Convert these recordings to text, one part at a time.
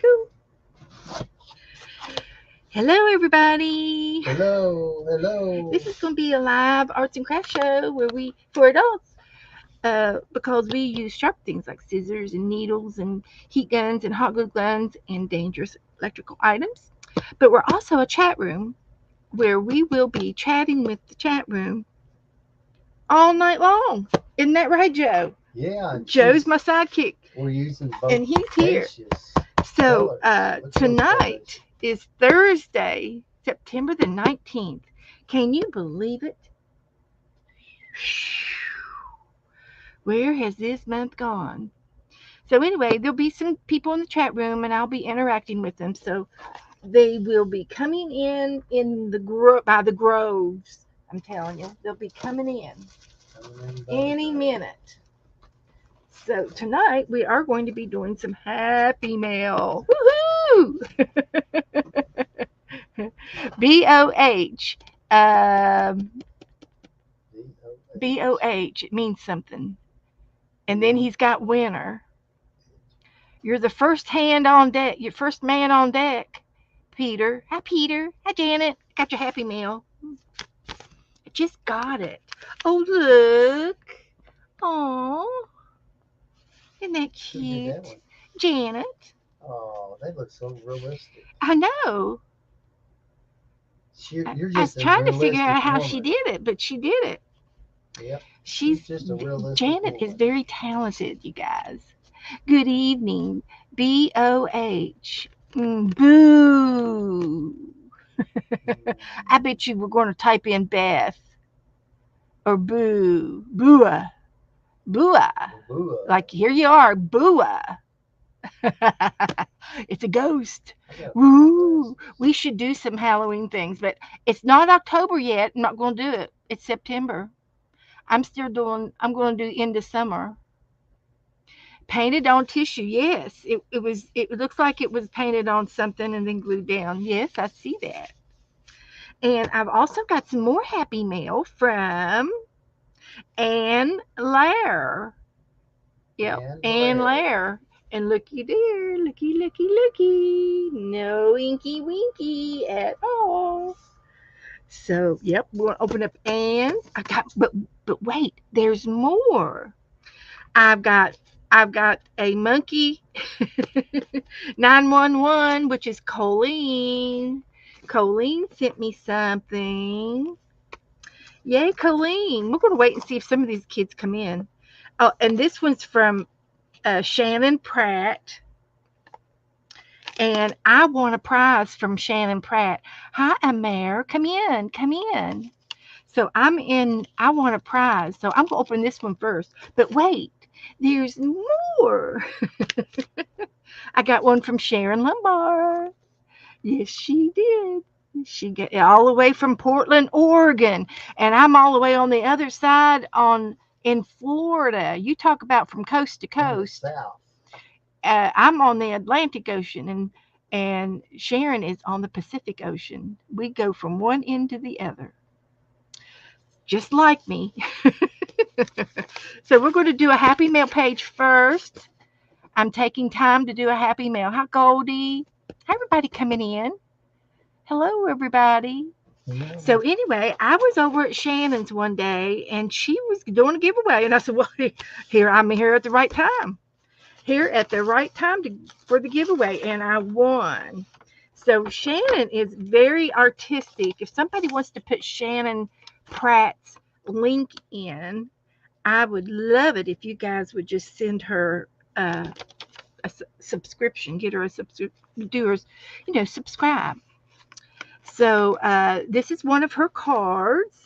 Cool. Hello, everybody. Hello. This is going to be a live arts and crafts show where for adults, because we use sharp things like scissors and needles and heat guns and hot glue guns and dangerous electrical items. But we're also a chat room where we will be chatting with the chat room all night long. Isn't that right, Joe? Yeah, Joe's my sidekick, we're using both and he's here. pages. So Colors. tonight is Thursday, September the 19th. Can you believe it? Where has this month gone? So anyway, there'll be some people in the chat room, and I'll be interacting with them. So they will be coming in by the groves. I'm telling you, they'll be coming in any minute. So tonight we are going to be doing some happy mail. Woohoo! BOH. BOH. It means something. And then he's got winner. You're the first hand on deck. Your first man on deck, Peter. Hi, Peter. Hi, Janet. Got your happy mail. I just got it. Oh, look. Oh, isn't that cute? That Janet. Oh, they look so realistic. I know. You're I was just trying to figure out how woman. she did it, but she did it. Yep. She's just a realistic Janet woman. is very talented, you guys. Good evening. BOH. Boo. I bet you were going to type in Beth or boo. Booa. Booa. Like here you are. Booa. It's a ghost. Woo. We should do some Halloween things, but it's not October yet. I'm not going to do it. It's September. I'm going to do end of summer. Painted on tissue, yes. It looks like it was painted on something and then glued down. Yes, I see that. And I've also got some more happy mail from Ann Lair. Yep, Ann Lair. And looky there, looky. No inky winky at all. So, yep, we're gonna open up Ann. But wait, there's more. I've got a monkey 911, which is Colleen. Colleen sent me something. Yay, Colleen. We're going to wait and see if some of these kids come in. Oh, and this one's from Shannon Pratt. And I won a prize from Shannon Pratt. Hi, Amare. Come in. So I want a prize. So I'm going to open this one first. But wait, there's more. I got one from Sharon Lombard. Yes, she did. She got all the way from Portland, Oregon. And I'm all the way on the other side in Florida. You talk about from coast to coast. I'm on the Atlantic Ocean and Sharon is on the Pacific Ocean. We go from one end to the other. Just like me. So we're going to do a happy mail page first. I'm taking time to do a happy mail. Hi, Goldie. Hi, everybody coming in. Hello, everybody. Yeah. So anyway, I was over at Shannon's one day, and she was doing a giveaway, and I said, "Well, I'm here at the right time. Here at the right time for the giveaway," and I won. So Shannon is very artistic. If somebody wants to put Shannon Pratt's link in, I would love it if you guys would just send her a subscription, get her a subscribe. So this is one of her cards,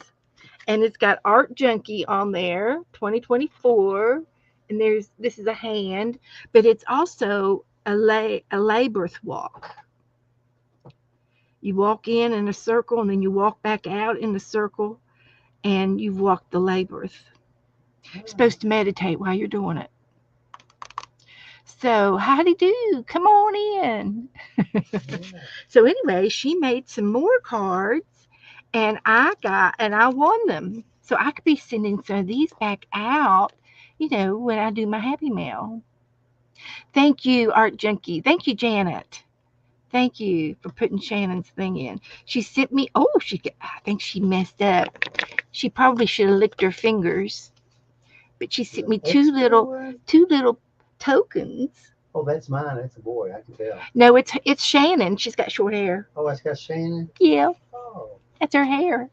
and it's got Art Junkie on there, 2024, and this is a hand, but it's also a labyrinth walk. You walk in a circle, and then you walk back out in the circle, and you walk the labyrinth. You're supposed to meditate while you're doing it. So, howdy do, come on in. So anyway, she made some more cards, and I won them. So I could be sending some of these back out, when I do my happy mail. Thank you, Art Junkie. Thank you, Janet. Thank you for putting Shannon's thing in. She sent me. Oh, I think she messed up. She probably should have licked her fingers. But she sent The me extra one? two little tokens. Oh, that's mine. That's a boy. I can tell. No, it's Shannon. She's got short hair. Oh, that's got Shannon. Yeah, Oh, that's her hair.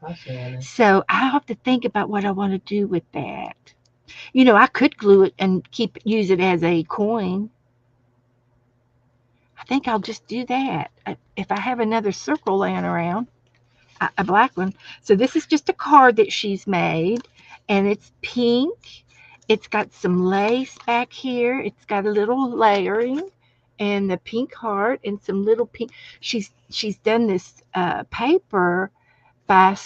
hi Shannon. So I have to think about what I want to do with that. You know, I could glue it and use it as a coin. I think I'll just do that. If I have another circle laying around, a black one. So this is just a card that she's made, and it's pink. It's got some lace back here. It's got a little layering, and the pink heart, and some little pink. She's done this paper by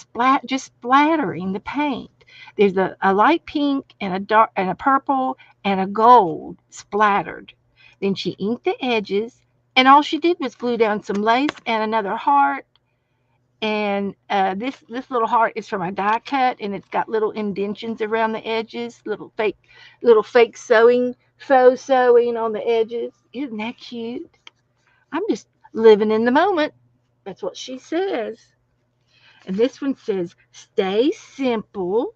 just splattering the paint. There's a light pink and a dark and a purple and a gold splattered. Then she inked the edges, and all she did was glue down some lace and another heart. And this little heart is from a die cut, and it's got little indentions around the edges, little fake sewing, faux sewing on the edges. Isn't that cute? I'm just living in the moment. That's what she says. And this one says, "Stay simple."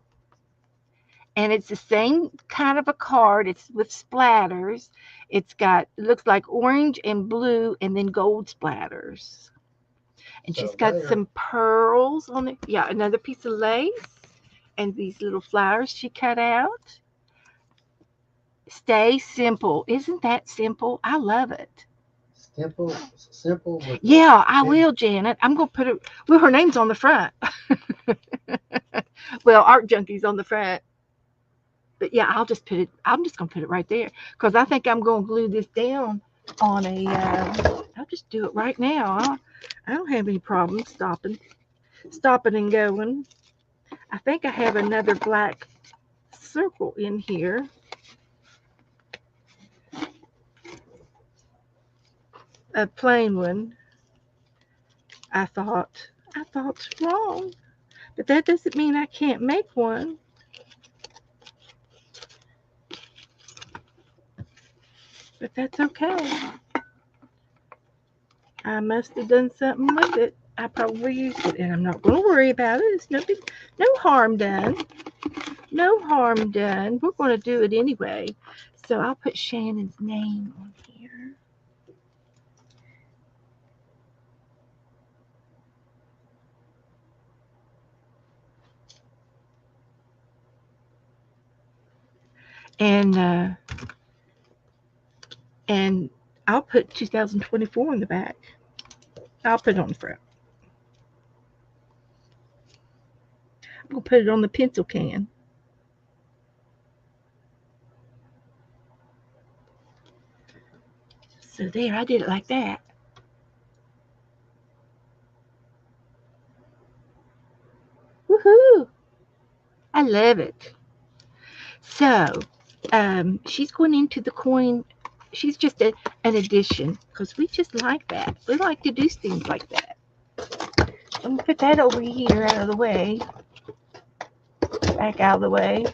And it's the same kind of a card. It's with splatters. It looks like orange and blue and then gold splatters. And she's So got later, some pearls on it. Yeah, another piece of lace and these little flowers she cut out. Stay simple. Isn't that simple? I love it. simple with the Yeah, I big. will, Janet. I'm gonna put it. Well, her name's on the front. Well, Art Junkie's on the front. But yeah, I'll just put it. I'm just gonna put it right there because I think I'm gonna glue this down on a. I'll just do it right now. I don't have any problems stopping and going. I think I have another black circle in here, a plain one. I thought wrong, but that doesn't mean I can't make one. But that's okay. I must have done something with it. I probably used it, and I'm not going to worry about it. It's no harm done. No harm done. We're going to do it anyway. So I'll put Shannon's name on here. And and I'll put 2024 on the back. I'll put it on the front. I'm gonna put it on the pencil can. So there, I did it like that. Woohoo! I love it. So she's going into the coin. She's just an addition because we just like that. We like to do things like that. I'm gonna put that over here out of the way, back out of the way.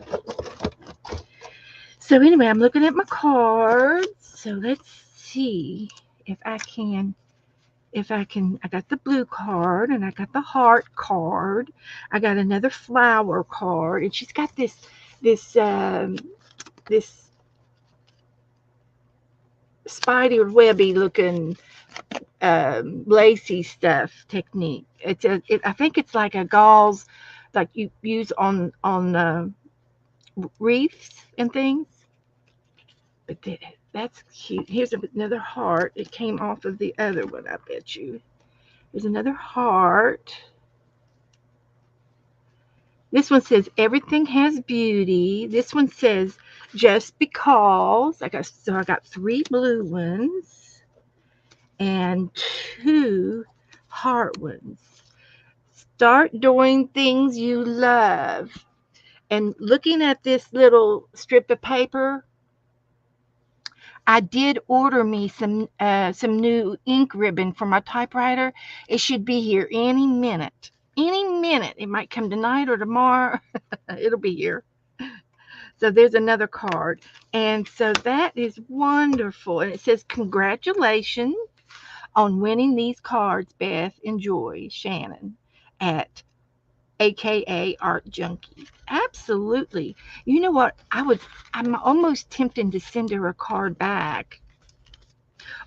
So anyway, I'm looking at my cards. So let's see if I can. I got the blue card and I got the heart card. I got another flower card, and she's got this this spider webby looking lacy stuff technique. I think it's like a gauze, like you use on wreaths and things. But that's cute. Here's another heart. It came off of the other one, I bet you. There's another heart. This one says everything has beauty. This one says just because. I got three blue ones and two heart ones. Start doing things you love. And looking at this little strip of paper, I did order me some new ink ribbon for my typewriter. It should be here any minute. Any minute. It might come tonight or tomorrow. It'll be here. So there's another card. And so that is wonderful. And it says, congratulations on winning these cards, Beth. Enjoy, Shannon at AKA Art Junkie. Absolutely. You know what? I'm almost tempted to send her a card back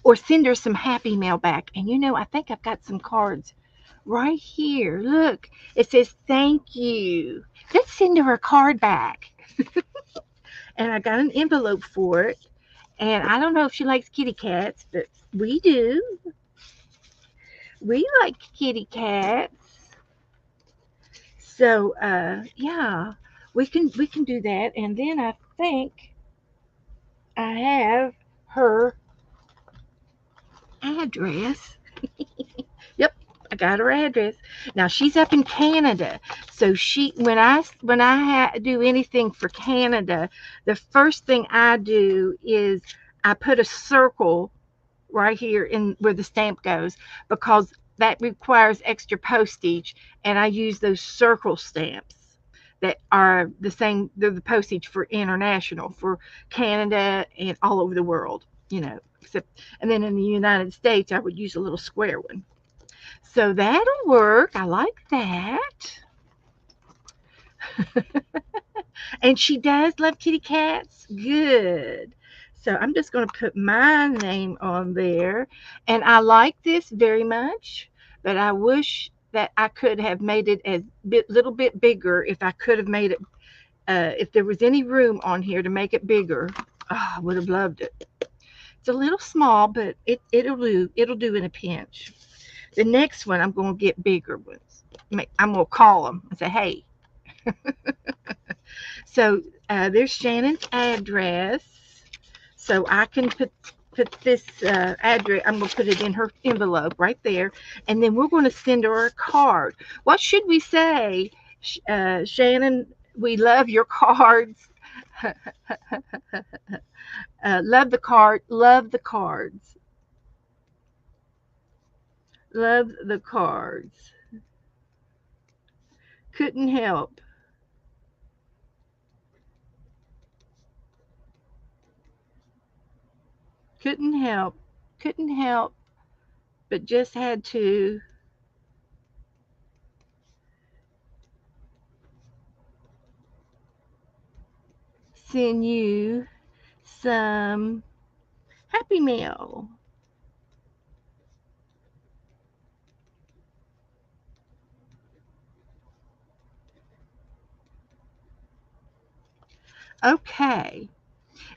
or send her some happy mail back. And I think I've got some cards right here. Look, it says thank you. Let's send her a card back. And I got an envelope for it. And I don't know if she likes kitty cats, but we do. We like kitty cats. So yeah, we can do that. And then I think I have her address. Yep, I got her address. Now she's up in Canada, so when I do anything for Canada, the first thing I do is I put a circle right here in where the stamp goes because that requires extra postage, and I use those circle stamps that are the same. They're the postage for international for Canada and all over the world. Except and then in the United States, I would use a little square one. So that'll work. I like that. And she does love kitty cats. Good. So I'm just going to put my name on there. And I like this very much, but I wish that I could have made it a little bit bigger if I could have made it, if there was any room on here to make it bigger. Oh, I would have loved it. It's a little small, but it'll do. It'll do in a pinch. The next one, I'm going to get bigger ones. I'm going to call them and say, hey. So there's Shannon's address. So I can put this address. I'm going to put it in her envelope right there, and then we're going to send her a card. What should we say, Shannon? We love your cards. Love the card. Love the cards. Love the cards. Couldn't help. Couldn't help. Couldn't help. But just had to send you some Happy Mail. Okay.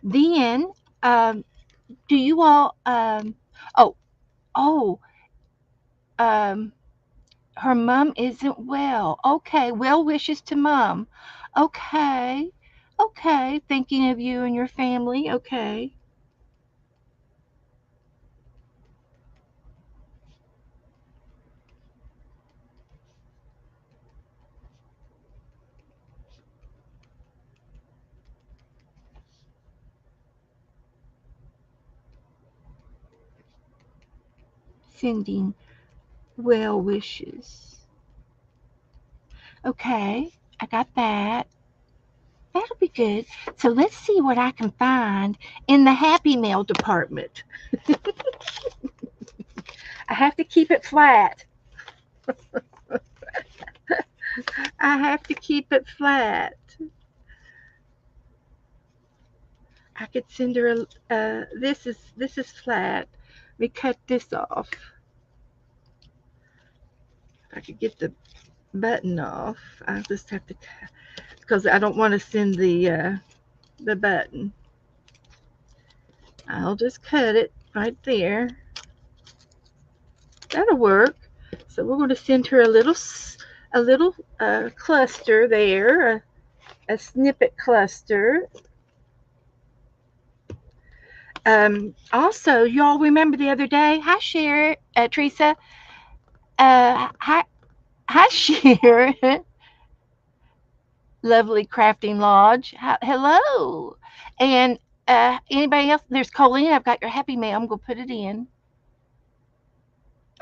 Then, do you all, oh, oh, um, her mom isn't well. Okay. Well wishes to mom. Okay. Okay. Thinking of you and your family. Okay. Sending well wishes. Okay. I got that. That'll be good. So let's see what I can find in the Happy Mail department. I have to keep it flat. I have to keep it flat. I could send her a. This is flat. Let me cut this off. I could get the button off. I just have to because I don't want to send the button. I'll just cut it right there. That'll work. So we're going to send her a little cluster there, a snippet cluster. Also, y'all remember the other day? Hi, Teresa. Hi, Sharon. Lovely Crafting Lodge. Hello. And anybody else? There's Colleen. I've got your Happy Mail. I'm going to put it in.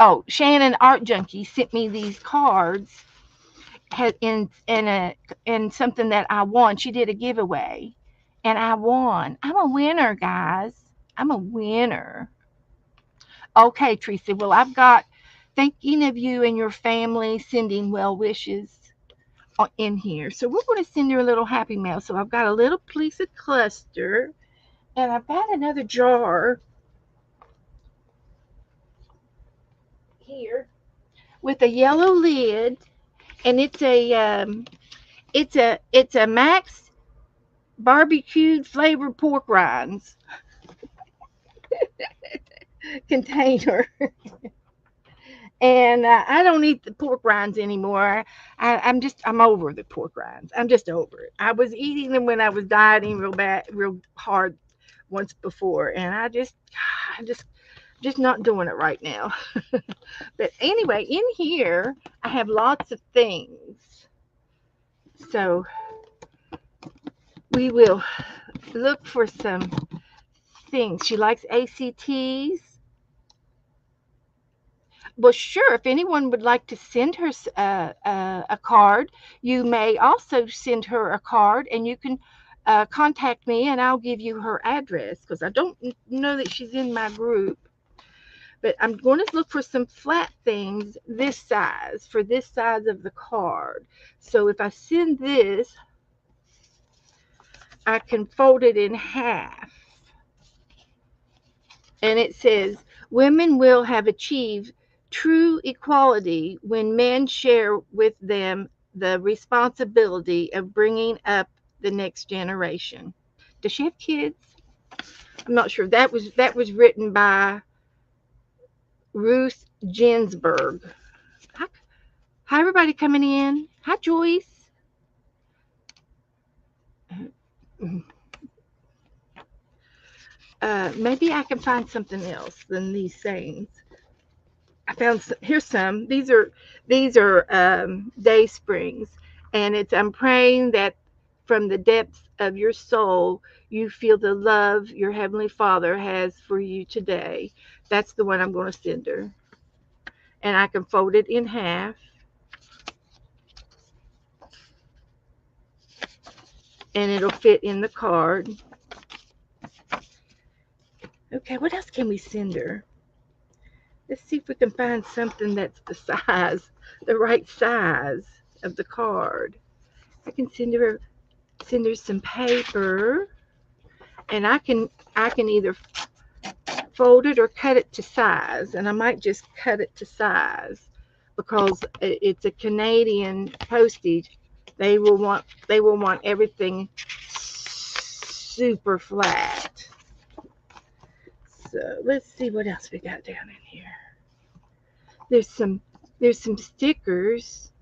Oh, Shannon Art Junkie sent me these cards in something that I won. She did a giveaway, and I won. I'm a winner, guys. I'm a winner. Okay, Tracy. Well, I've got thinking of you and your family, sending well wishes in here. So we're going to send her a little happy mail. So I've got a little piece of cluster, and I've got another jar here with a yellow lid, and it's a Max barbecued flavored pork rinds container. And I don't eat the pork rinds anymore. I'm over the pork rinds. I'm just over it. I was eating them when I was dieting real bad, real hard once before, and I just not doing it right now. But anyway, in here I have lots of things. So we will look for some things. She likes ACTs. Well, sure. If anyone would like to send her a card, you may also send her a card, and you can contact me, and I'll give you her address because I don't know that she's in my group. But I'm going to look for some flat things this size for this size of the card. So if I send this, I can fold it in half. And it says, women will have achieved true equality when men share with them the responsibility of bringing up the next generation. Does she have kids? I'm not sure. That was written by Ruth Ginsburg. Hi, hi everybody coming in. Hi, Joyce. Maybe I can find something else than these sayings. I found here's some. These are day springs, and it's I'm praying that from the depths of your soul you feel the love your heavenly Father has for you today. That's the one I'm going to send her, and I can fold it in half, and it'll fit in the card. Okay, what else can we send her? Let's see if we can find something that's the right size of the card. I can send her some paper, and I can either fold it or cut it to size, and I might just cut it to size because it's a Canadian postage. They will want everything super flat. So let's see what else we got down in here. There's some there's some stickers.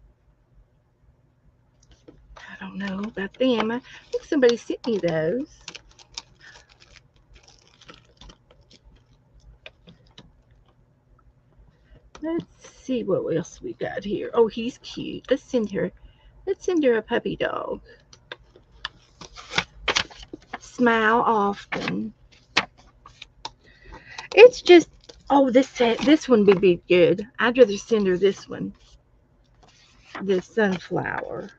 I don't know about them. I think somebody sent me those. Let's see what else we got here. Oh, he's cute. Let's send her a puppy dog. Smile often. It's just this one would be good. I'd rather send her this one. This sunflower.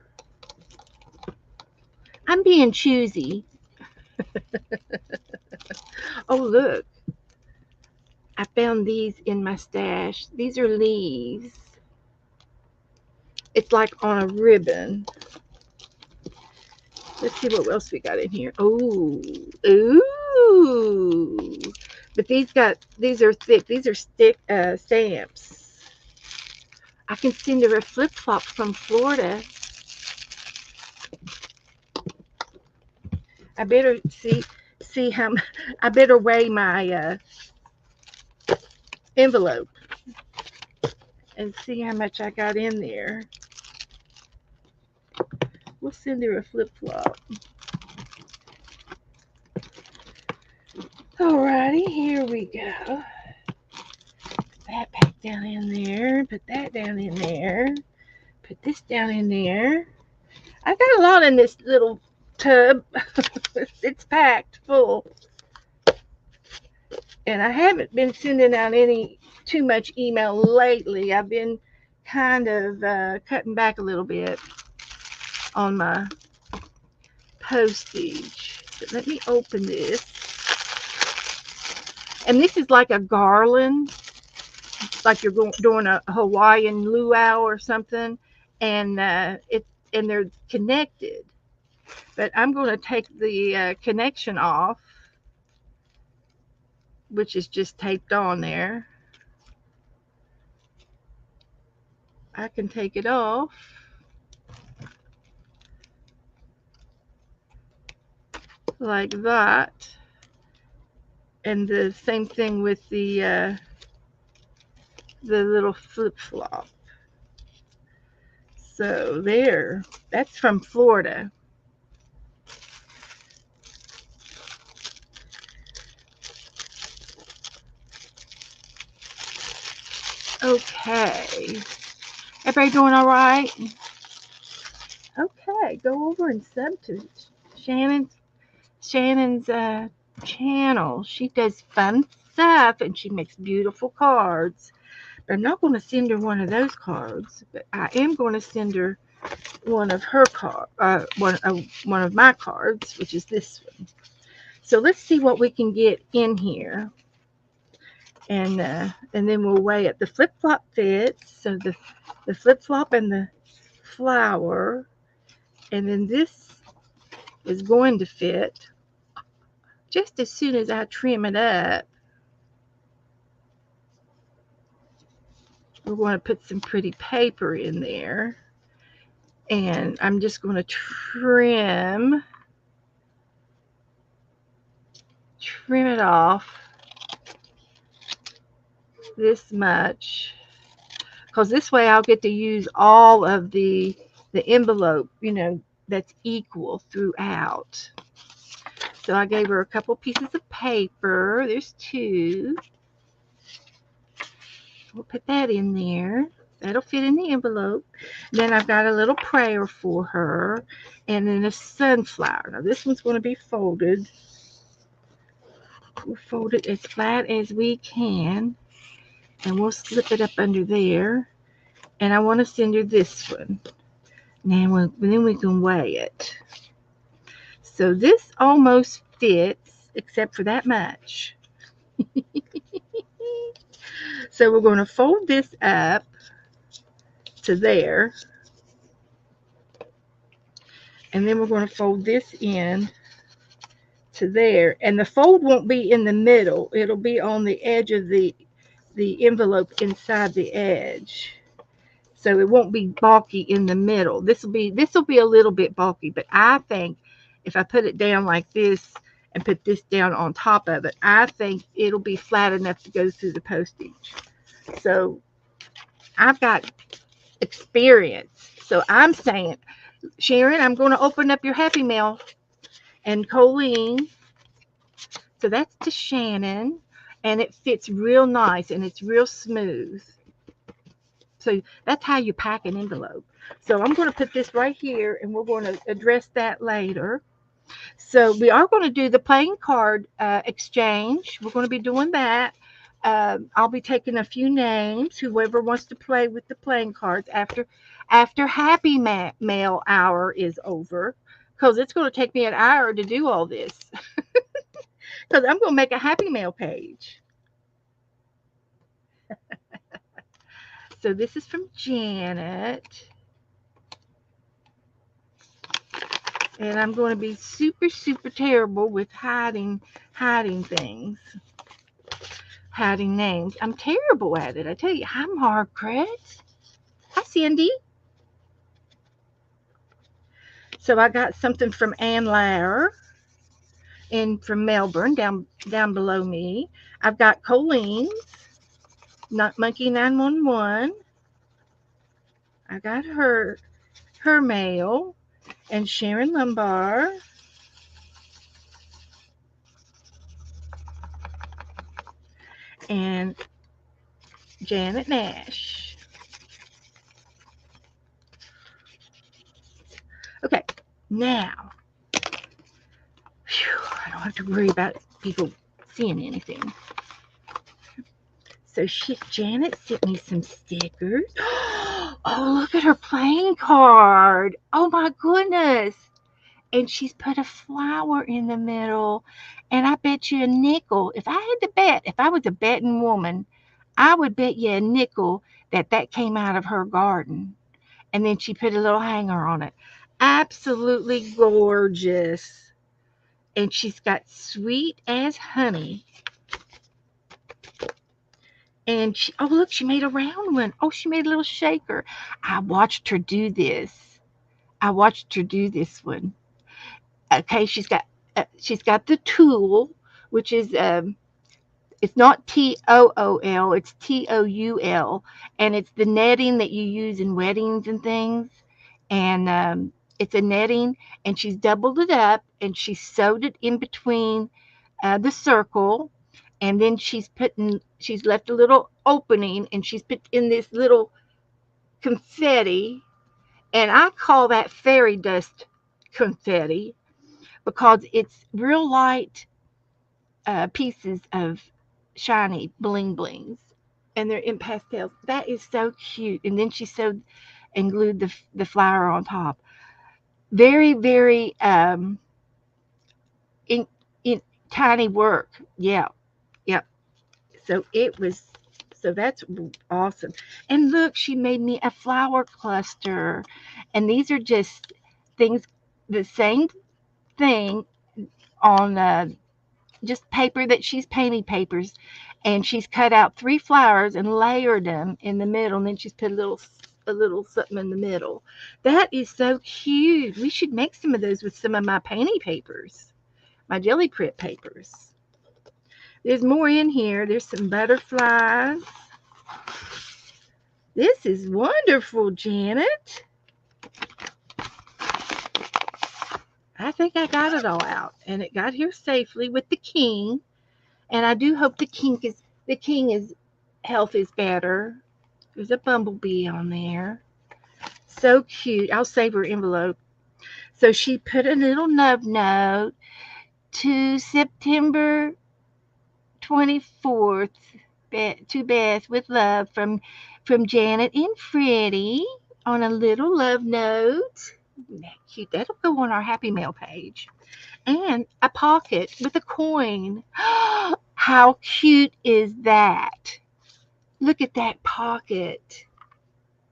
I'm being choosy. Oh look. I found these in my stash. These are leaves. It's like on a ribbon. Let's see what else we got in here. Oh, ooh. But these are thick. These are stamps. I can send her a flip flop from Florida. I better see how. I better weigh my envelope and see how much I got in there. We'll send her a flip flop. Alrighty, here we go. Put that back down in there. Put that down in there. Put this down in there. I've got a lot in this little tub. It's packed full. And I haven't been sending out any too much email lately. I've been kind of cutting back a little bit on my postage. But let me open this. And this is like a garland, like you're doing a Hawaiian luau or something, and they're connected. But I'm going to take the connection off, which is just taped on there. I can take it off. Like that. And the same thing with the little flip flop. So there, that's from Florida. Okay, everybody doing all right? Okay, go over and sub to Shannon's channel. She does fun stuff and she makes beautiful cards. But I'm not going to send her one of those cards, but I am going to send her one of her one of my cards, which is this one. So let's see what we can get in here, and then we'll weigh it. The flip flop fits, so the flip flop and the flower, and then this is going to fit just as soon as I trim it up. We're going to put some pretty paper in there, and I'm just going to trim it off this much, because this way I'll get to use all of the envelope, that's equal throughout. So I gave her a couple pieces of paper. There's two. We'll put that in there. That'll fit in the envelope. Then I've got a little prayer for her, and then a sunflower. Now this one's going to be folded. We'll fold it as flat as we can, and we'll slip it up under there. And I want to send her this one. Now then we can weigh it. So this almost fits, except for that much. So we're going to fold this up to there. And then we're going to fold this in to there. And the fold won't be in the middle. It'll be on the edge of the envelope inside the edge. So it won't be bulky in the middle. This will be a little bit bulky, but I think if I put it down like this and put this down on top of it, I think it'll be flat enough to go through the postage. So I've got experience. So I'm saying, Sharon, I'm going to open up your Happy Mail. And Colleen, so that's to Shannon, and it fits real nice and it's real smooth. So that's how you pack an envelope. So I'm going to put this right here, and we're going to address that later. So we are going to do the playing card exchange. We're going to be doing that. I'll be taking a few names. Whoever wants to play with the playing cards after Happy Mail hour is over, because it's going to take me an hour to do all this. Because I'm going to make a Happy Mail page. So this is from Janet. And I'm going to be super, super terrible with hiding things, hiding names. I'm terrible at it. I tell you. Hi, Margaret. Hi, Cindy. So I got something from Ann Lauer from Melbourne, down below me. I've got Colleen's, Monkey 911. I got her mail, and Sharon Lumbar. And Janet Nash. Okay, now, I don't have to worry about people seeing anything. So Janet sent me some stickers. Oh, look at her playing card. Oh my goodness. and she's put a flower in the middle. And I bet you a nickel, if I had to bet, if I was a betting woman, I would bet you a nickel that that came out of her garden. And then she put a little hanger on it. Absolutely gorgeous. And she's got sweet as honey. And she, oh, look, she made a round one. Oh, she made a little shaker. I watched her do this. I watched her do this one. Okay, she's got the tool, which is it's not TOOL, it's TOUL, and it's the netting that you use in weddings and things. And it's a netting, and she's doubled it up, and she sewed it in between the circle, and then she's left a little opening, and she's put in this little confetti, and I call that fairy dust confetti because it's real light pieces of shiny bling blings, and they're in pastels. That is so cute. And then she sewed and glued the flower on top. Very, very in in tiny work. Yeah, yeah. So it was. So that's awesome. And look, she made me a flower cluster, and these are just things. The same thing on just paper that she's painted papers, and she's cut out three flowers and layered them in the middle, and then she's put a little something in the middle. That is so cute. We should make some of those with some of my painting papers, my jelly print papers. There's more in here. There's some butterflies. This is wonderful, Janet. I think I got it all out, and it got here safely with the king. And I do hope the king is health is better. There's a bumblebee on there. So cute. I'll save her envelope. So she put a little love note to September 24th, to Beth with love from Janet and Freddie on a little love note. Isn't that cute? That'll go on our Happy Mail page. And a pocket with a coin. How cute is that? Look at that pocket.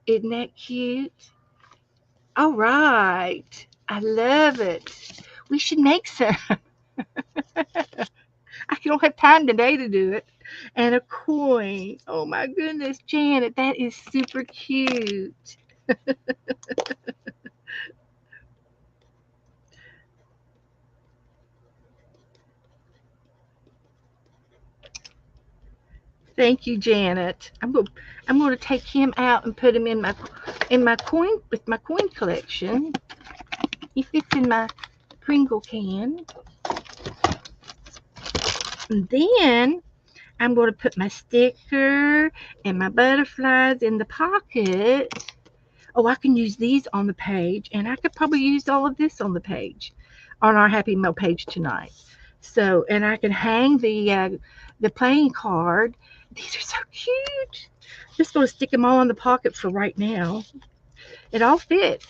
Isn't that cute? All right. I love it. We should make some. I don't have time today to do it. And a coin. Oh my goodness, Janet, that is super cute. Thank you, Janet. I'm going to take him out and put him in my coin with my coin collection. He fits in my Pringle can. And then I'm going to put my sticker and my butterflies in the pocket. Oh, I can use these on the page, and I could probably use all of this on the page, on our Happy Mail page tonight. So, and I can hang the playing card. These are so cute. Just going to stick them all in the pocket for right now. It all fits.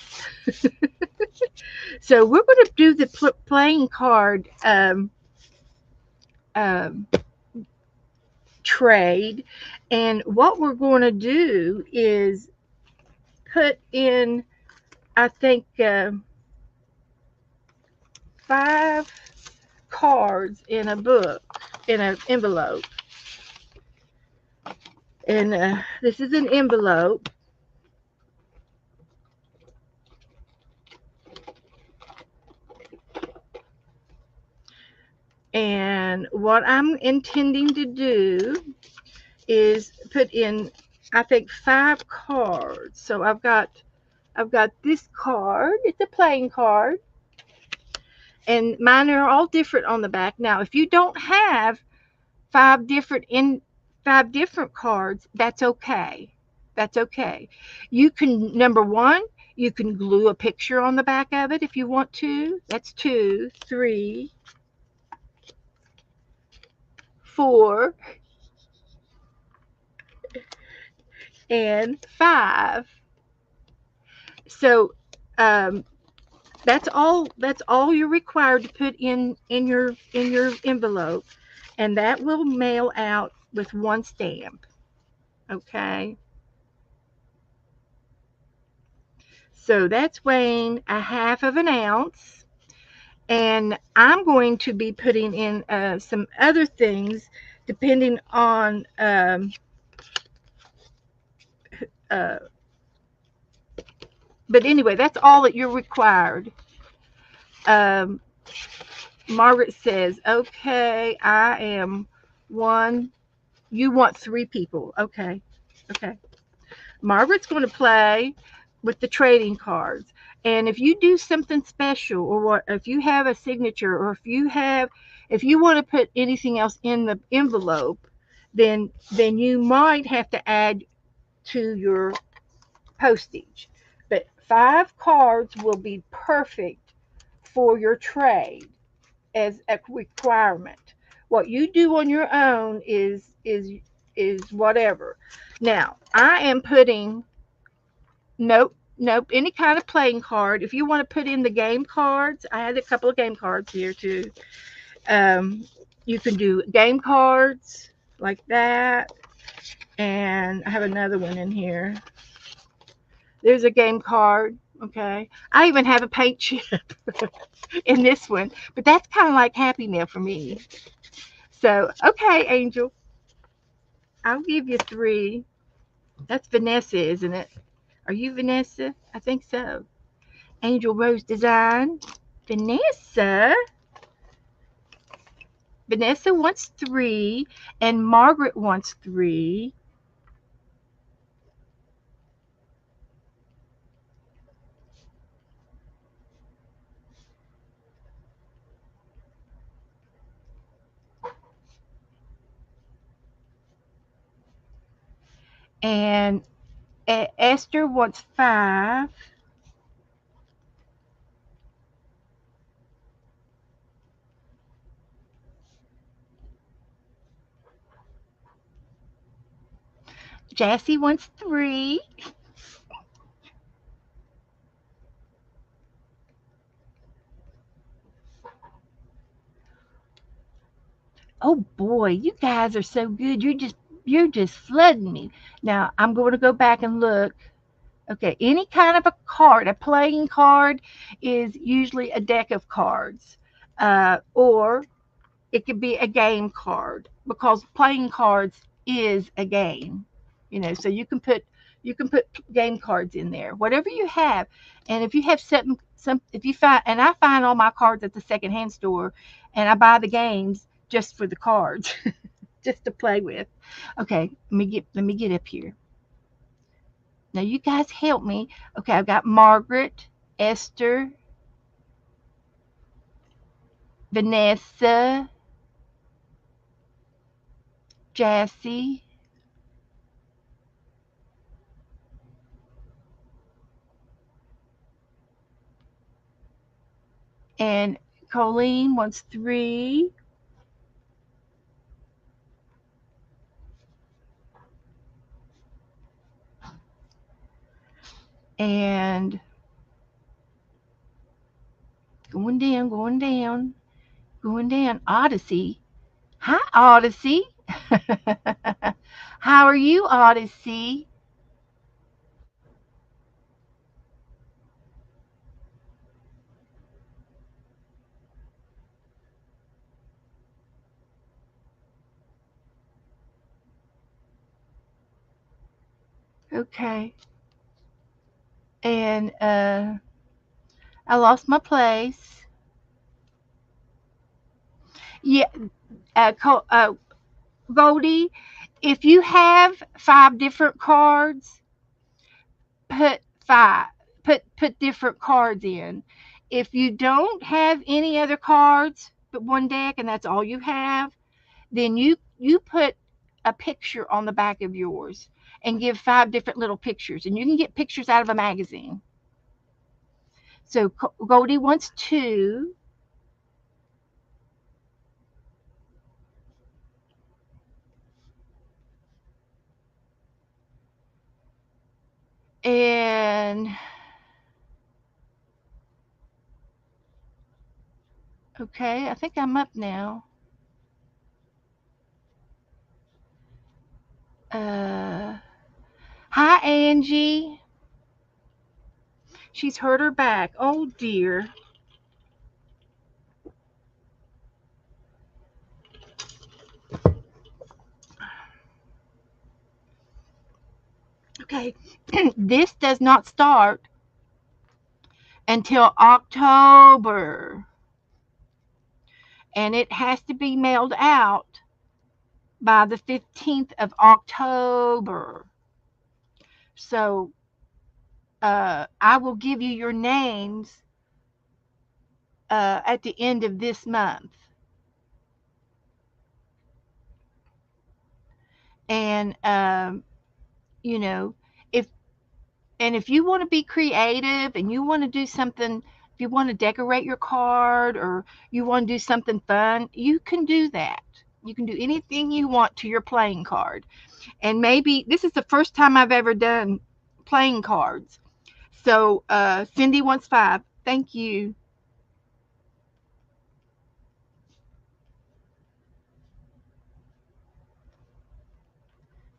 So we're going to do the playing card um, trade, and what we're going to do is put in, I think, 5 cards in a book, in an envelope. And this is an envelope. And what I'm intending to do is put in, I think, 5 cards. So I've got this card. It's a playing card, and mine are all different on the back. Now, if you don't have five different in 5 different cards, that's okay. That's okay. You can, number one, you can glue a picture on the back of it if you want to. That's 2, 3, 4, and 5. So, um, That's all you're required to put in your envelope, and that will mail out with one stamp. Okay. So that's weighing a half of an ounce. And I'm going to be putting in some other things depending on uh, but anyway, that's all that you're required. um, Margaret says, okay, I am one. You want three people. Okay. Okay. Margaret's going to play with the trading cards. And if you do something special, or what, if you have a signature, or if you want to put anything else in the envelope, then you might have to add to your postage. But 5 cards will be perfect for your trade as a requirement. What you do on your own is whatever. Now, I am putting, nope, nope, any kind of playing card. If you want to put in the game cards, I had a couple of game cards here too. Um, you can do game cards like that, and I have another one in here. There's a game card. Okay, I even have a paint chip in this one, but that's kind of like Happy Meal for me. So, okay, Angel, I'll give you three. That's Vanessa, isn't it? Are you Vanessa? I think so. Angel Rose Design. Vanessa. Vanessa wants three, and Margaret wants three. And Esther wants five. Jassy wants three. Oh boy, you guys are so good. You're just flooding me. Now I'm going to go back and look. Okay, any kind of a card, a playing card is usually a deck of cards, or it could be a game card because playing cards is a game. So you can put game cards in there, whatever you have. And if you have some if you find and I find all my cards at the secondhand store, and I buy the games just for the cards, just to play with. Okay, let me get up here. Now you guys help me. Okay, I've got Margaret, Esther, Vanessa, Jassy, and Colleen wants three. And going down, going down, going down. Odyssey. Hi, Odyssey. How are you, Odyssey? Okay. And I lost my place. Yeah, Goldie, if you have 5 different cards, put five put different cards in. If you don't have any other cards but one deck and that's all you have, then you put a picture on the back of yours and give 5 different little pictures, and you can get pictures out of a magazine. So Goldie wants two. And Okay, I think I'm up now. Uh, Hi, Angie. She's hurt her back. Oh, dear. Okay, this does not start until October, and it has to be mailed out by the 15th of October. So I will give you your names at the end of this month. And, you know, if if you want to be creative and you want to do something, if you want to decorate your card or you want to do something fun, you can do that. You can do anything you want to your playing card. And maybe this is the first time I've ever done playing cards. So Cindy wants five. Thank you.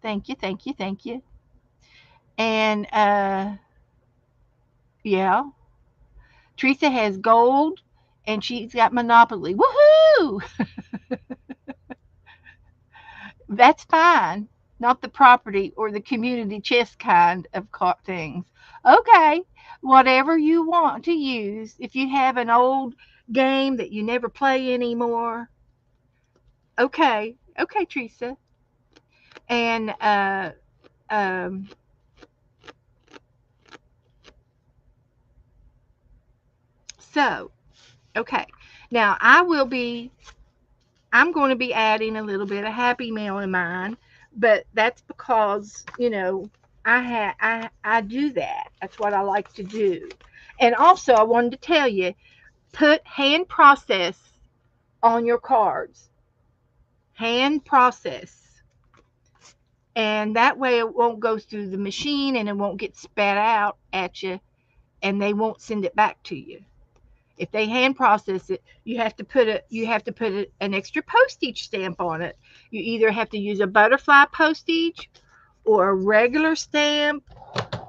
Thank you. Thank you. Thank you. And yeah, Teresa has gold and she's got Monopoly. Woohoo! That's fine. Not the property or the community chest kind of things. Okay, whatever you want to use. If you have an old game that you never play anymore, okay, okay, Teresa. And um, so, okay. Now I'm going to be adding a little bit of Happy Mail in mine, but that's because I do that. That's what I like to do. And also, I wanted to tell you, put hand process on your cards. Hand process. And that way it won't go through the machine and it won't get spat out at you and they won't send it back to you. If they hand process it, an extra postage stamp on it. You either have to use a butterfly postage or a regular stamp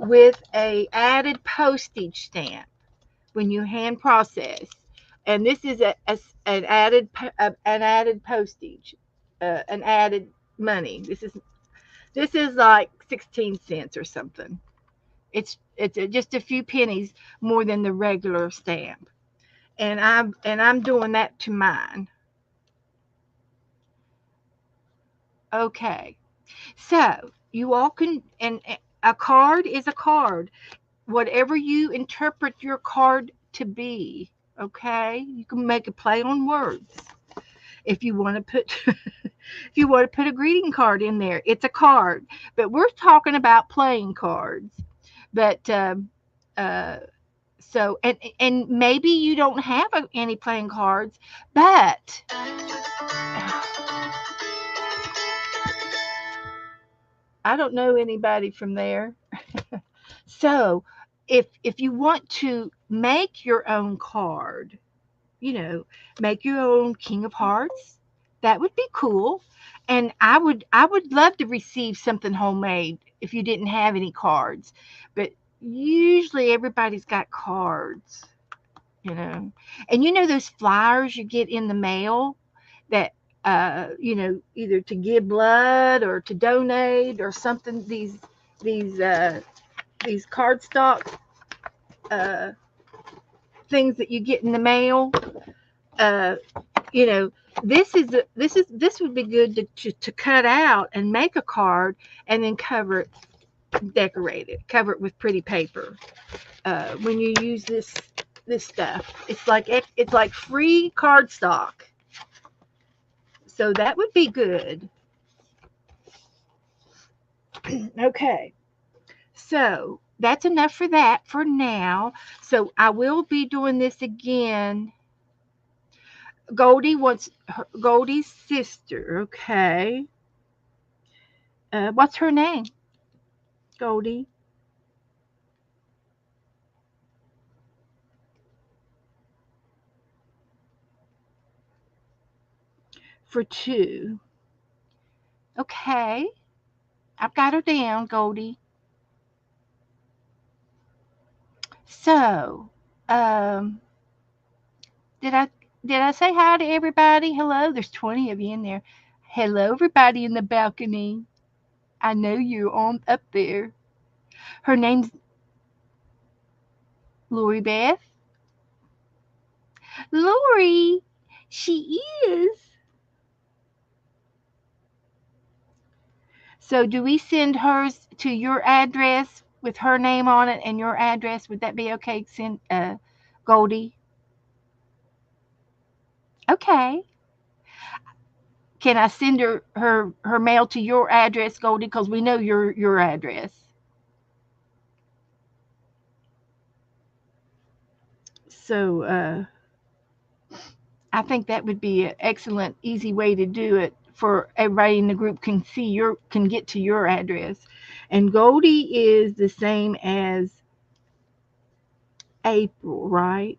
with a added postage stamp when you hand process. And this is an added postage, an added money. This is like 16 cents or something. It's just a few pennies more than the regular stamp. And I'm doing that to mine. Okay. So you all can, and a card is a card. Whatever you interpret your card to be, okay? You can make a play on words. If you want to put if you want to put a greeting card in there, it's a card. But we're talking about playing cards. But uh, so and maybe you don't have any playing cards, but I don't know anybody from there. So if you want to make your own card, you know, make your own King of Hearts, that would be cool. And I would love to receive something homemade if you didn't have any cards. But usually everybody's got cards, you know. And you know those flyers you get in the mail that either to give blood or to donate or something. These these cardstock uh, things that you get in the mail. Uh, you know, this would be good to cut out and make a card and then decorate it, cover it with pretty paper. When you use this stuff, it's like free cardstock. So that would be good. Okay. So that's enough for that for now. So I will be doing this again. Goldie's sister. Okay. What's her name? Goldie. for two. Okay. I've got her down, Goldie. So, um, did I did I say hi to everybody? Hello, there's 20 of you in there. Hello, everybody in the balcony. I know you're on up there. Her name's Lori Beth. Lori, she is. So, do we send hers to your address with her name on it and your address? Would that be okay, send Goldie? Okay. Can I send her mail to your address, Goldie? Because we know your address. So I think that would be an excellent, easy way to do it for everybody in the group can get to your address. And Goldie is the same as April, right?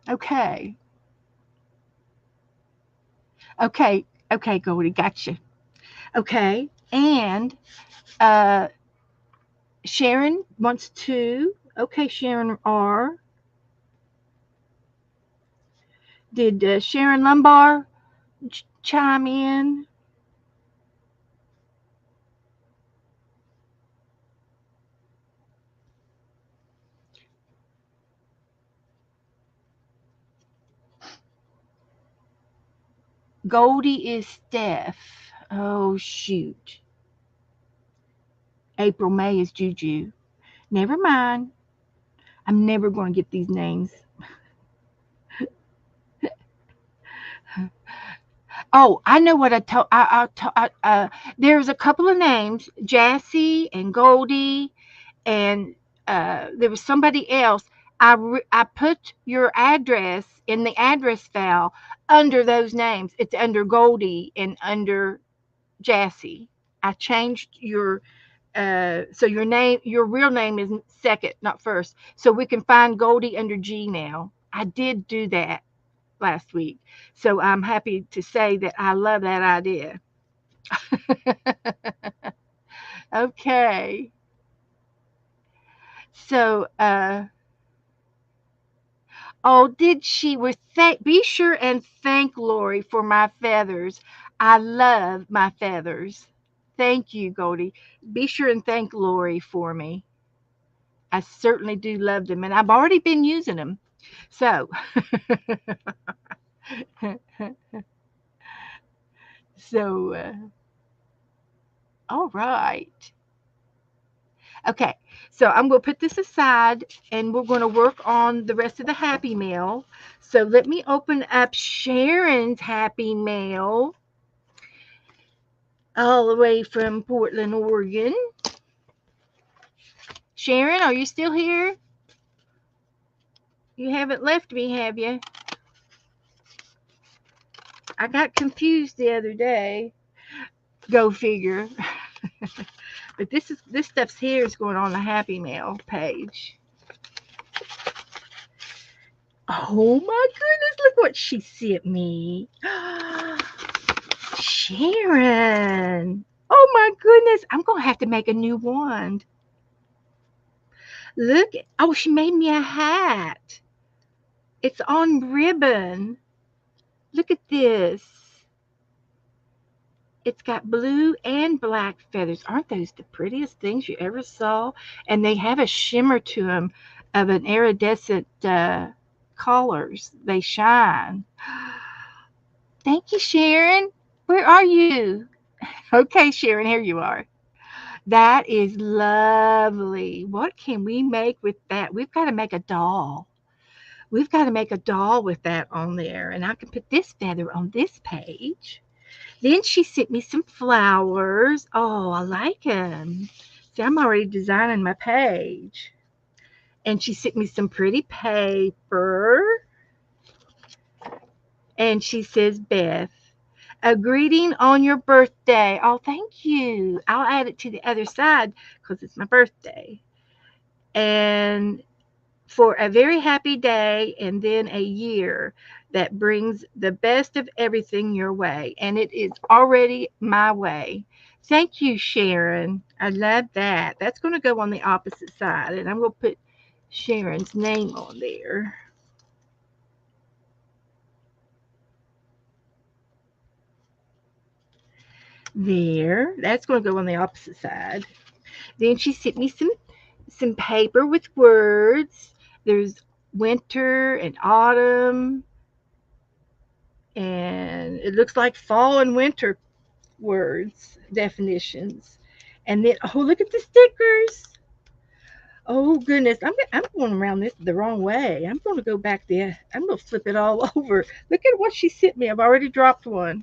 Okay. Okay. Okay, Goldie, gotcha. Okay. And uh Sharon wants to. Okay, Sharon R. Did Sharon Lumbar chime in? Goldie is Steph. Oh, shoot. April May is Juju. Never mind. I'm never going to get these names. Oh, I know what I told. There's a couple of names, Jassy and Goldie, and there was somebody else. I put your address in the address file under those names. It's under Goldie and under Jassy. I changed so your real name is second, not first. So we can find Goldie under G now. I did do that last week. So I'm happy to say that I love that idea. Okay. So, oh, did she? Be sure and thank Lori for my feathers. I love my feathers. Thank you, Goldie. Be sure and thank Lori for me. I certainly do love them, and I've already been using them. So, so all right. Okay, so I'm going to put this aside and we're going to work on the rest of the Happy Mail. So let me open up Sharon's Happy Mail all the way from Portland, Oregon. Sharon, are you still here? You haven't left me, have you? I got confused the other day. Go figure. But this stuff's here is going on the Happy Mail page. Oh my goodness, look what she sent me. Sharon. Oh my goodness, I'm going to have to make a new wand. Look, oh, she made me a hat. It's on ribbon. Look at this. It's got blue and black feathers. Aren't those the prettiest things you ever saw? And they have a shimmer to them of an iridescent colors. They shine. Thank you, Sharon. Where are you? Okay, Sharon, here you are. That is lovely. What can we make with that? We've got to make a doll. We've got to make a doll with that on there. And I can put this feather on this page. Then she sent me some flowers. Oh, I like them. See, I'm already designing my page. And she sent me some pretty paper. And she says, Beth, a greeting on your birthday. Oh, thank you. I'll add it to the other side because it's my birthday. And for a very happy day and then a year that brings the best of everything your way. And it is already my way. Thank you, Sharon. I love that. That's going to go on the opposite side. And I'm going to put Sharon's name on there. There. That's going to go on the opposite side. Then she sent me some paper with words. There's winter and autumn, and it looks like fall and winter words, definitions. And then, oh, look at the stickers. Oh, goodness. I'm going around this the wrong way. I'm going to go back there. I'm going to flip it all over. Look at what she sent me. I've already dropped one.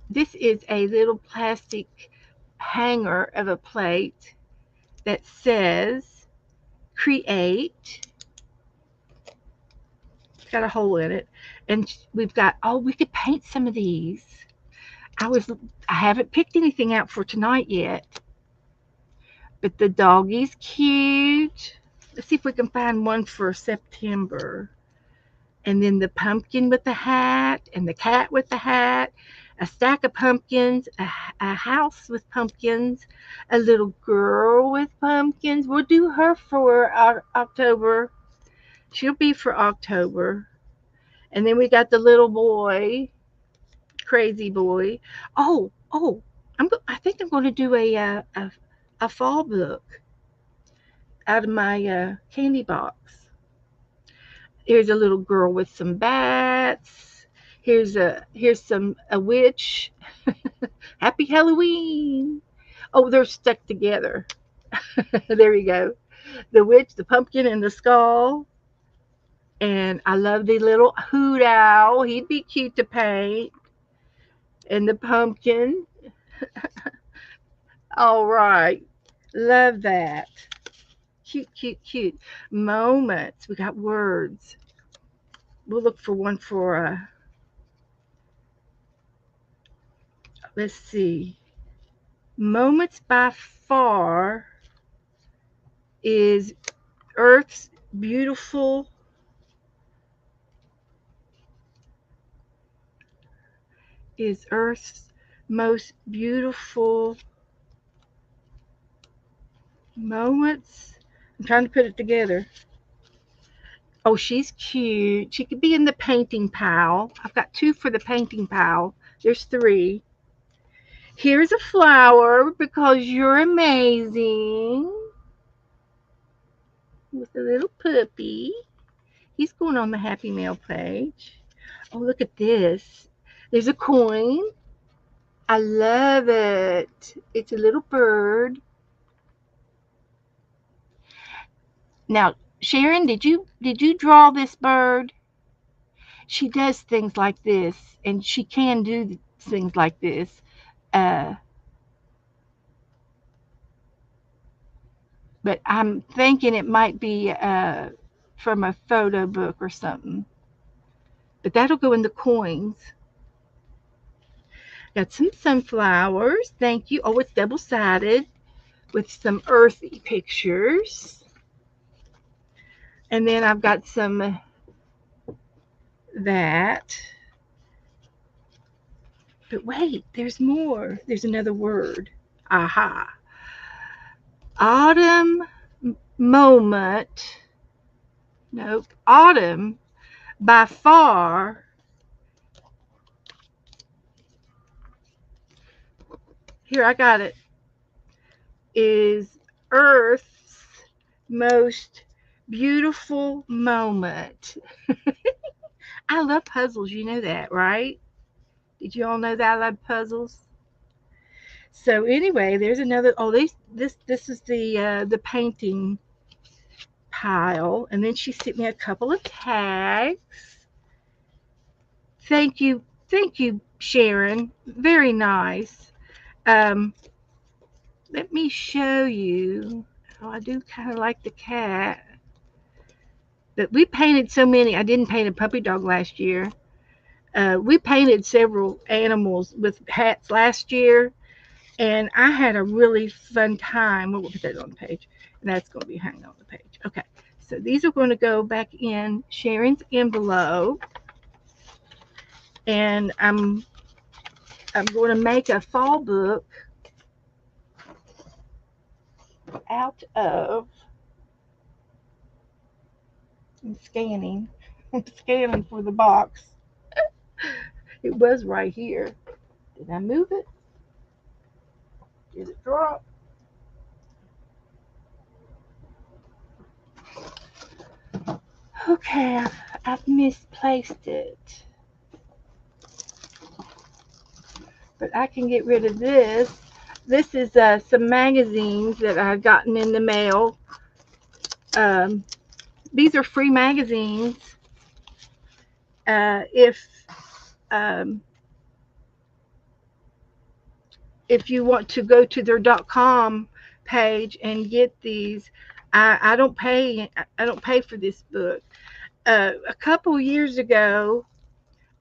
This is a little plastic hanger of a plate that says create. It's got a hole in it. And we've got, oh, we could paint some of these. I was I haven't picked anything out for tonight yet. But the doggy's cute. Let's see if we can find one for September. And then the pumpkin with the hat, and the cat with the hat, a stack of pumpkins, a house with pumpkins, a little girl with pumpkins. We'll do her for October. She'll be for October. And then we got the little boy, crazy boy. Oh, I think I'm going to do a fall book out of my candy box. Here's a little girl with some bats. Here's some a witch. Happy Halloween. Oh, they're stuck together. There you go. The witch, the pumpkin, and the skull. And I love the little hoot owl. He'd be cute to paint. And the pumpkin. All right. Love that. Cute, cute, cute. Moments. We got words. We'll look for one for let's see. Moments by far is Earth's beautiful is Earth's most beautiful moments. I'm trying to put it together. Oh, she's cute. She could be in the painting pile. I've got two for the painting pile. There's three. Here's a flower because you're amazing. With a little puppy. He's going on the Happy Mail page. Oh, look at this. There's a coin. I love it. It's a little bird. Now, Sharon, did you draw this bird? She does things like this, and she can do things like this. Uh, but I'm thinking it might be from a photo book or something. But that'll go in the coins. Got some sunflowers. Thank you. Oh, it's double sided with some earthy pictures. And then I've got some that. But wait, there's more. There's another word. Aha. Autumn moment. Nope. Autumn by far. Here, I got it. Is Earth's most beautiful moment. I love puzzles. You know that, right? Did you all know that I love puzzles? So anyway, there's another. Oh, this is the painting pile, and then she sent me a couple of tags. Thank you, Sharon. Very nice. Um, Let me show you. Oh, I do kind of like the cat, but we painted so many. I didn't paint a puppy dog last year. We painted several animals with hats last year, And I had a really fun time. We'll put that on the page, and that's going to be hanging on the page. Okay, so these are going to go back in Sharon's envelope, and I'm going to make a fall book out of. I'm scanning. I'm scanning for the box. It was right here. Did I move it? Did it drop? Okay, I've misplaced it. But I can get rid of this. This is some magazines that I've gotten in the mail. Um, these are free magazines. If um, if you want to go to their .com page and get these, I don't pay. I don't pay for this book. A couple years ago,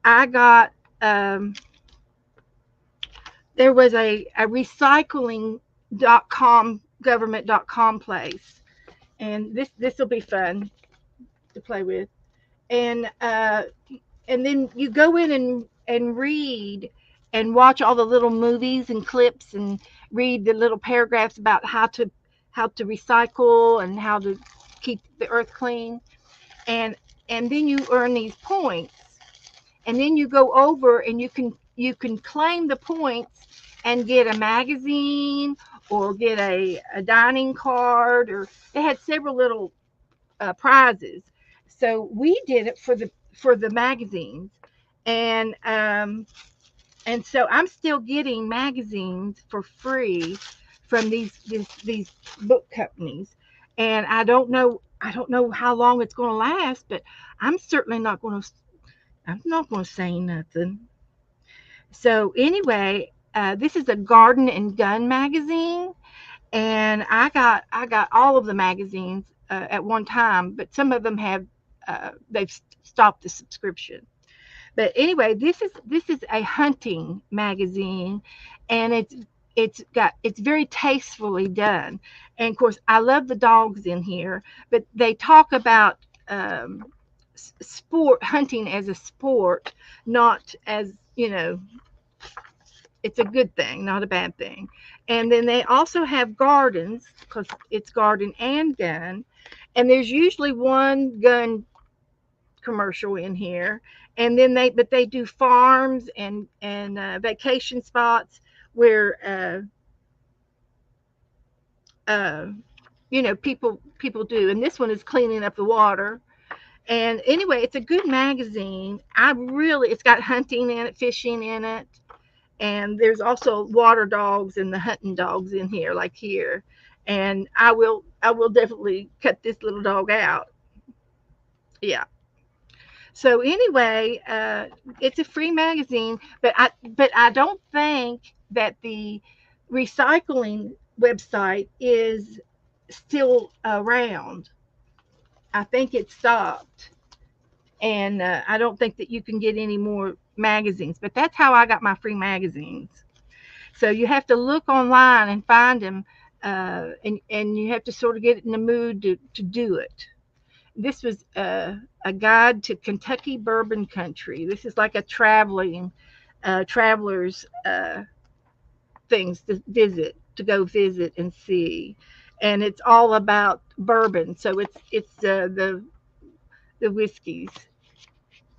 I got there was a recycling.com government.com place, and this will be fun to play with. And then you go in and read and watch all the little movies and clips and read the little paragraphs about how to recycle and how to keep the earth clean. And and then you earn these points, and then you go over and you can claim the points and get a magazine or get a dining card, or they had several little prizes. So we did it for the magazines, and so I'm still getting magazines for free from these book companies, and I don't know how long it's going to last, but I'm certainly not going to. I'm not going to say nothing. So anyway, this is a garden and gun magazine, and I got all of the magazines at one time, but some of them they've stopped the subscription. But anyway, this is a hunting magazine, and it's very tastefully done. And of course, I love the dogs in here, but they talk about um, sport hunting as a sport, not as it's a good thing, not a bad thing. And then they also have gardens because it's garden and gun. And there's usually one gun commercial in here. And then they do farms and vacation spots where uh, people do. And this one is cleaning up the water. And anyway, it's a good magazine. It's got hunting in it, fishing in it, and there's also water dogs and the hunting dogs in here, like here. And I will definitely cut this little dog out. Yeah. So anyway, it's a free magazine, but I don't think that the recycling website is still around. I think it stopped, and I don't think that you can get any more magazines. But that's how I got my free magazines. So you have to look online and find them, and you have to sort of get in the mood to do it. This was a guide to Kentucky bourbon country. This is like a travelers things to go visit and see, and it's all about bourbon. So it's the whiskeys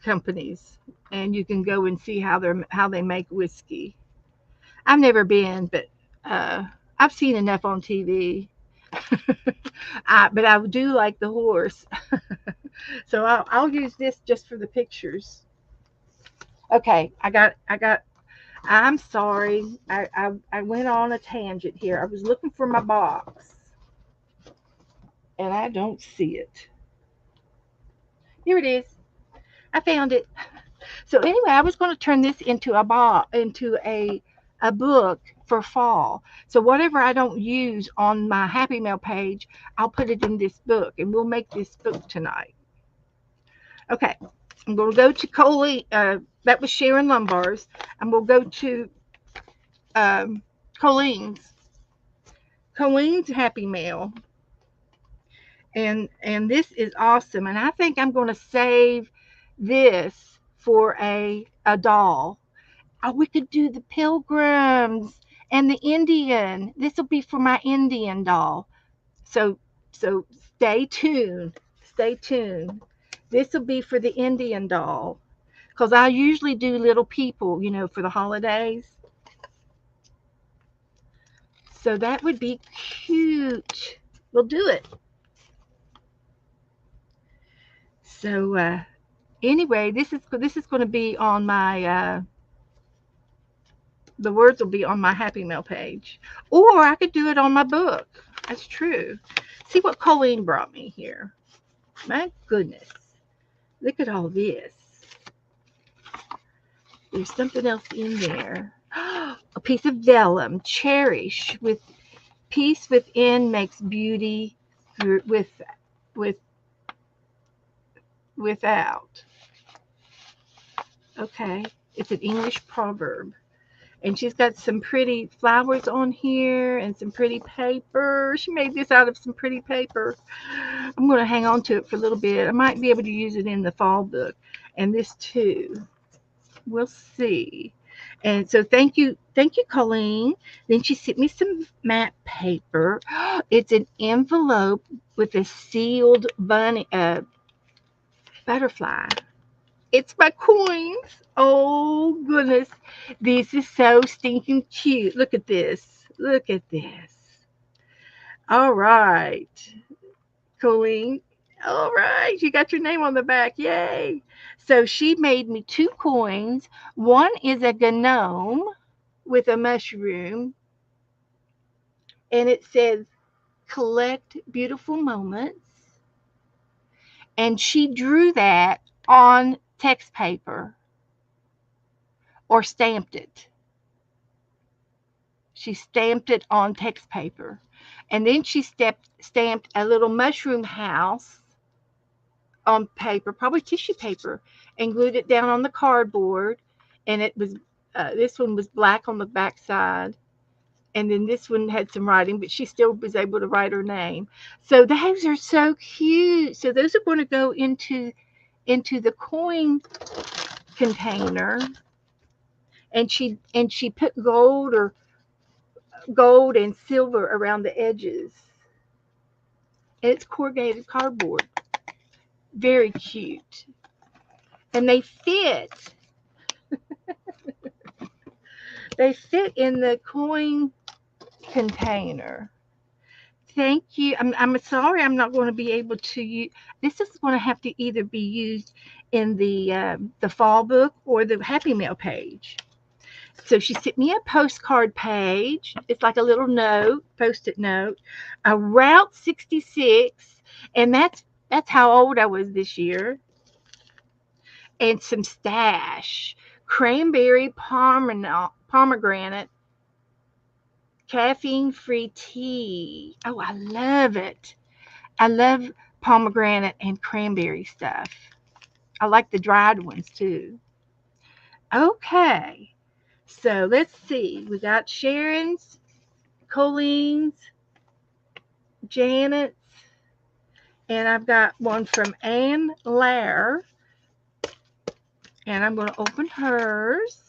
companies, and you can go and see how they make whiskey. I've never been, but uh, I've seen enough on TV. But I do like the horse, so I'll use this just for the pictures. Okay, I got. I'm sorry. I went on a tangent here. I was looking for my box, and I don't see it. Here it is. I found it. So anyway, I was going to turn this into a book for fall. So whatever I don't use on my Happy Mail page, I'll put it in this book, and we'll make this book tonight. Okay, I'm going to go to Coley. That was Sharon Lombard's. And we'll go to Colleen's. Colleen's Happy Mail. And this is awesome. And I think I'm going to save this for a doll. Oh, we could do the pilgrims and the Indian. This will be for my Indian doll. So so stay tuned. Stay tuned. This will be for the Indian doll because I usually do little people, for the holidays. So that would be cute. We'll do it. So anyway, this is going to be on my the words will be on my Happy Mail page, or I could do it on my book. That's true. See what Colleen brought me here. My goodness, look at all this. There's something else in there. A piece of vellum. Cherish with peace within makes beauty with without. Okay, it's an English proverb. And she's got some pretty flowers on here and some pretty paper. She made this out of some pretty paper. I'm going to hang on to it for a little bit. I might be able to use it in the fall book. And this too. We'll see. And so thank you, Colleen. Then she sent me some matte paper. It's an envelope with a sealed bunny butterfly. It's my coins. Oh goodness. This is so stinking cute. Look at this. Look at this. All right. Colleen. All right. You got your name on the back. Yay. So she made me two coins. One is a gnome with a mushroom, and it says collect beautiful moments. And she drew that on text paper or stamped it. She stamped it on text paper. And then she stamped a little mushroom house on paper, probably tissue paper, and glued it down on the cardboard. And it was, this one was black on the back side. And then this one had some writing, but she still was able to write her name. So those are so cute. So those are going to go into the coin container. And she put gold and silver around the edges. And it's corrugated cardboard. Very cute. And they fit. They fit in the coin container. Thank you. I'm sorry I'm not going to be able to use this is going to have to either be used in the fall book or the Happy Mail page. So she sent me a postcard page. It's like a little note, post-it note, a Route 66, and that's how old I was this year. And some stash, cranberry pomegranate, caffeine-free tea. Oh, I love it. I love pomegranate and cranberry stuff. I like the dried ones too. Okay, so let's see. We got Sharon's, Colleen's, Janet's, and I've got one from Ann Lair, and I'm going to open hers.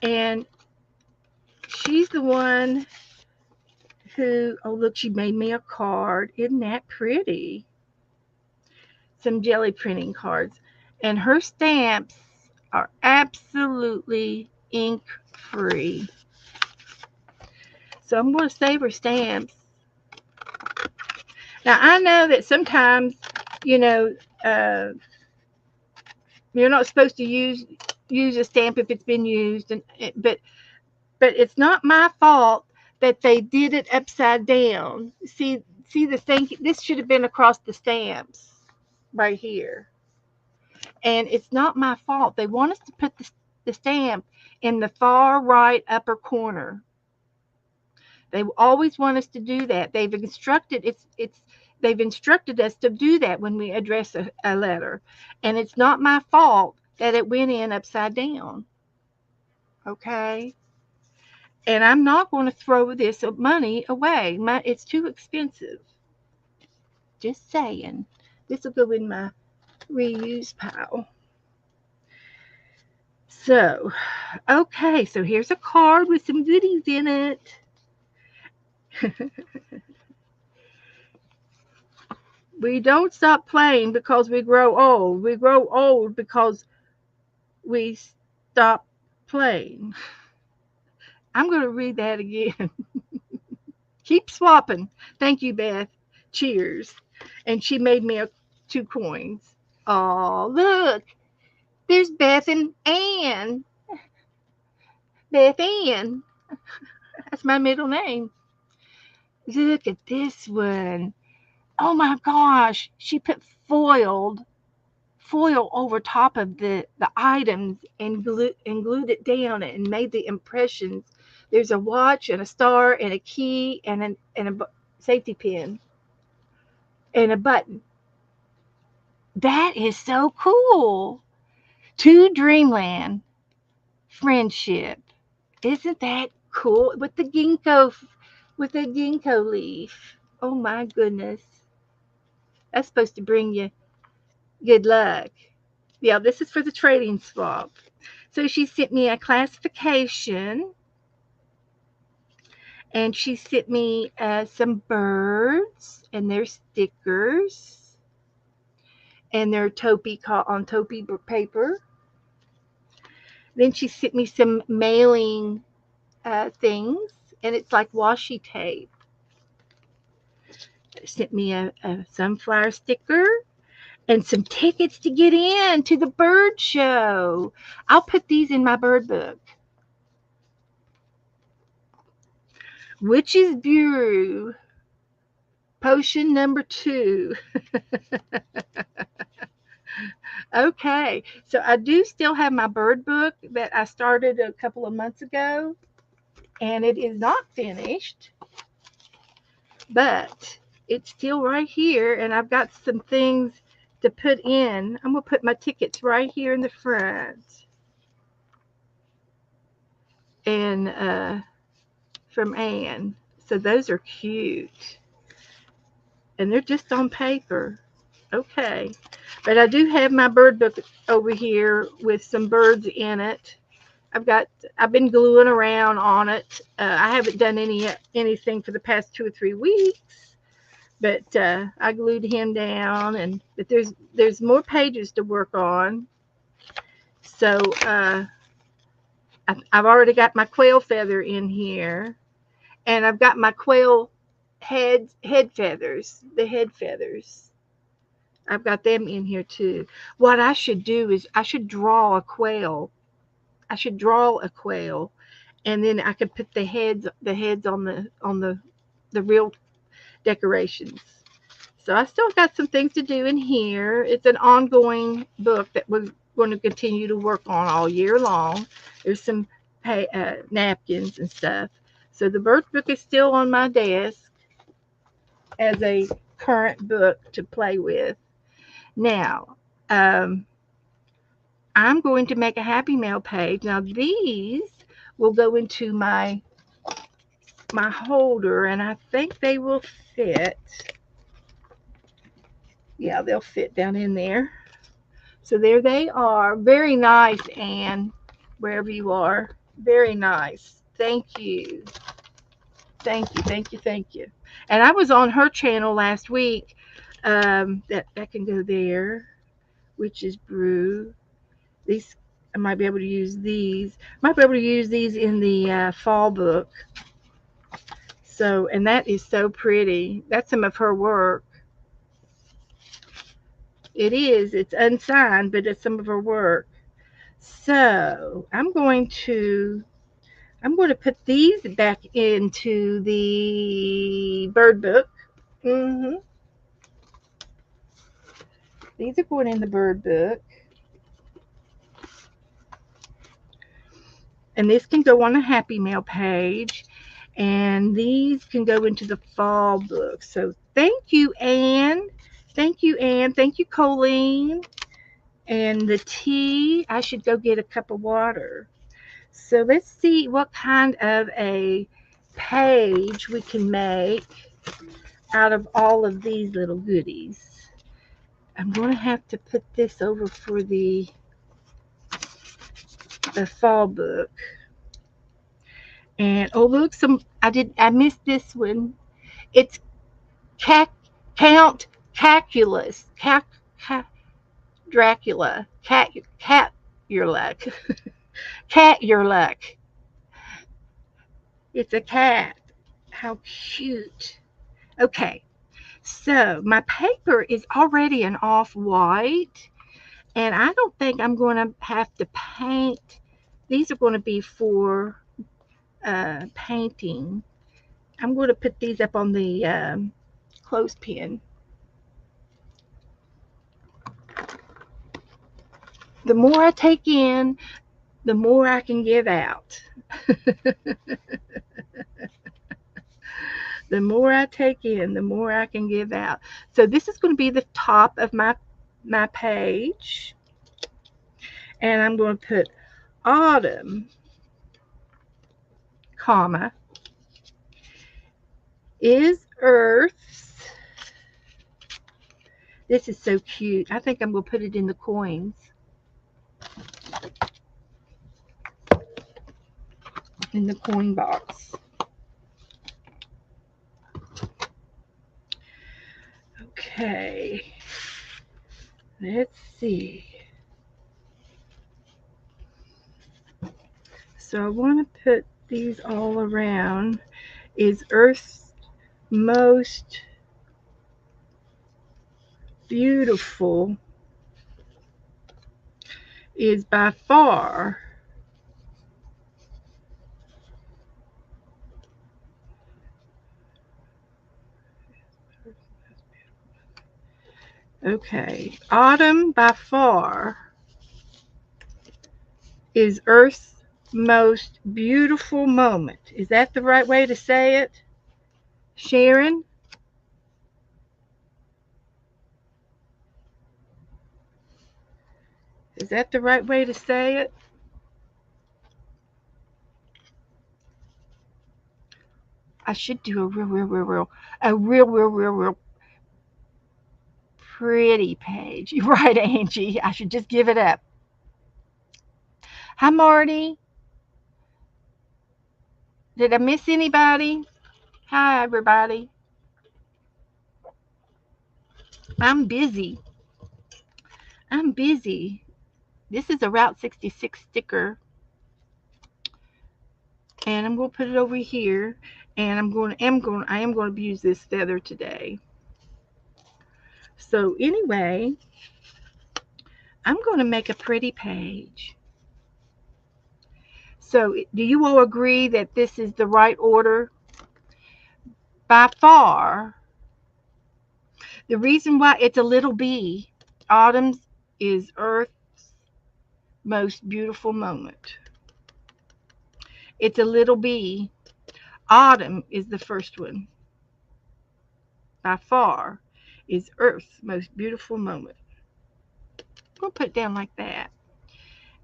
And she's the one who, oh, look, she made me a card. Isn't that pretty? Some jelly printing cards. And her stamps are absolutely ink free. So I'm going to save her stamps. Now, I know that sometimes, you know, uh, you're not supposed to use a stamp if it's been used, but it's not my fault that they did it upside down. See the thing. This should have been across the stamps right here, and it's not my fault. They want us to put the stamp in the far right upper corner. They always want us to do that. They've instructed us to do that when we address a letter, and it's not my fault that it went in upside down. Okay. And I'm not going to throw this money away. It's too expensive. Just saying. This will go in my reuse pile. So, okay, so here's a card with some goodies in it. We don't stop playing because we grow old. We grow old because we stop playing. I'm going to read that again. Keep swapping. Thank you, Beth. Cheers. And she made me 2 coins. Oh, look. There's Beth and Ann. Beth Ann. That's my middle name. Look at this one. Oh my gosh. She put foil over top of the items and glued it down and made the impressions. There's a watch and a star and a key and a safety pin and a button. That is so cool. To Dreamland friendship. Isn't that cool? With the ginkgo leaf. Oh my goodness. That's supposed to bring you good luck. Yeah, this is for the trading swap. So she sent me a classification and she sent me some birds and their stickers and their on Topi paper. Then she sent me some mailing things, and it's like washi tape. Sent me a sunflower sticker and some tickets to get in to the bird show. I'll put these in my bird book. Witch's Brew, potion number 2. Okay, so I do still have my bird book that I started a couple of months ago, and it is not finished, but it's still right here, and I've got some things to put in. I'm going to put my tickets right here in the front. And from Anne. So those are cute. And they're just on paper. Okay. But I do have my bird book over here with some birds in it. I've been gluing around on it. I haven't done anything for the past 2 or 3 weeks, but I glued him down, but there's more pages to work on. So I've already got my quail feather in here, and I've got my quail head feathers, the head feathers. I've got them in here too. What I should do is I should draw a quail. I should draw a quail, and then I could put the heads on the real decorations. So I still got some things to do in here. It's an ongoing book that we're going to continue to work on all year long. There's some napkins and stuff. So the bird book is still on my desk as a current book to play with. Now, I'm going to make a Happy Mail page. Now these will go into my holder, and I think they will fit. Yeah, they'll fit down in there. So there they are. Very nice, Anne, wherever you are. Very nice. Thank you. Thank you. Thank you. Thank you. And I was on her channel last week. That can go there. Witch's Brew. These I might be able to use these. Might be able to use these in the fall book. So, and that is so pretty. That's some of her work. It is. It's unsigned, but it's some of her work. So I'm going to put these back into the bird book. hmm These are going in the bird book. And this can go on a Happy Mail page. And these can go into the fall book. So thank you, Anne. Thank you, Anne. Thank you, Colleen. And the tea, I should go get a cup of water. So let's see what kind of a page we can make out of all of these little goodies. I'm going to have to put this over for the fall book. And oh look, I missed this one. It's Cac, Count Caculus. Dracula. Cat your luck. Cat your luck. It's a cat. How cute. Okay. So my paper is already an off-white, and I don't think I'm going to have to paint. These are going to be for painting. I'm going to put these up on the clothespin. The more I take in, the more I can give out. The more I take in, the more I can give out. So this is going to be the top of my page, and I'm going to put autumn, comma, is Earth's. This is so cute. I think I'm going to put it in the coins. In the coin box. Okay. Let's see. So I want to put these all around. Is Earth's most beautiful is by far okay. Autumn by far is Earth's most beautiful moment. Is that the right way to say it? Sharon? Is that the right way to say it? I should do a real pretty page. You're right, Angie. I should just give it up. Hi, Marty. Did I miss anybody? Hi, everybody. I'm busy. I'm busy. This is a Route 66 sticker, and I'm going to put it over here. And I am going to use this feather today. So anyway, I'm going to make a pretty page. So do you all agree that this is the right order? By far, the reason why it's a little b, autumn's is Earth's most beautiful moment. It's a little b. Autumn is the first one. By far is Earth's most beautiful moment. I'm going to put it down like that.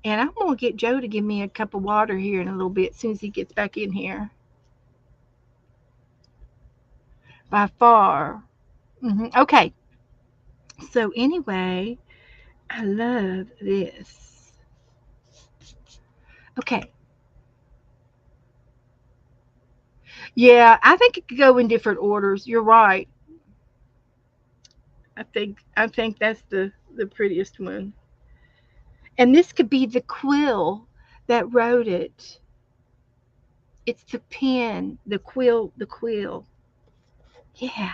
And I'm going to get Joe to give me a cup of water here in a little bit as soon as he gets back in here. By far. Okay. So anyway, I love this. Okay. Yeah, I think it could go in different orders. You're right. I think that's the prettiest one. And this could be the quill that wrote it. It's the pen, the quill. Yeah.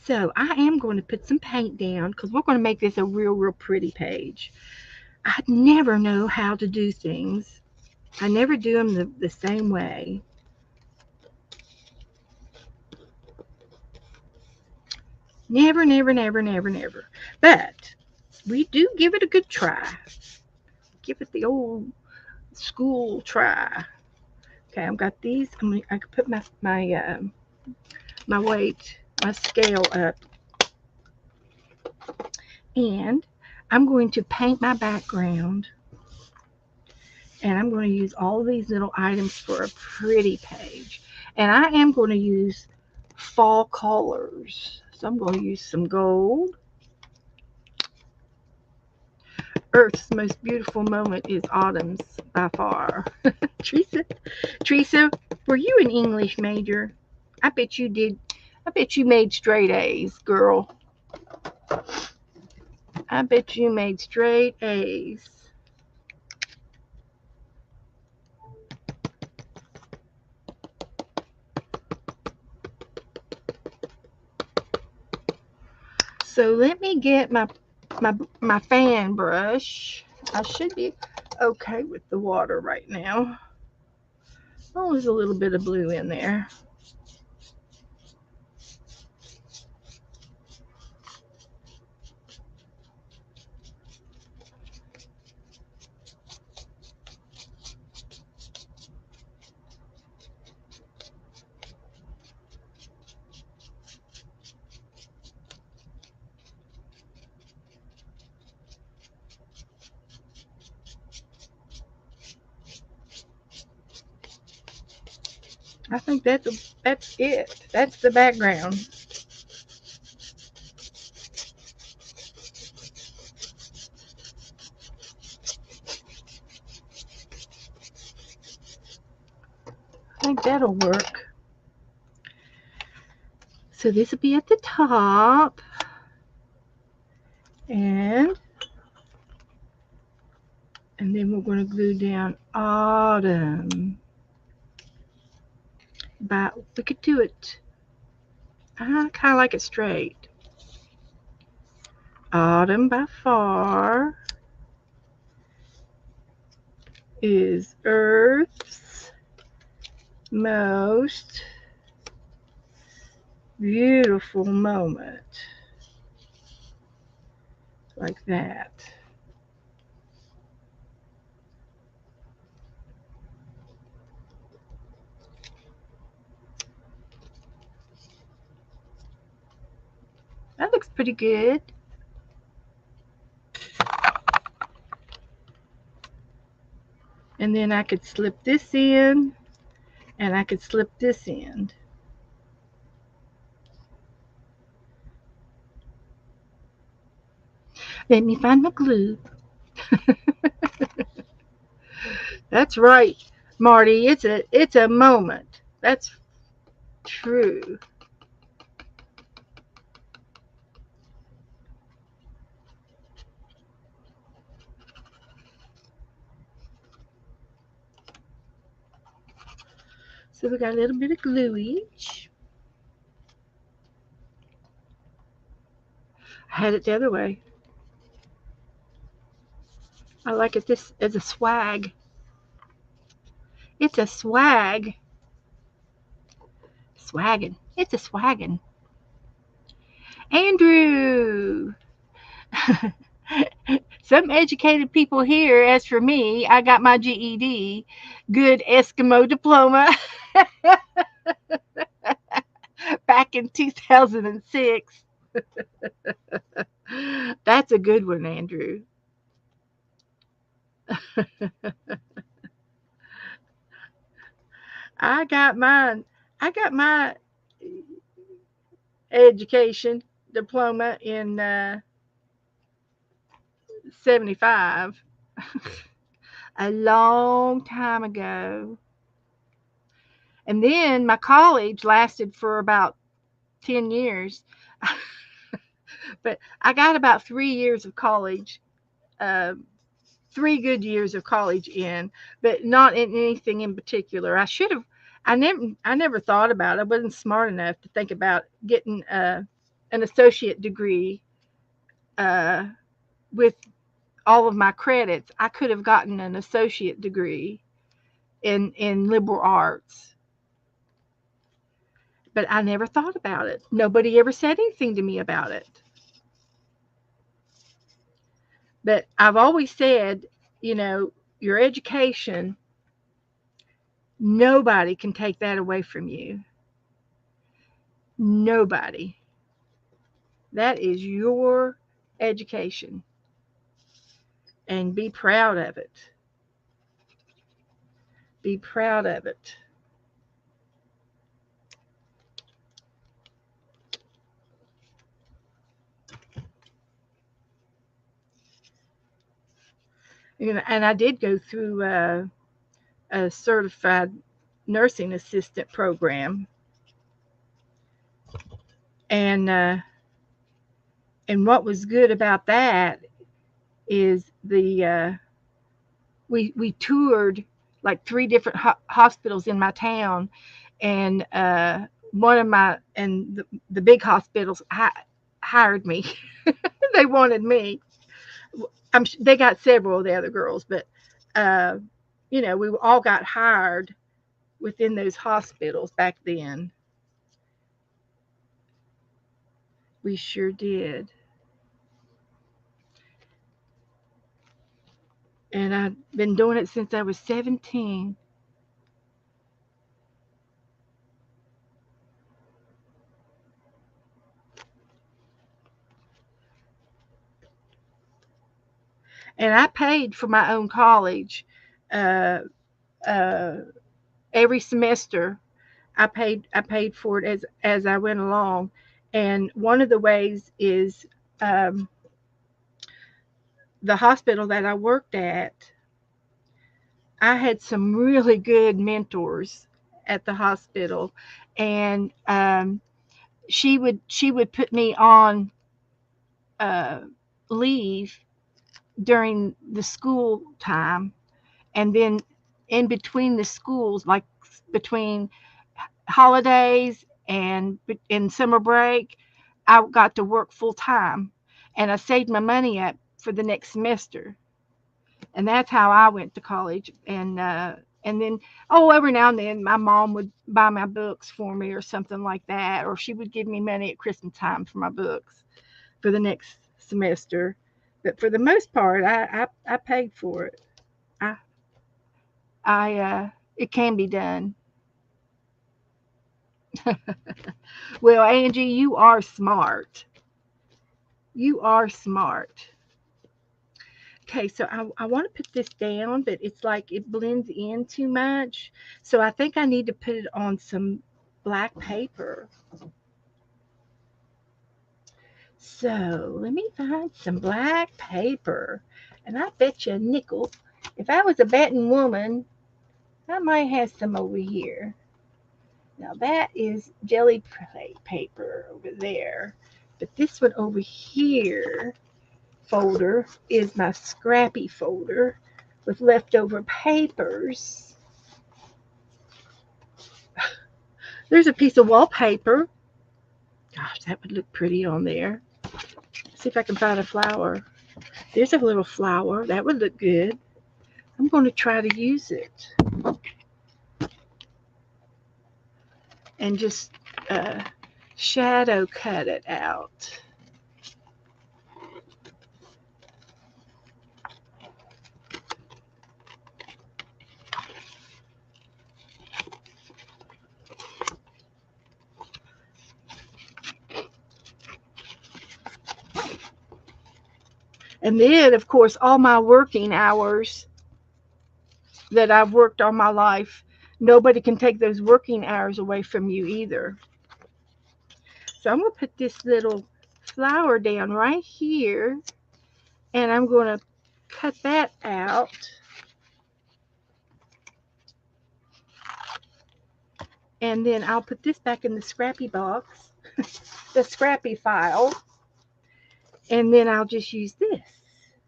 So I am going to put some paint down because we're going to make this a real pretty page. I never know how to do things. I never do them the same way. Never, never, never, never, never. But we do give it a good try. Give it the old school try. Okay, I've got these. I could put my weight, my scale up, and I'm going to paint my background. And I'm going to use all of these little items for a pretty page. And I am going to use fall colors. So I'm going to use some gold. Earth's most beautiful moment is autumn's by far. Teresa, Teresa, were you an English major? I bet you did. I bet you made straight A's, girl. I bet you made straight A's. So let me get my fan brush. I should be okay with the water right now. Oh, there's a little bit of blue in there. I think that's it. That's the background. I think that'll work. So this will be at the top, and then we're going to glue down autumn. But we could do it. I kind of like it straight. Autumn by far is Earth's most beautiful moment. Like that. That looks pretty good. And then I could slip this in, and I could slip this in. Let me find my glue. That's right, Marty. It's a moment. That's true. So we got a little bit of glue each. I had it the other way. I like it this as a swag. It's a swag. Swaggin'. It's a swaggin'. Andrew. Some educated people here. As for me, I got my GED, good Eskimo diploma, back in 2006. That's a good one, Andrew. I got mine. I got my education diploma in 75, a long time ago. And then my college lasted for about 10 years. But I got about 3 years of college, uh, 3 good years of college in, but not in anything in particular. I should have. I never thought about it. I wasn't smart enough to think about getting an associate degree uh, with all of my credits. I could have gotten an associate degree in liberal arts, but I never thought about it. Nobody ever said anything to me about it. But I've always said, you know, your education, nobody can take that away from you. Nobody. That is your education, and be proud of it. be proud of it. And I did go through a certified nursing assistant program, and what was good about that is we toured like three different hospitals in my town, and one of my and the big hospitals hired me. They wanted me. They got several of the other girls, but uh, we all got hired within those hospitals back then. We sure did. And I've been doing it since I was 17. And I paid for my own college. Uh, uh, every semester, I paid for it as I went along. And one of the ways is um, the hospital that I worked at. I had some really good mentors at the hospital, and she would put me on uh, leave during the school time, and then in between the schools, like between holidays and in summer break, I got to work full time, and I saved my money up for the next semester, and that's how I went to college. And then, oh, every now and then my mom would buy my books for me or something like that, or she would give me money at Christmas time for my books for the next semester. But for the most part, I paid for it. I I it can be done. Well, Angie, you are smart. You are smart. Okay, so I want to put this down, but it's like it blends in too much. So I think I need to put it on some black paper. So let me find some black paper. And I bet you a nickel, if I was a betting woman, I might have some over here. Now that is jelly plate paper over there. But this one over here folder is my scrappy folder with leftover papers. There's a piece of wallpaper. Gosh, that would look pretty on there. See if I can find a flower. There's a little flower. That would look good. I'm going to try to use it and just uh, shadow cut it out. And then, of course, all my working hours that I've worked all my life, nobody can take those working hours away from you either. So I'm going to put this little flower down right here, and I'm going to cut that out. And then I'll put this back in the scrappy box, the scrappy file, and then I'll just use this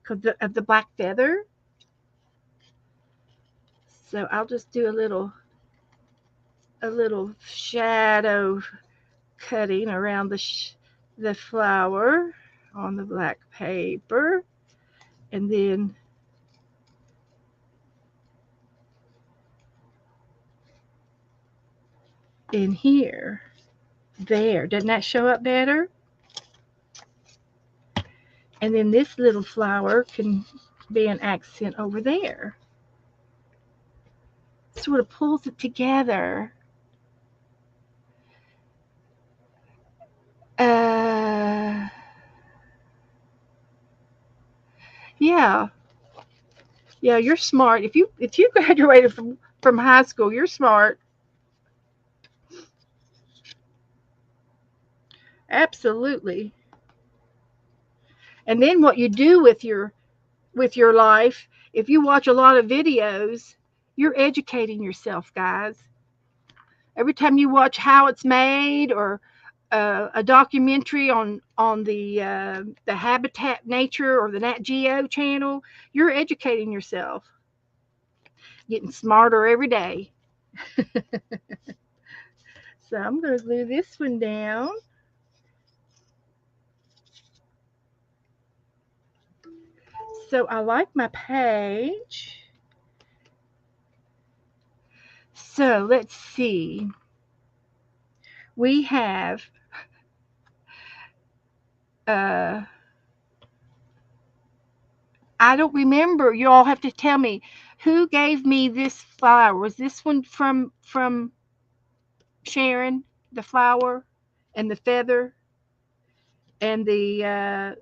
because of the black feather. So I'll just do a little shadow cutting around the flower on the black paper, and then in here, there, doesn't that show up better? And then this little flower can be an accent over there. Sort of pulls it together. Uh, yeah, Yeah, you're smart. If you graduated from high school, you're smart. Absolutely. And then what you do with your life, if you watch a lot of videos, you're educating yourself, guys. Every time you watch how it's made, or a documentary on the habitat nature or the Nat Geo channel, you're educating yourself, getting smarter every day. So I'm going to glue this one down. So I like my page. So let's see. We have uh I don't remember. You all have to tell me who gave me this flower. Was this one from Sharon, the flower and the feather and the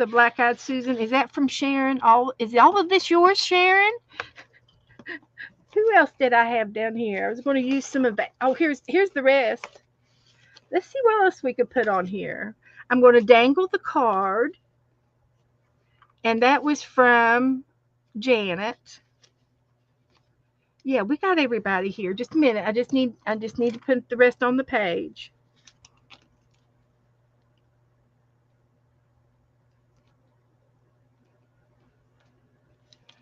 black-eyed Susan? Is that from Sharon? All of this yours, Sharon? Who else did I have down here? I was going to use some of that. Oh, here's the rest. Let's see what else we could put on here. I'm going to dangle the card, and that was from Janet. Yeah, we got everybody here. Just a minute. I just need to put the rest on the page.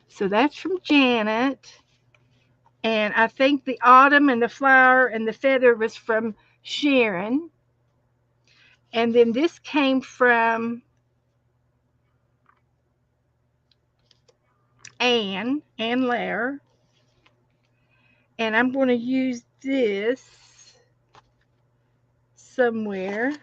So that's from Janet. And I think the autumn and the flower and the feather was from Sharon. And then this came from Ann Lair. And I'm going to use this somewhere.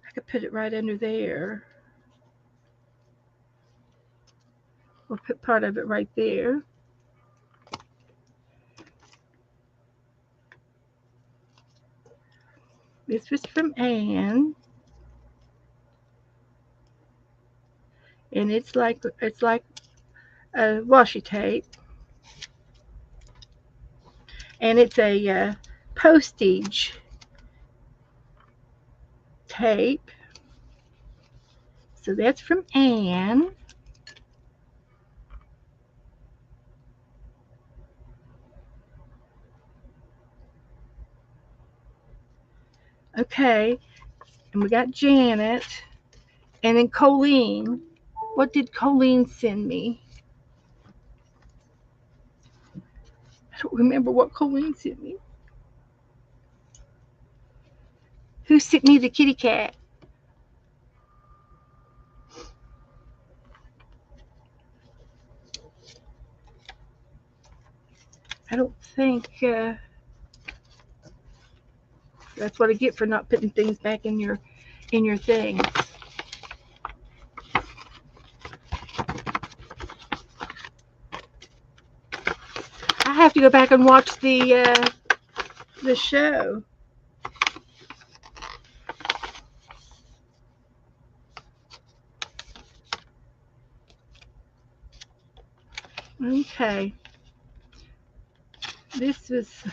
I could put it right under there, or put part of it right there. This was from Ann, and it's like a washi tape, and it's a postage tape. So that's from Ann. Okay, and we got Janet, and then Colleen. What did Colleen send me? I don't remember what Colleen sent me. Who sent me the kitty cat? I don't think that's what I get for not putting things back in your thing. I have to go back and watch the show. Okay, this was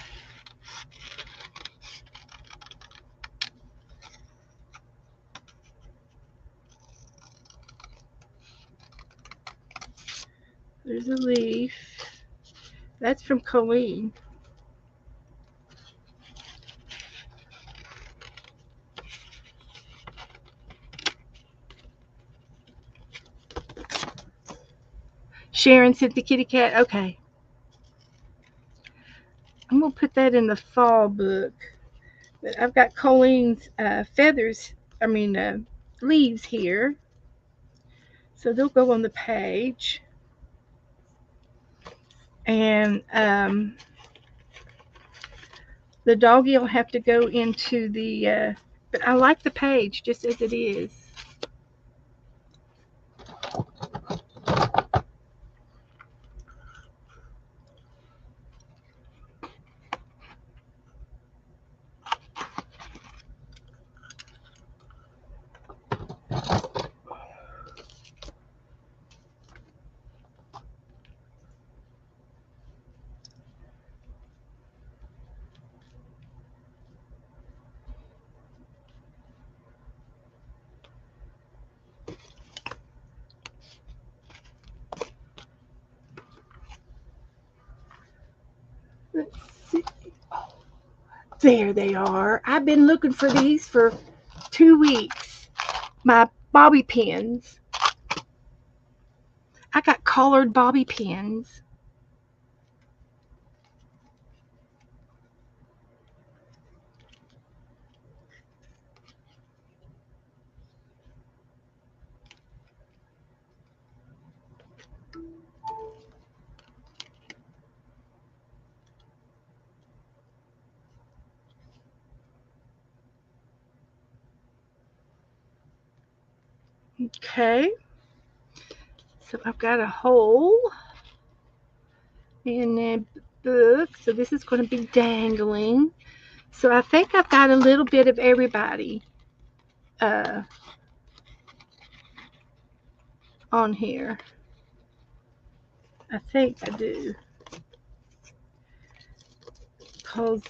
there's a leaf. That's from Colleen. Sharon sent the kitty cat. Okay, I'm gonna put that in the fall book. But I've got Colleen's feathers. I mean leaves here, so they'll go on the page. And the doggy will have to go into the. But I like the page just as it is. There they are. I've been looking for these for 2 weeks. My bobby pins. I got colored bobby pins. Okay. So I've got a hole in the book. So this is going to be dangling. So I think I've got a little bit of everybody uh, on here. I think I do. Because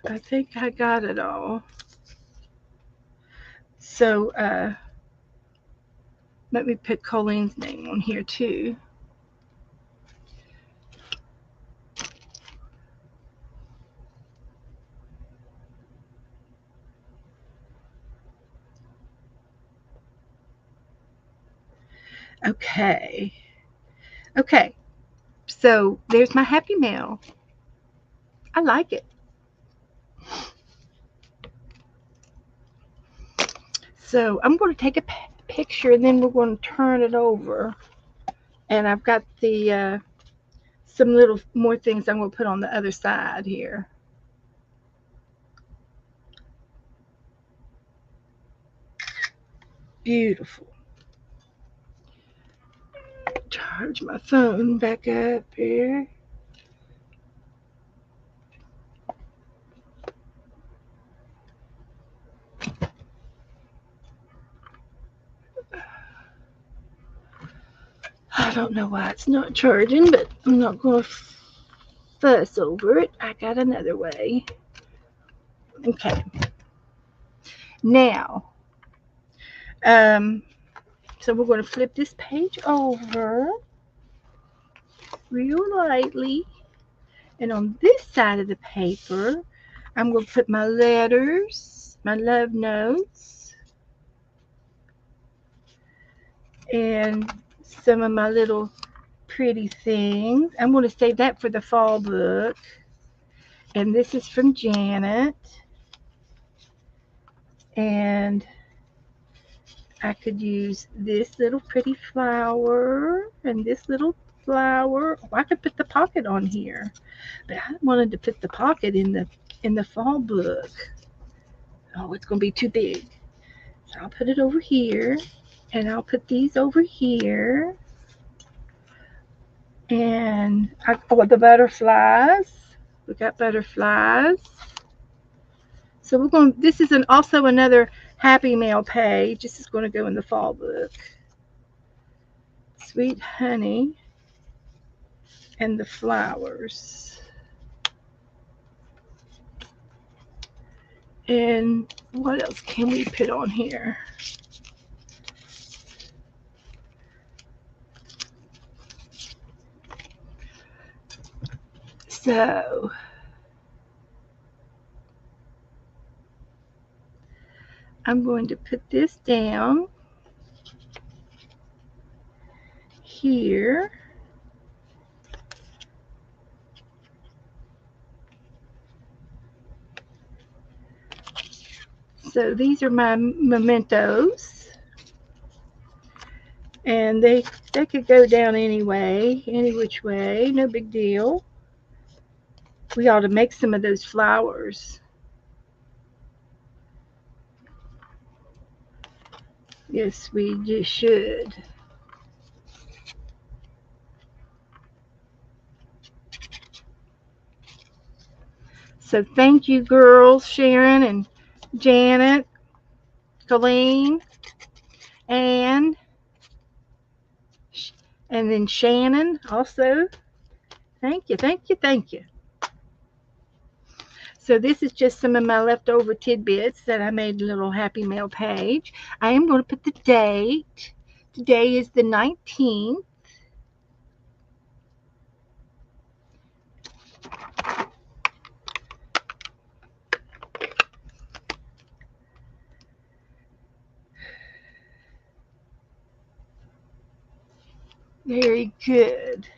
I think I got it all. So let me put Colleen's name on here too. Okay. Okay. So there's my happy mail. I like it. So I'm going to take a picture and then we're going to turn it over. And I've got the some little more things I'm going to put on the other side here. Beautiful. Charge my phone back up here. I don't know why it's not charging, but I'm not going to fuss over it. I got another way. Okay. Now, um, so we're going to flip this page over real lightly. And on this side of the paper, I'm going to put my letters, my love notes, and some of my little pretty things. I'm going to save that for the fall book. And this is from Janet. And I could use this little pretty flower and this little flower. Oh, I could put the pocket on here, but I wanted to put the pocket in the fall book. Oh, it's gonna be too big. So I'll put it over here, and I'll put these over here, and the butterflies. We got butterflies. So we're going. This is also another Happy Mail page. This is going to go in the fall book. Sweet honey and the flowers. And what else can we put on here? So I'm going to put this down here. So these are my mementos. And they could go down anyway, any which way, no big deal. We ought to make some of those flowers. Yes, we just should. So thank you, girls, Sharon and Janet, Colleen, and then Shannon also. Thank you, thank you, thank you. So this is just some of my leftover tidbits that I made a little Happy Mail page. I am going to put the date Today is the 19th. Very good.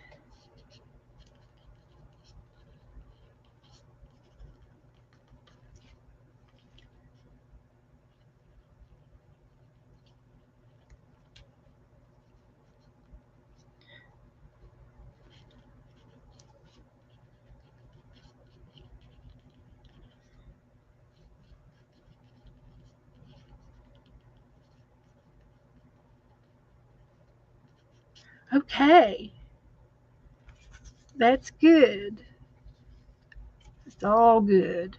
Okay, that's good. It's all good.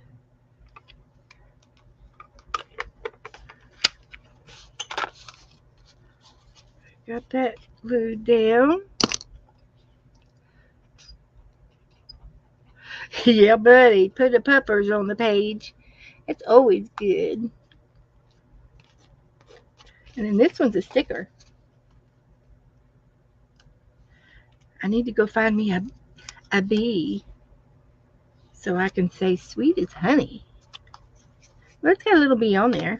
Got that glued down. Yeah, buddy, put the puppers on the page. It's always good. And then this one's a sticker. I need to go find me a bee so I can say sweet as honey. Well, it's got a little bee on there.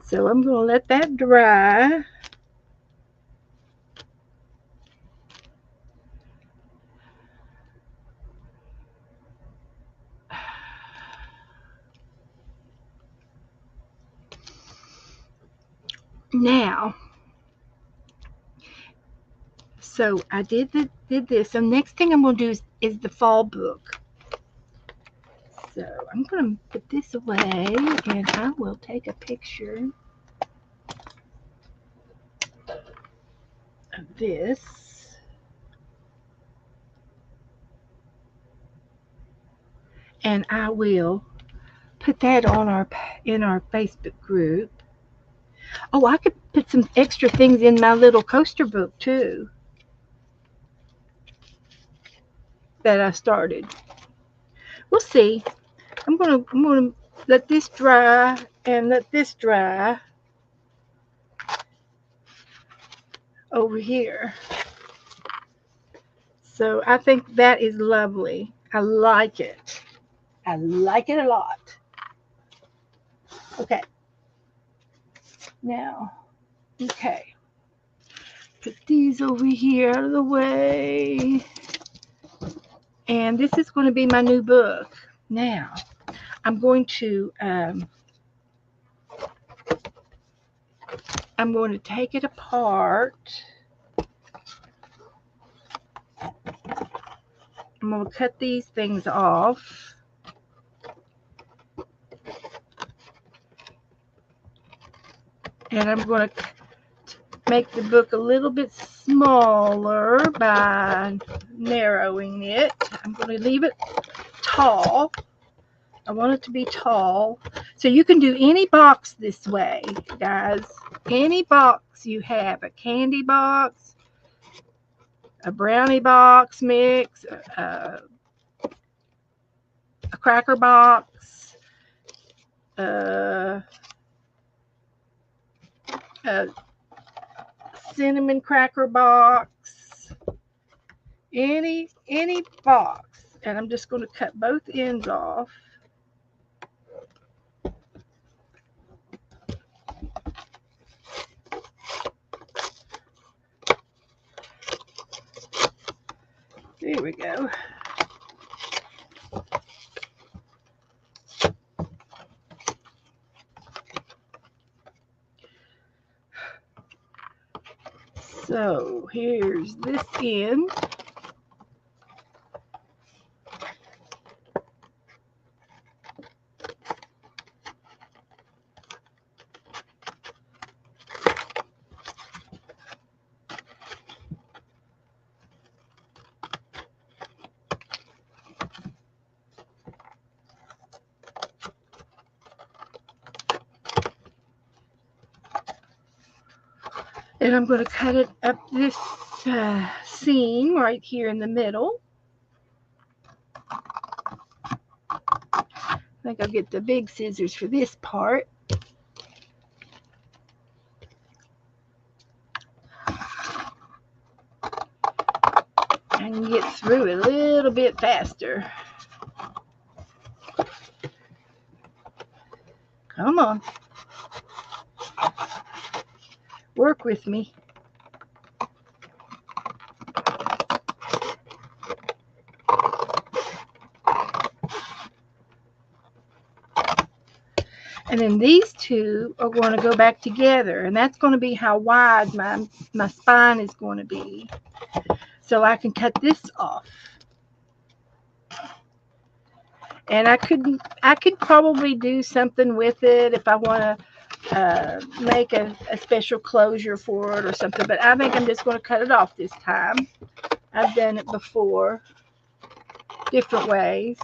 So I'm going to let that dry. Now, so I did this. So next thing I'm going to do is the fall book. So I'm going to put this away and I will take a picture of this. And I will put that on in our Facebook group. Oh, I could put some extra things in my little coaster book too that I started. We'll see. I'm gonna let this dry and let this dry over here. So I think that is lovely. I like it. I like it a lot. Okay. Now, okay. Put these over here out of the way. And this is going to be my new book. Now, I'm going to take it apart. I'm going to cut these things off. And I'm going to make the book a little bit smaller by narrowing it. I'm going to leave it tall. I want it to be tall. So you can do any box this way, guys. Any box you have, a candy box, a brownie box mix, a cracker box, a cinnamon cracker box, any box. And I'm just going to cut both ends off. There we go. So here's this end. And I'm going to cut it up this seam right here in the middle. I think I'll get the big scissors for this part. I can get through it a little bit faster. Come on. Work with me. And then these two are going to go back together. And that's going to be how wide my spine is going to be. So I can cut this off. And I could probably do something with it if I want to make a special closure for it or something. But I think I'm just going to cut it off this time. I've done it before, different ways.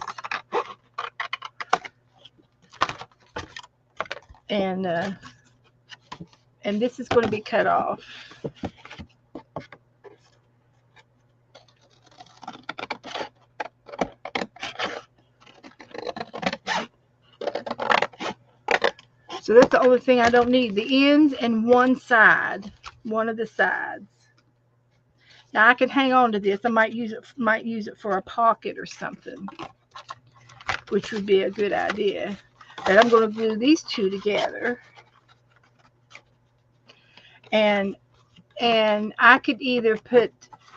And this is going to be cut off. So that's the only thing I don't need. The ends and one of the sides. Now I can hang on to this. I might use it for a pocket or something, which would be a good idea. But I'm going to glue these two together. And I could either put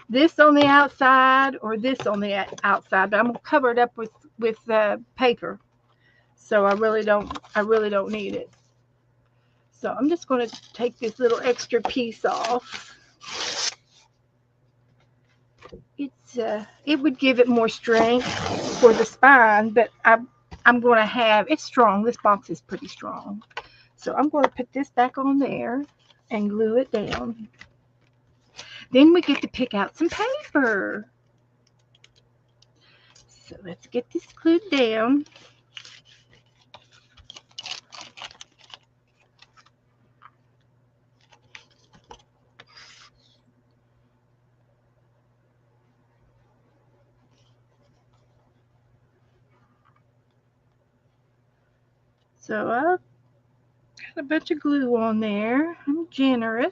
this on the outside or this on the outside, but I'm going to cover it up with paper. So I really don't need it. So I'm just going to take this little extra piece off. It would give it more strength for the spine, but I'm going to have it's strong. This box is pretty strong. So I'm going to put this back on there and glue it down. Then we get to pick out some paper. So let's get this glued down. So I've got a bunch of glue on there. I'm generously.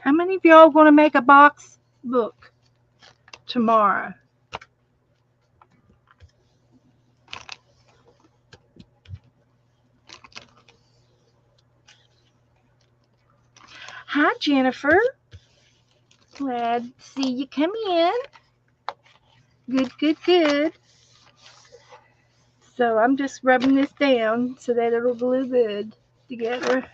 How many of y'all going to make a box book tomorrow? Hi, Jennifer. Glad to see you come in. Good. So I'm just rubbing this down so that it'll glue good together.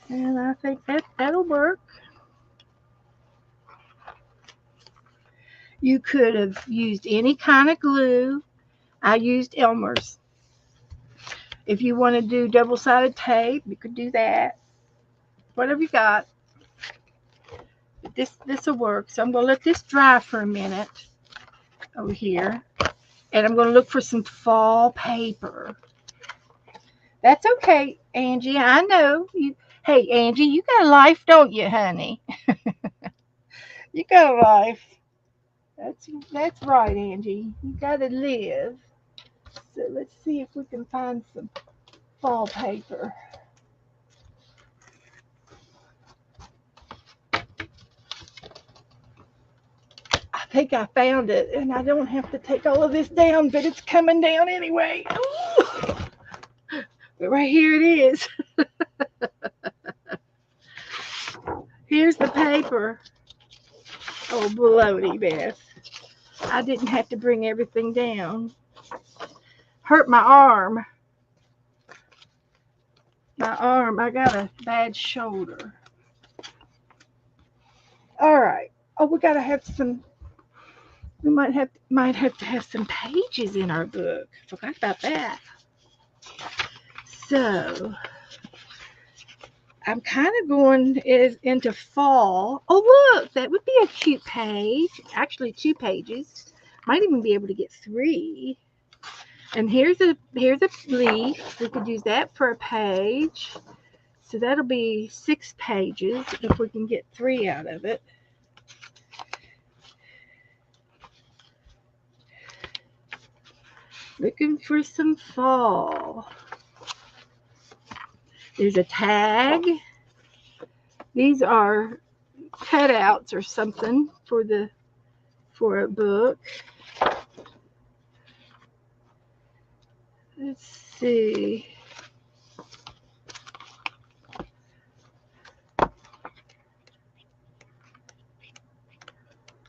And I think that'll work. You could have used any kind of glue. I used Elmer's. If you want to do double-sided tape, you could do that. Whatever you got. This will work. So I'm going to let this dry for a minute over here. And I'm going to look for some fall paper. That's okay, Angie. I know. Hey, Angie, you got a life, don't you, honey? You got a life. That's right, Angie. You got to live. So let's see if we can find some fall paper. I think I found it, and I don't have to take all of this down, but it's coming down anyway. Ooh. But right here it is. Here's the paper. Oh, bloody Beth. I didn't have to bring everything down. Hurt my arm. I got a bad shoulder. All right. Oh, we gotta have some. We might have to have some pages in our book. Forgot about that. So I'm kind of going is into fall. Oh, look, that would be a cute page. Actually, 2 pages. Might even be able to get 3. And here's a leaf. We could use that for a page. So that'll be 6 pages if we can get 3 out of it. Looking for some fall. There's a tag. These are cutouts or something for a book. Let's see.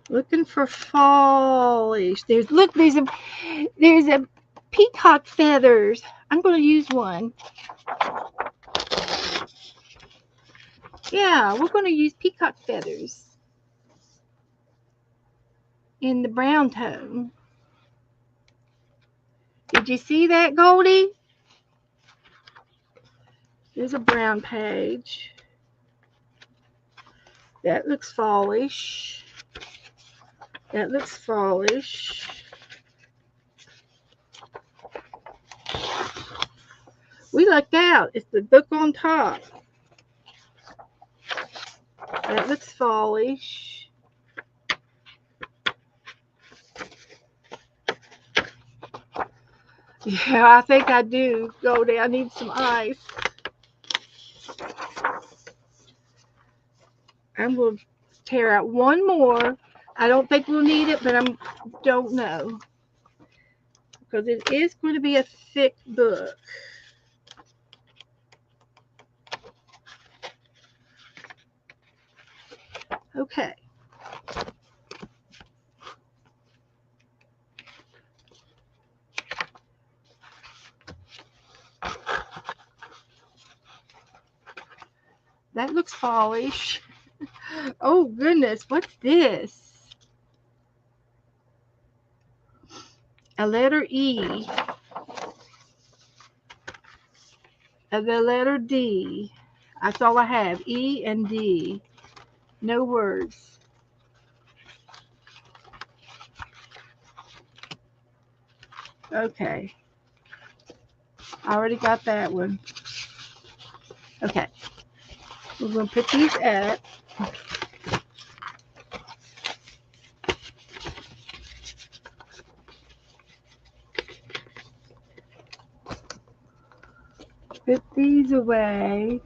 Looking for fallish. There's a peacock feathers. I'm going to use one. Yeah, we're going to use peacock feathers in the brown tone. Did you see that, Goldie? There's a brown page. That looks fallish. That looks fallish. We lucked out. It's the book on top. That looks fallish. Yeah, I think I do, Goldie. I need some ice. I'm going to tear out one more. I don't think we'll need it, but I don't know. Because it is going to be a thick book. Okay. That looks fallish. Oh, goodness. What's this? A letter E. And the letter D. That's all I have. E and D. No words. Okay. I already got that one. Okay. We're going to put these up. Put these away.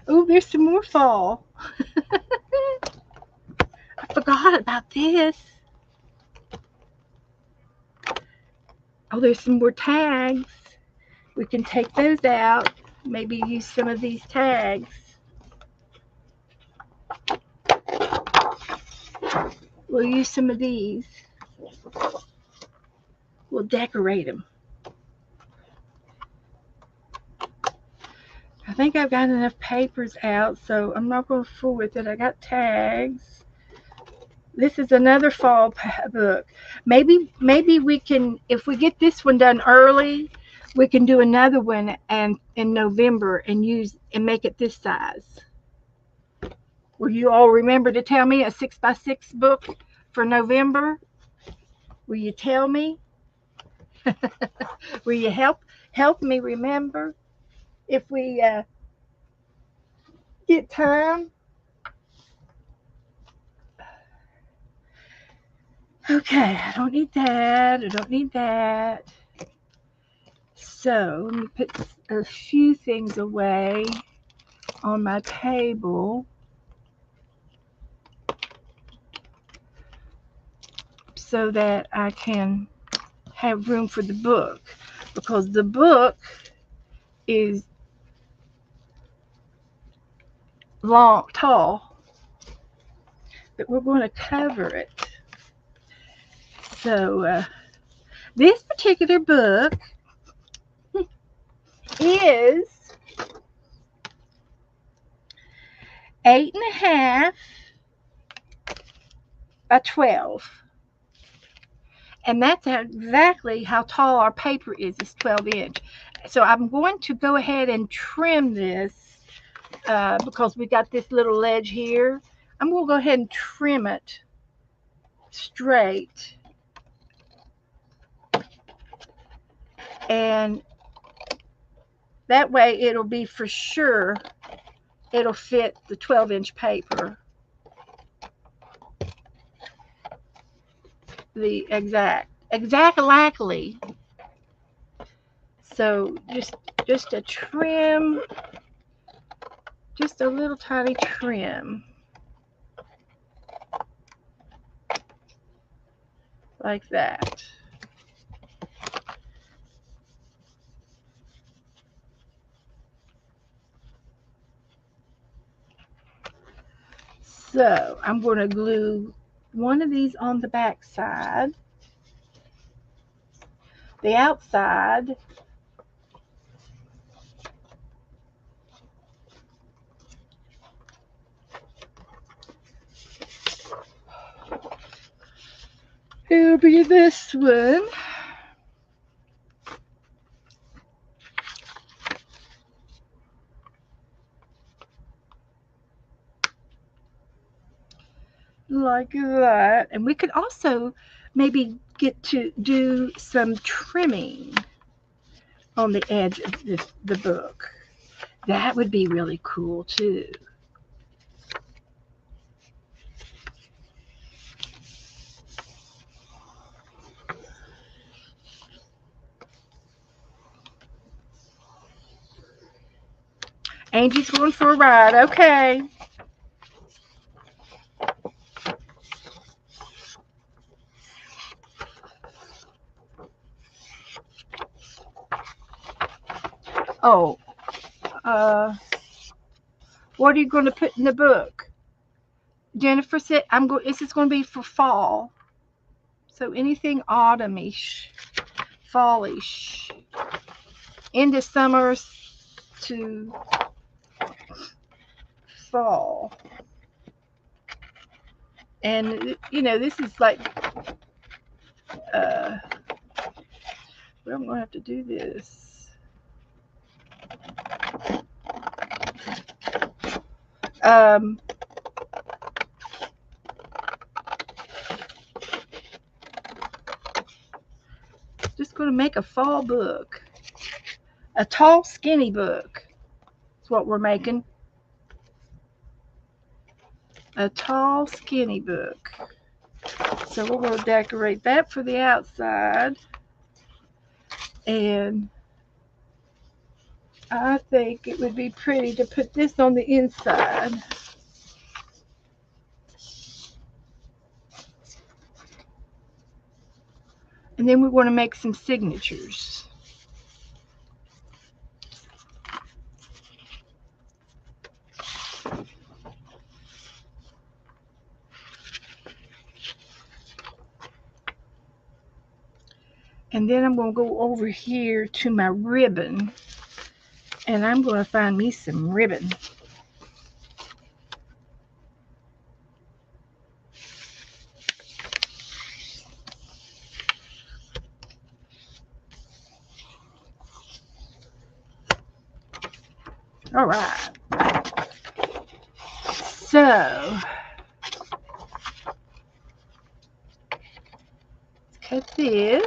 Oh, there's some more fall. I forgot about this. Oh, there's some more tags. We can take those out. Maybe use some of these tags. We'll use some of these. We'll decorate them. I think I've got enough papers out, so I'm not going to fool with it. I got tags. This is another fall book. Maybe we can, if we get this one done early, we can do another one and in November and make it this size. Will you all remember to tell me a 6x6 book for November? Will you tell me? Will you help me remember if we get time? Okay, I don't need that. I don't need that. So let me put a few things away on my table so that I can have room for the book, because the book is tall, but we're going to cover it. So This particular book is 8.5 by 12. And that's exactly how tall our paper is. It's 12 inch. So I'm going to go ahead and trim this because we got this little ledge here. I'm going to go ahead and trim it straight. And that way it'll be for sure, it'll fit the 12-inch paper. The exactly. So just a trim, just a little tiny trim like that. So I'm going to glue one of these on the back side, the outside. It'll be this one. Like that. And we could also maybe get to do some trimming on the edge of the book. That would be really cool too. Angie's going for a ride. Okay. Oh, what are you going to put in the book? Jennifer said, "I'm going. This is going to be for fall. So anything autumnish, fallish, into summer to fall." And this is like, well, I'm going to have to do this. Um, just going to make a fall book, a tall, skinny book. That's what we're making. A tall, skinny book. So we're going to decorate that for the outside. And I think it would be pretty to put this on the inside. And then we want to make some signatures. And then I'm going to go over here to my ribbon. And I'm going to find me some ribbon. All right. So, cut this.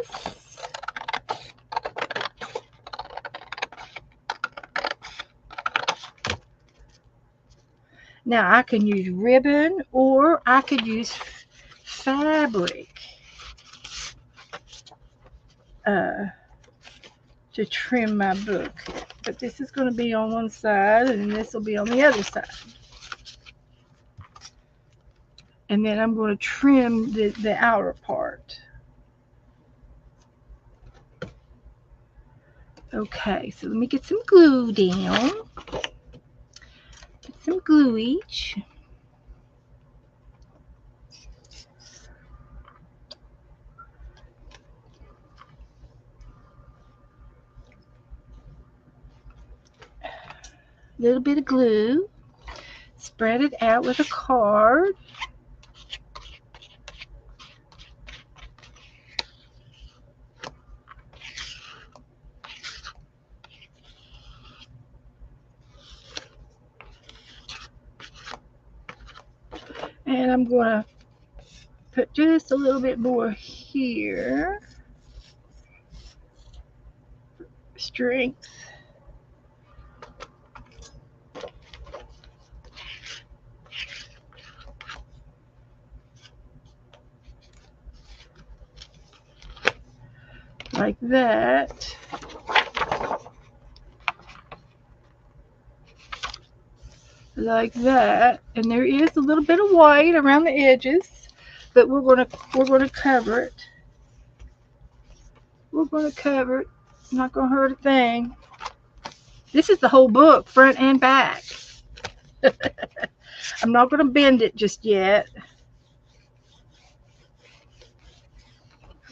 Now I can use ribbon or I could use fabric to trim my book. But this is going to be on one side and this will be on the other side. And then I'm going to trim the outer part. Okay, so let me get some glue down. Get some glue each. little bit of glue. Spread it out with a card. And I'm going to put just a little bit more here. Strength. Like that. Like that. And there is a little bit of white around the edges, but we're gonna cover it. We're gonna cover it. Not gonna hurt a thing. This is the whole book, front and back. I'm not gonna bend it just yet.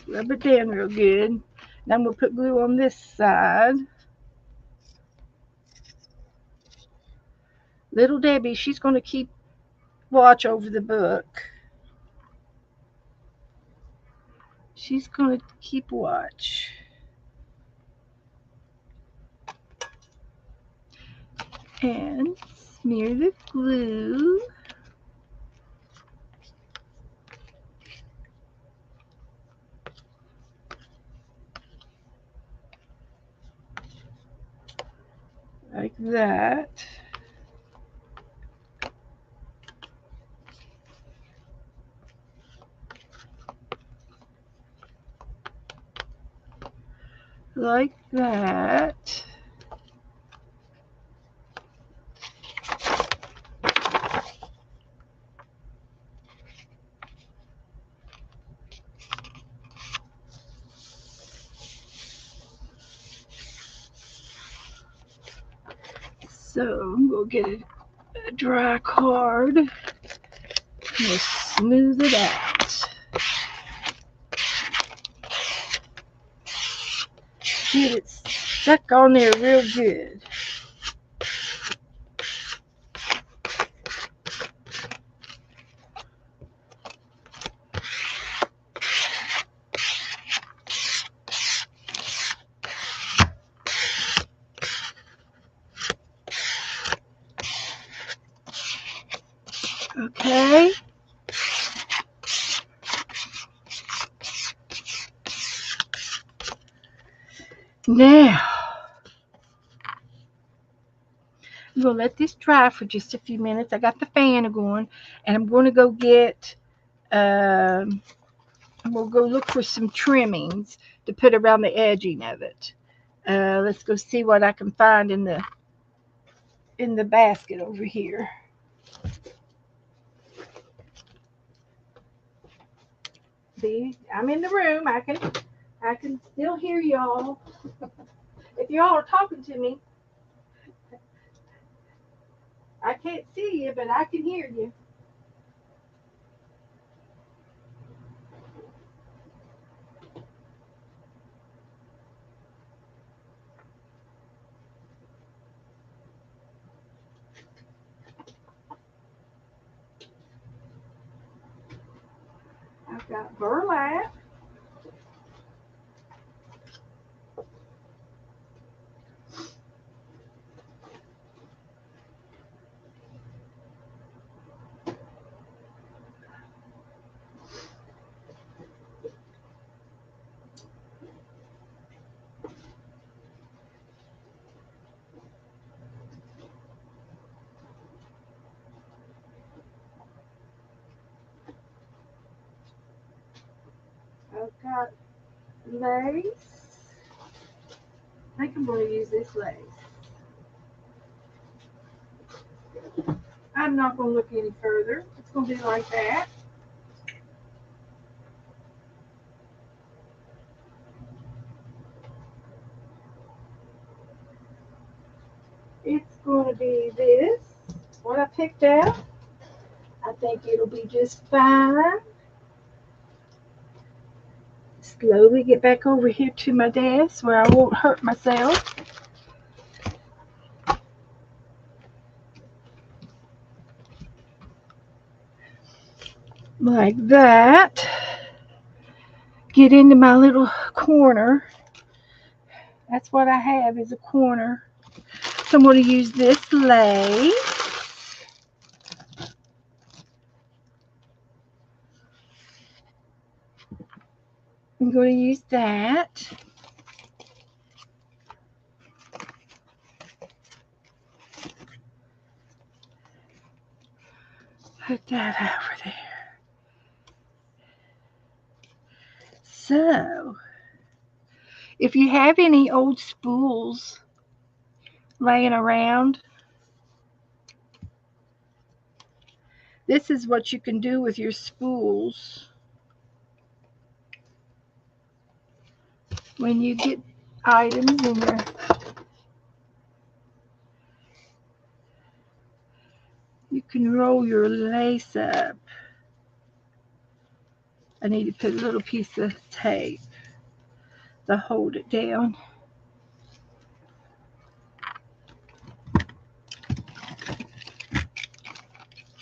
Rub it down real good. Now I'm gonna put glue on this side. Little Debbie, she's gonna keep watch over the book. She's gonna keep watch. And smear the glue. Like that. Like that. So I'm gonna get a dry card and smooth it out. Get it stuck on there real good. Okay. Now, I'm going to let this dry for just a few minutes. I got the fan going, and I'm going to go get, I'm going to go look for some trimmings to put around the edging of it. Let's go see what I can find in the basket over here. See, I'm in the room. I can still hear y'all. If y'all are talking to me, I can't see you, but I can hear you. I've got burlap. I've got lace. I think I'm going to use this lace. I'm not going to look any further. It's going to be like that. It's going to be this, what I picked out. I think it'll be just fine. Slowly get back over here to my desk where I won't hurt myself. like that. Get into my little corner. That's what I have is a corner. So I'm going to use this lace. I'm going to use that. Put that over there. So, if you have any old spools laying around, this is what you can do with your spools when you get items in your. You can roll your lace up. I need to put a little piece of tape to hold it down.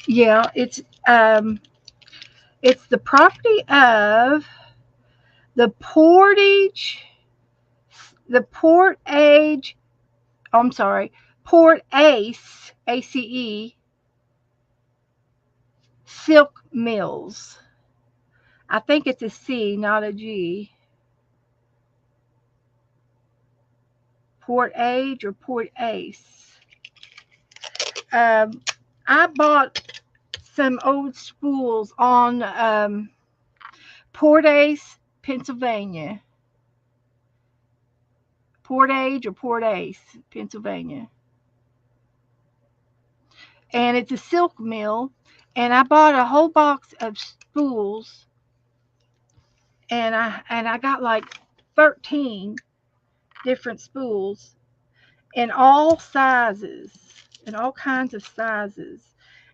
Yeah, it's the property of the portage, the port age. Oh, I'm sorry, Port Ace, ACE Silk Mills. I think it's a C, not a G. Port Age or Port Ace. Um, I bought some old spools on Port Ace, Pennsylvania. Port Age or Port Ace, Pennsylvania. And it's a silk mill. And I bought a whole box of spools, and I got like 13 different spools in all sizes, in all kinds of sizes.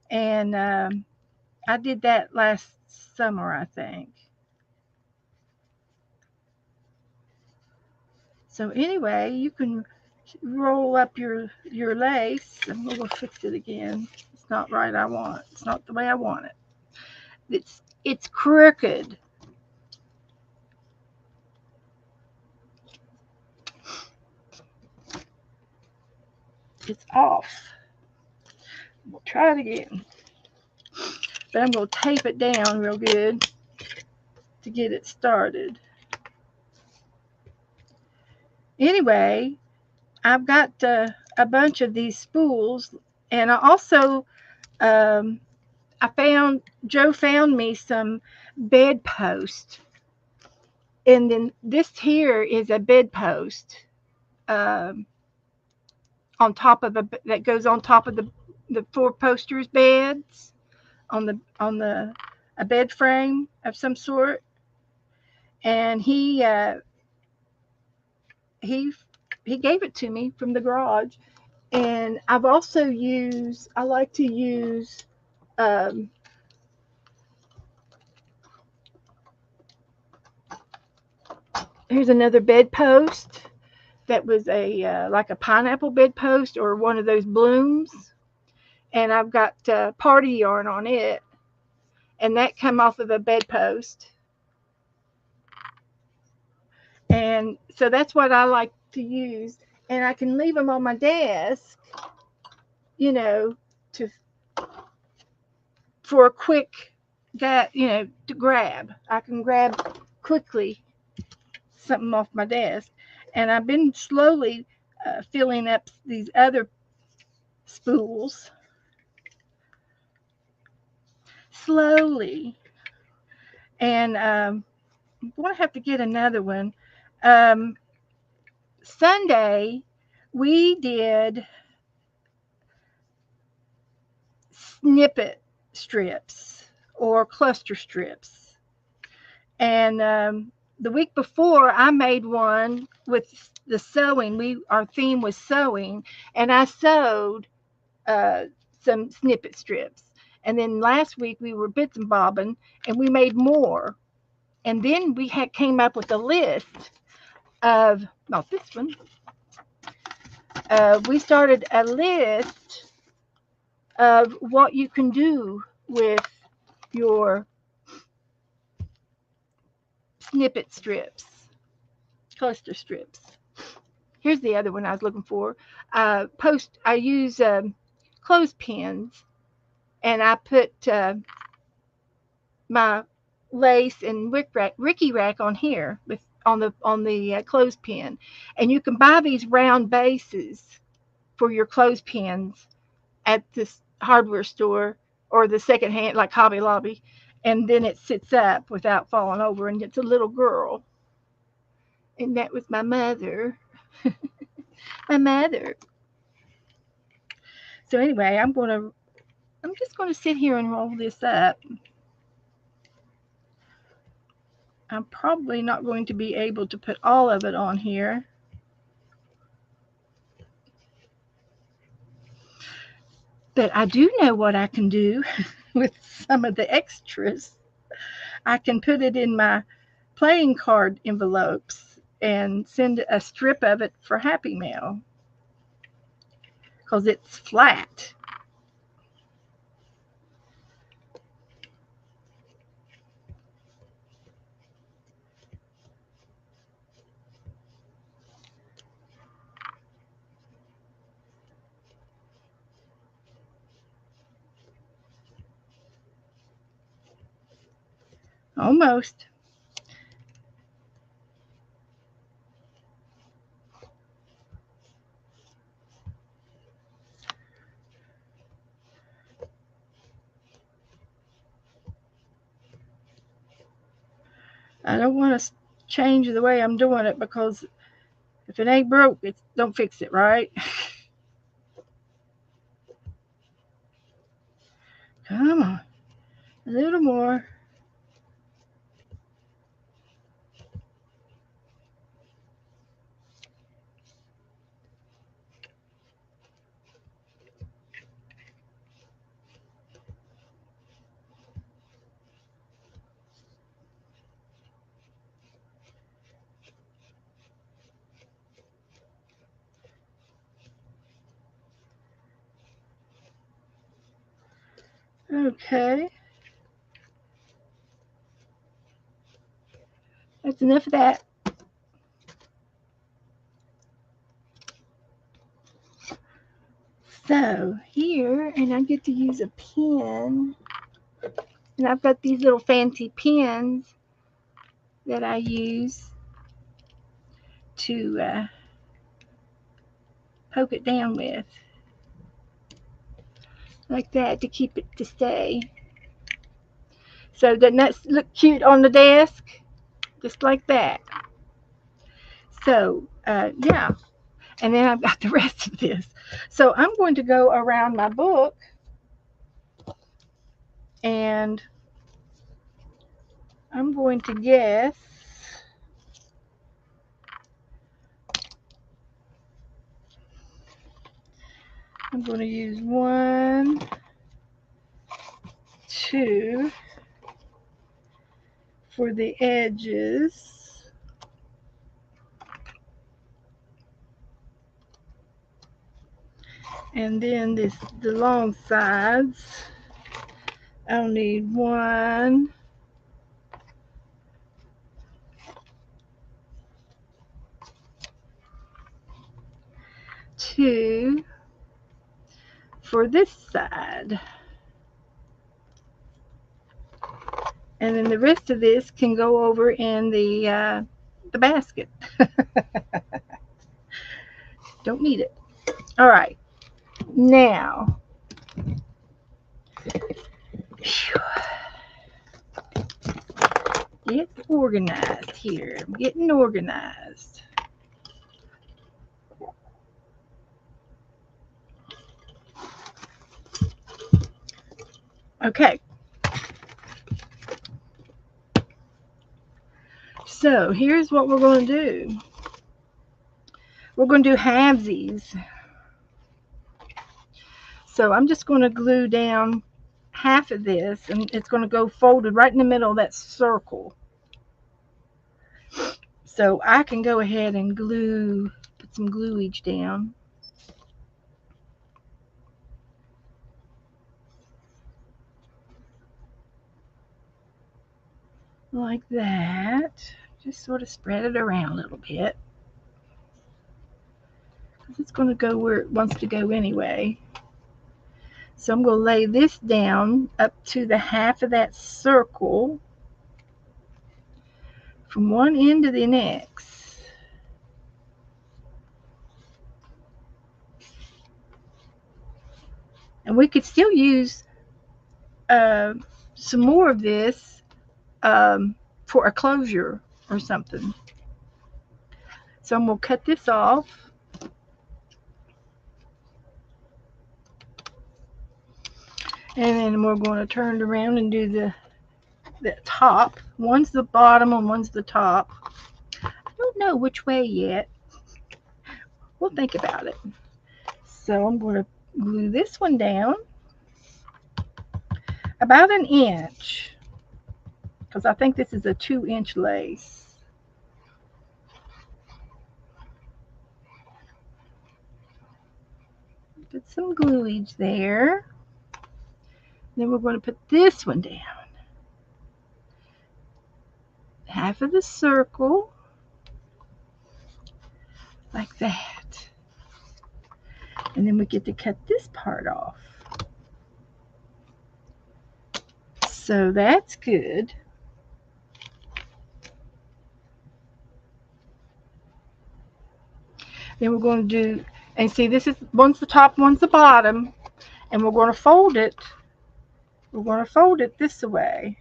And I did that last summer, I think. So anyway, you can roll up your lace. I'm gonna fix it again. It's not right. I want. It's not the way I want it. It's crooked. It's off. We'll try it again. But I'm gonna tape it down real good to get it started. Anyway, I've got a bunch of these spools, and I also um, I found Joe found me some bedpost, and then this here is a bedpost um, on top of a that goes on top of the four posters beds on the a bed frame of some sort, and he he gave it to me from the garage. And I've also used I like to use um, here's another bedpost that was a like a pineapple bedpost or one of those blooms, and I've got party yarn on it, and that come off of a bedpost, and so that's what I like to use, and I can leave them on my desk, you know, to for a quick that to grab. I can grab quickly something off my desk, and I've been slowly filling up these other spools slowly, and I'm going to have to get another one. Um, Sunday, we did snippet strips or cluster strips. And the week before, I made one with the sewing. Our theme was sewing, and I sewed uh, some snippet strips. And then last week we were bits and bobbing, and we made more. And then we had came up with a list of not this one. We started a list of what you can do with your snippet strips, cluster strips. Here's the other one I was looking for. I use clothespins, and I put my lace and ricky rack on here with on the clothespin, and you can buy these round bases for your clothespins at this hardware store or the second hand like Hobby Lobby, and then it sits up without falling over, and it's a little girl, and that was my mother. My mother. So anyway, I'm just gonna sit here and roll this up. I'm probably not going to be able to put all of it on here. But I do know what I can do with some of the extras. I can put it in my playing card envelopes and send a strip of it for Happy Mail because it's flat. Almost. I don't want to change the way I'm doing it because if it ain't broke, it don't fix it, right? Come on, a little more. Okay, that's enough of that. So here, and I get to use a pen, and I've got these little fancy pens that I use to poke it down with, like that, to keep it to stay. So doesn't that look cute on the desk? Just like that. So yeah, and then I've got the rest of this. So I'm going to go around my book and I'm going to guess. I'm going to use 1, 2 for the edges. And then the long sides. I'll need 1, 2 for this side. And then the rest of this can go over in the basket. Don't need it. All right. Now, get organized here. I'm getting organized. Okay. So here's what we're going to do. We're going to do halvesies. So I'm just going to glue down half of this, and it's going to go folded right in the middle of that circle. So I can go ahead and put some gluage down. Like that. Just sort of spread it around a little bit. Because it's going to go where it wants to go anyway. So I'm going to lay this down up to the half of that circle from one end to the next. And we could still use uh, some more of this for a closure or something. So I'm going to cut this off. And then we're going to turn it around and do the top. One's the bottom and one's the top. I don't know which way yet. We'll think about it. So I'm going to glue this one down about an inch, because I think this is a 2-inch lace. Put some gluage there. Then we're going to put this one down. Half of the circle, like that. And then we get to cut this part off. So that's good. Then we're going to do, and see, this is, one's the top, one's the bottom, and we're going to fold it. We're going to fold it this way.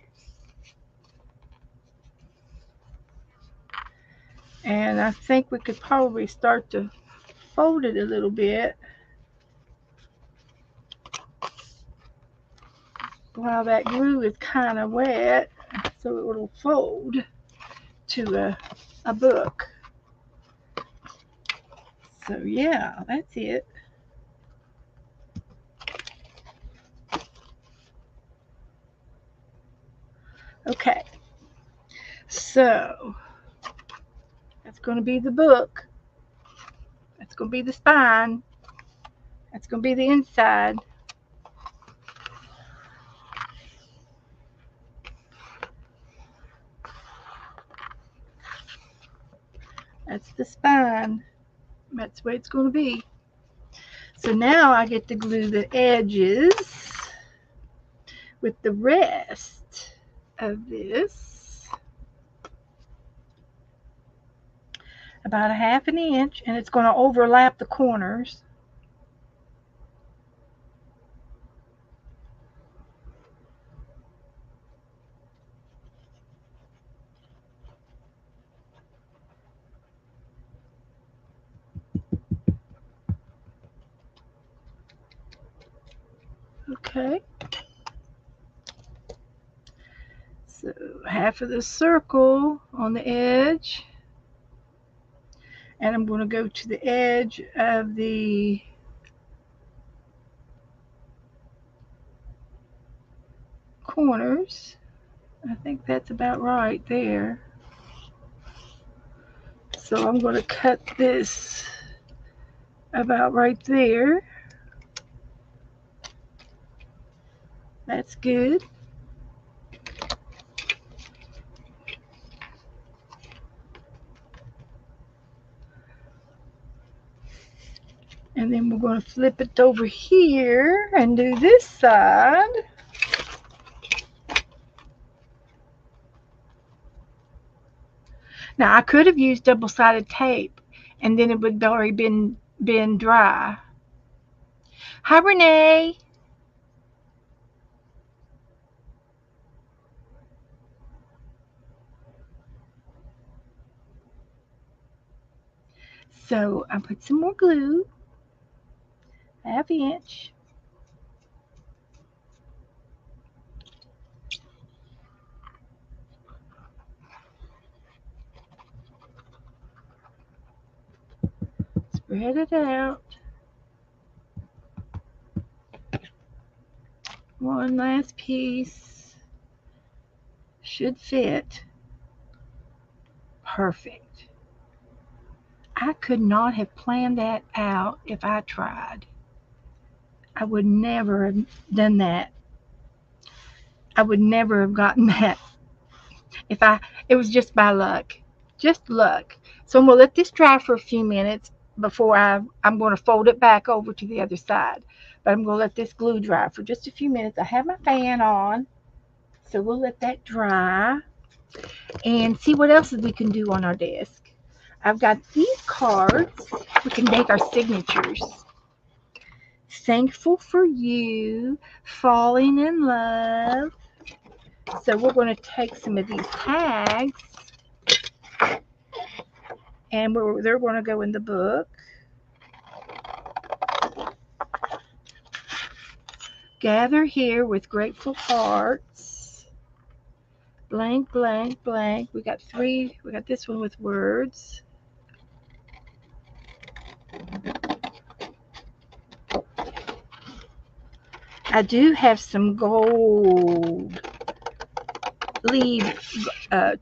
And I think we could probably start to fold it a little bit while that glue is kind of wet, so it will fold to a book. So yeah, that's it. Okay, so that's going to be the book. That's going to be the spine. That's going to be the inside. That's the spine. That's the way it's going to be. So now I get to glue the edges with the rest of this. About a half an inch, and it's going to overlap the corners. Okay. So half of the circle on the edge, and I'm going to go to the edge of the corners. I think that's about right there. So I'm going to cut this about right there. That's good. And then we're going to flip it over here and do this side. Now I could have used double-sided tape and then it would have already been dry. Hi, Renee. So I put some more glue, half inch. Spread it out. One last piece. Should fit. Perfect. I could not have planned that out if I tried. I would never have done that. I would never have gotten that if it was just by luck. Just look. So I'm going to let this dry for a few minutes before I'm going to fold it back over to the other side. But I'm going to let this glue dry for just a few minutes. I have my fan on, so we'll let that dry and see what else we can do on our desk. I've got these cards. We can make our signatures. Thankful for you, falling in love. So we're going to take some of these tags and they're going to go in the book. Gather here with grateful hearts. Blank, blank, blank. We got three. We got this one with words. I do have some gold leaf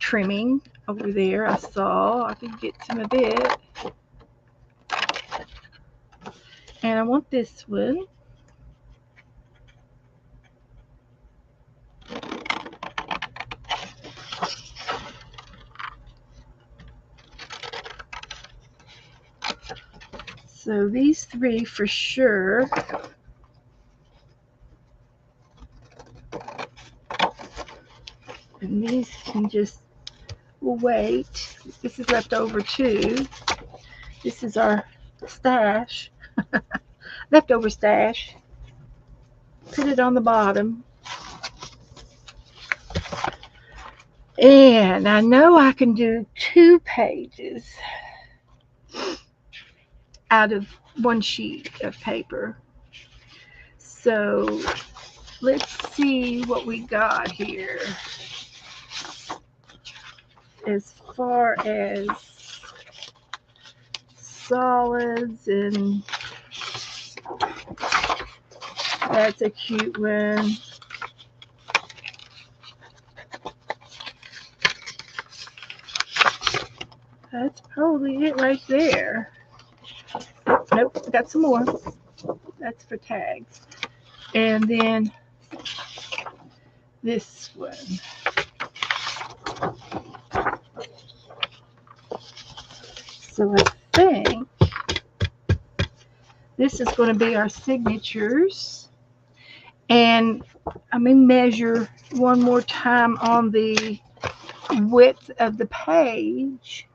trimming over there. I saw. I could get some of it. And I want this one. So these three for sure. And these can just wait. This is left over too. This is our stash. Leftover stash. Put it on the bottom. And I know I can do 2 pages out of one sheet of paper. So let's see what we got here as far as solids, and that's a cute one. That's probably it right there. Nope, got some more. That's for tags. And then this one. So I think this is going to be our signatures. And I'm going to measure one more time on the width of the page.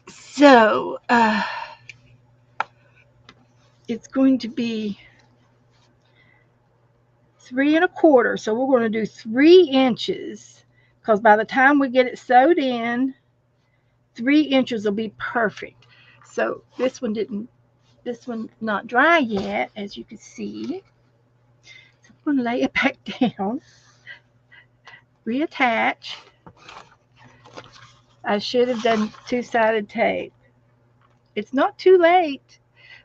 So it's going to be 3 1/4. So we're going to do 3 inches, because by the time we get it sewed in, 3 inches will be perfect. So this one's not dry yet, as you can see. So I'm going to lay it back down, reattach. I should have done 2-sided tape. It's not too late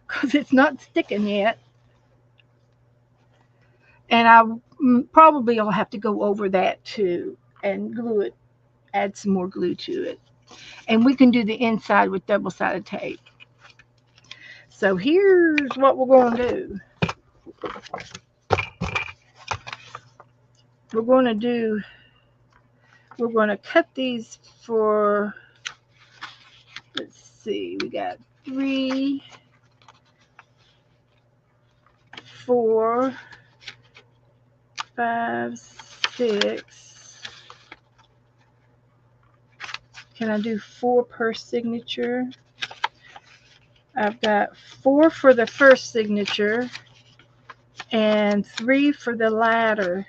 because it's not sticking yet. And I probably will have to go over that too and glue it, add some more glue to it. And we can do the inside with double-sided tape. So here's what we're going to do. We're going to cut these for, let's see, we got 3, 4, 5, 6. Can I do 4 per signature? I've got 4 for the first signature and 3 for the latter.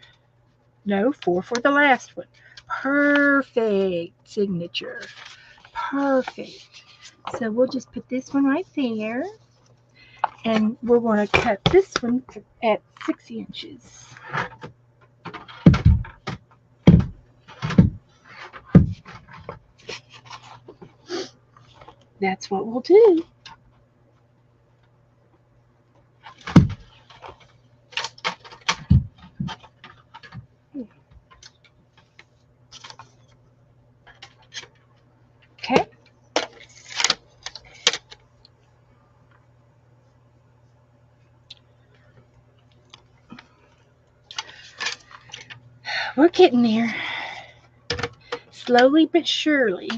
No, 4 for the last one. Perfect signature. Perfect. So we'll just put this one right there. And we're going to cut this one at 6 inches. That's what we'll do. Okay. We're getting there. Slowly but surely.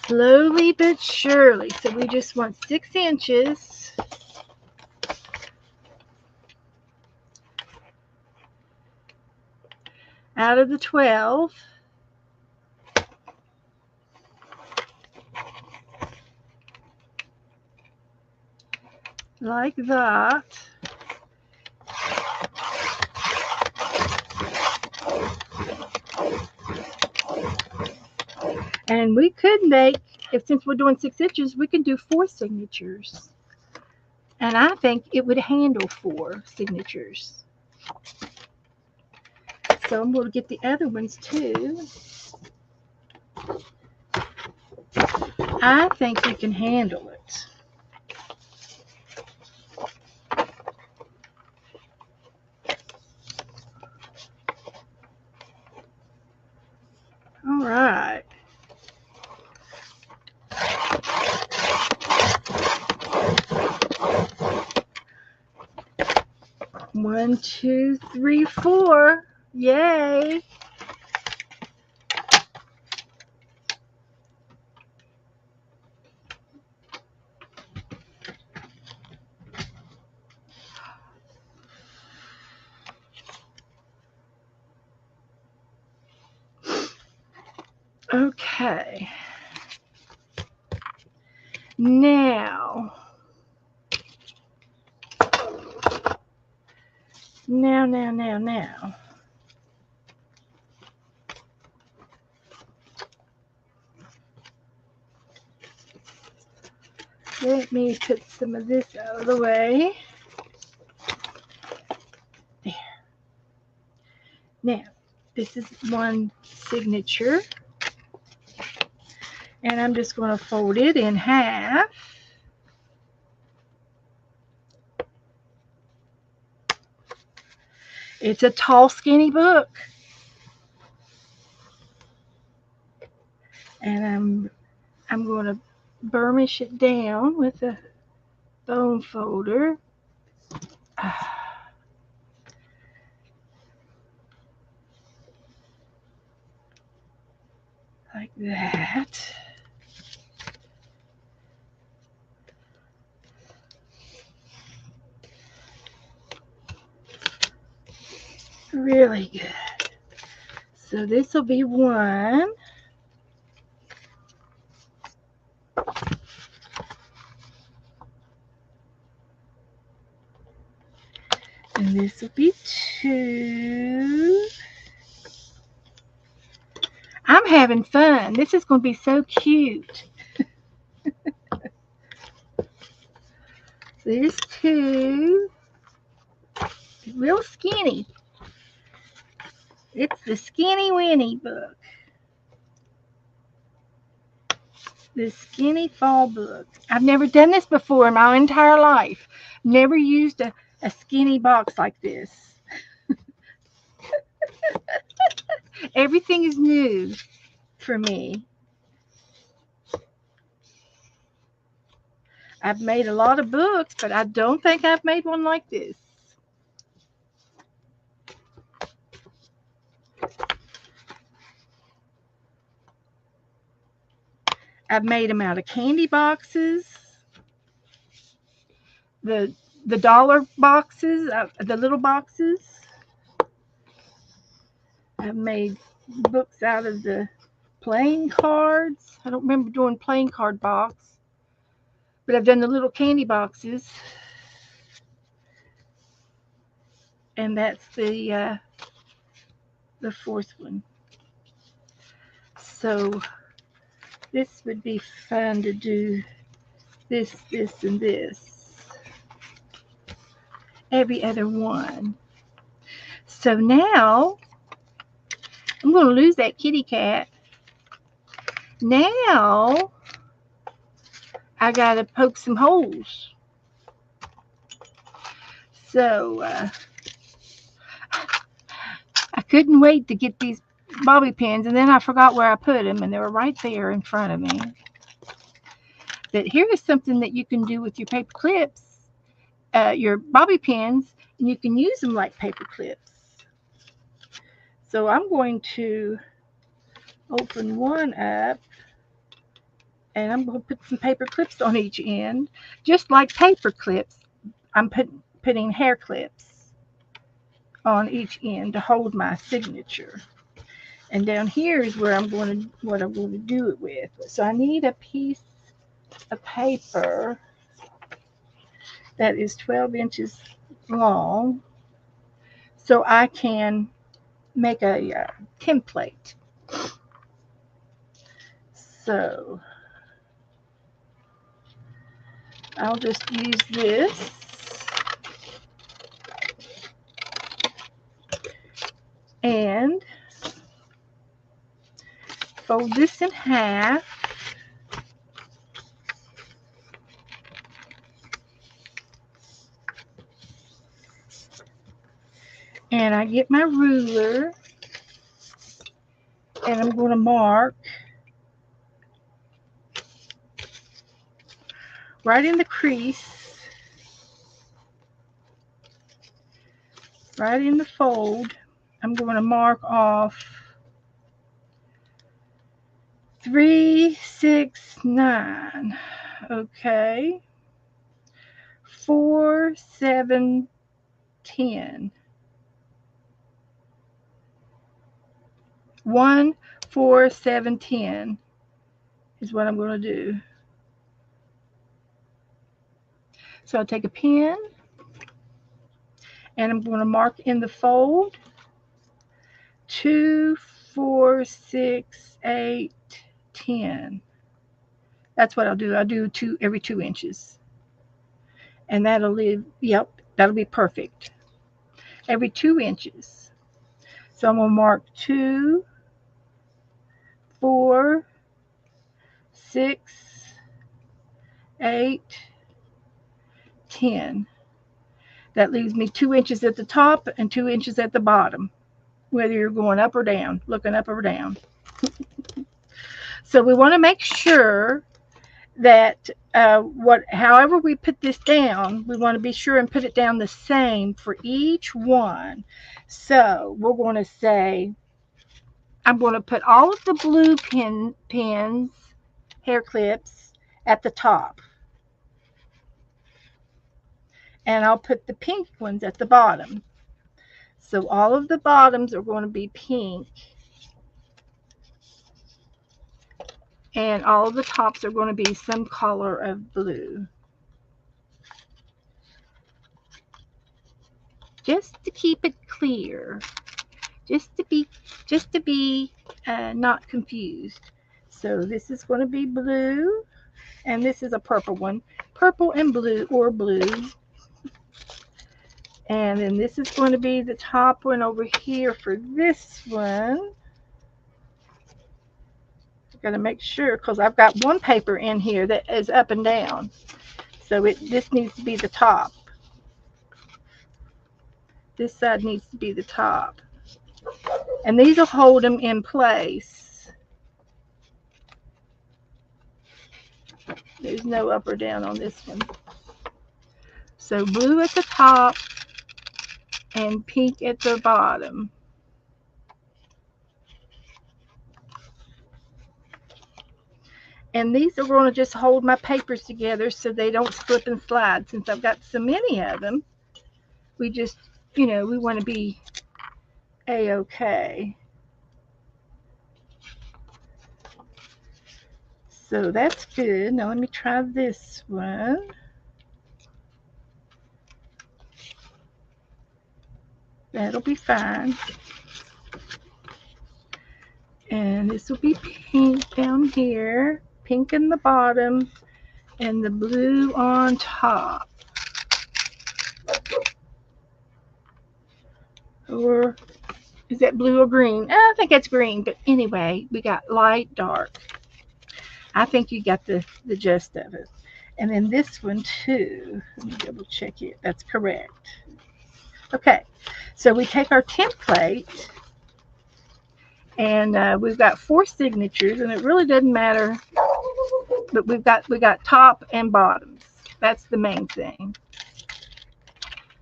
Slowly but surely. So we just want 6 inches. Out of the 12. Like that. And we could make, if since we're doing 6 inches, we can do 4 signatures. And I think it would handle 4 signatures. So I'm going to get the other ones too. I think we can handle it. All right. One, two, three, 4. Yay. Okay. Now. Let me put some of this out of the way. There. Now, this is one signature. And I'm just going to fold it in half. It's a tall, skinny book. And I'm going to burnish it down with a bone folder. Like that. Really good. So this will be one. And this will be 2. I'm having fun. This is going to be so cute. There's 2. Real skinny. It's the Skinny Winnie book. The Skinny Fall book. I've never done this before in my entire life. Never used a skinny box like this. Everything is new for me. I've made a lot of books, but I don't think I've made one like this. I've made them out of candy boxes, the dollar boxes, the little boxes. I've made books out of the playing cards. I don't remember doing playing card box, but I've done the little candy boxes. And that's the 4th one. So this would be fun to do this, and this. Every other one. So now I'm going to lose that kitty cat. Now I got to poke some holes. So I couldn't wait to get these bobby pins, and then I forgot where I put them, and they were right there in front of me. But here is something that you can do with your paper clips your bobby pins, and you can use them like paper clips. So I'm going to open one up, and I'm going to put some paper clips on each end, just like paper clips. I'm putting hair clips on each end to hold my signature. And down here is where what I'm going to do it with. So I need a piece of paper that is 12 inches long, so I can make a template. So I'll just use this, and fold this in half, and I get my ruler, and I'm going to mark right in the crease, right in the fold. I'm going to mark off 3, 6, 9. Okay. 4, 7, 10. 1, 4, 7, 10 is what I'm going to do. So I'll take a pen, and I'm going to mark in the fold 2, 4, 6, 8, 10. That's what I'll do. I'll do two every 2 inches. And that'll leave, yep, that'll be perfect. Every 2 inches. So I'm going to mark 2, 4, 6, 8, 10. That leaves me 2 inches at the top and 2 inches at the bottom, whether you're going up or down, looking up or down. So we want to make sure that however we put this down, we want to be sure and put it down the same for each one. So we're going to say, I'm going to put all of the blue pins, hair clips, at the top. And I'll put the pink ones at the bottom. So all of the bottoms are going to be pink. And all of the tops are going to be some color of blue. Just to keep it clear. Just to be not confused. So this is going to be blue, and this is a purple one. Purple and blue, or blue. And then this is going to be the top one over here for this one. I've got to make sure, because I've got one paper in here that is up and down. So this needs to be the top. This side needs to be the top. And these will hold them in place. There's no up or down on this one. So blue at the top and pink at the bottom. And these are going to just hold my papers together so they don't slip and slide. Since I've got so many of them, we just, we want to be A-okay. So that's good. Now let me try this one. That'll be fine. And this will be pink down here, pink in the bottom, and the blue on top. Or is that blue or green? I think it's green, but anyway, we got light, dark. I think you got the gist of it. And then this one too. Let me double check it. That's correct. Okay, so we take our template, and we've got 4 signatures, and it really doesn't matter, but we got top and bottoms. That's the main thing.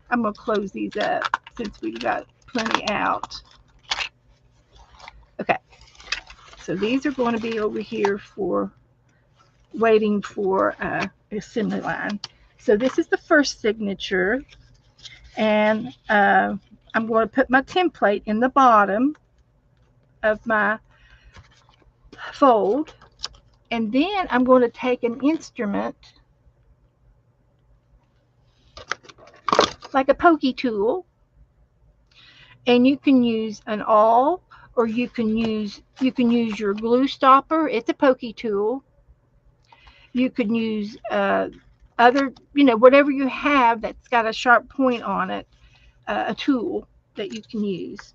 I'm going to close these up since we've got plenty out. Okay, so these are going to be over here for waiting for assembly line. So this is the first signature, and I'm going to put my template in the bottom of my fold, and then I'm going to take an instrument like a pokey tool, and you can use an awl, or you can use your glue stopper. It's a pokey tool. You can use other, whatever you have that's got a sharp point on it, a tool that you can use.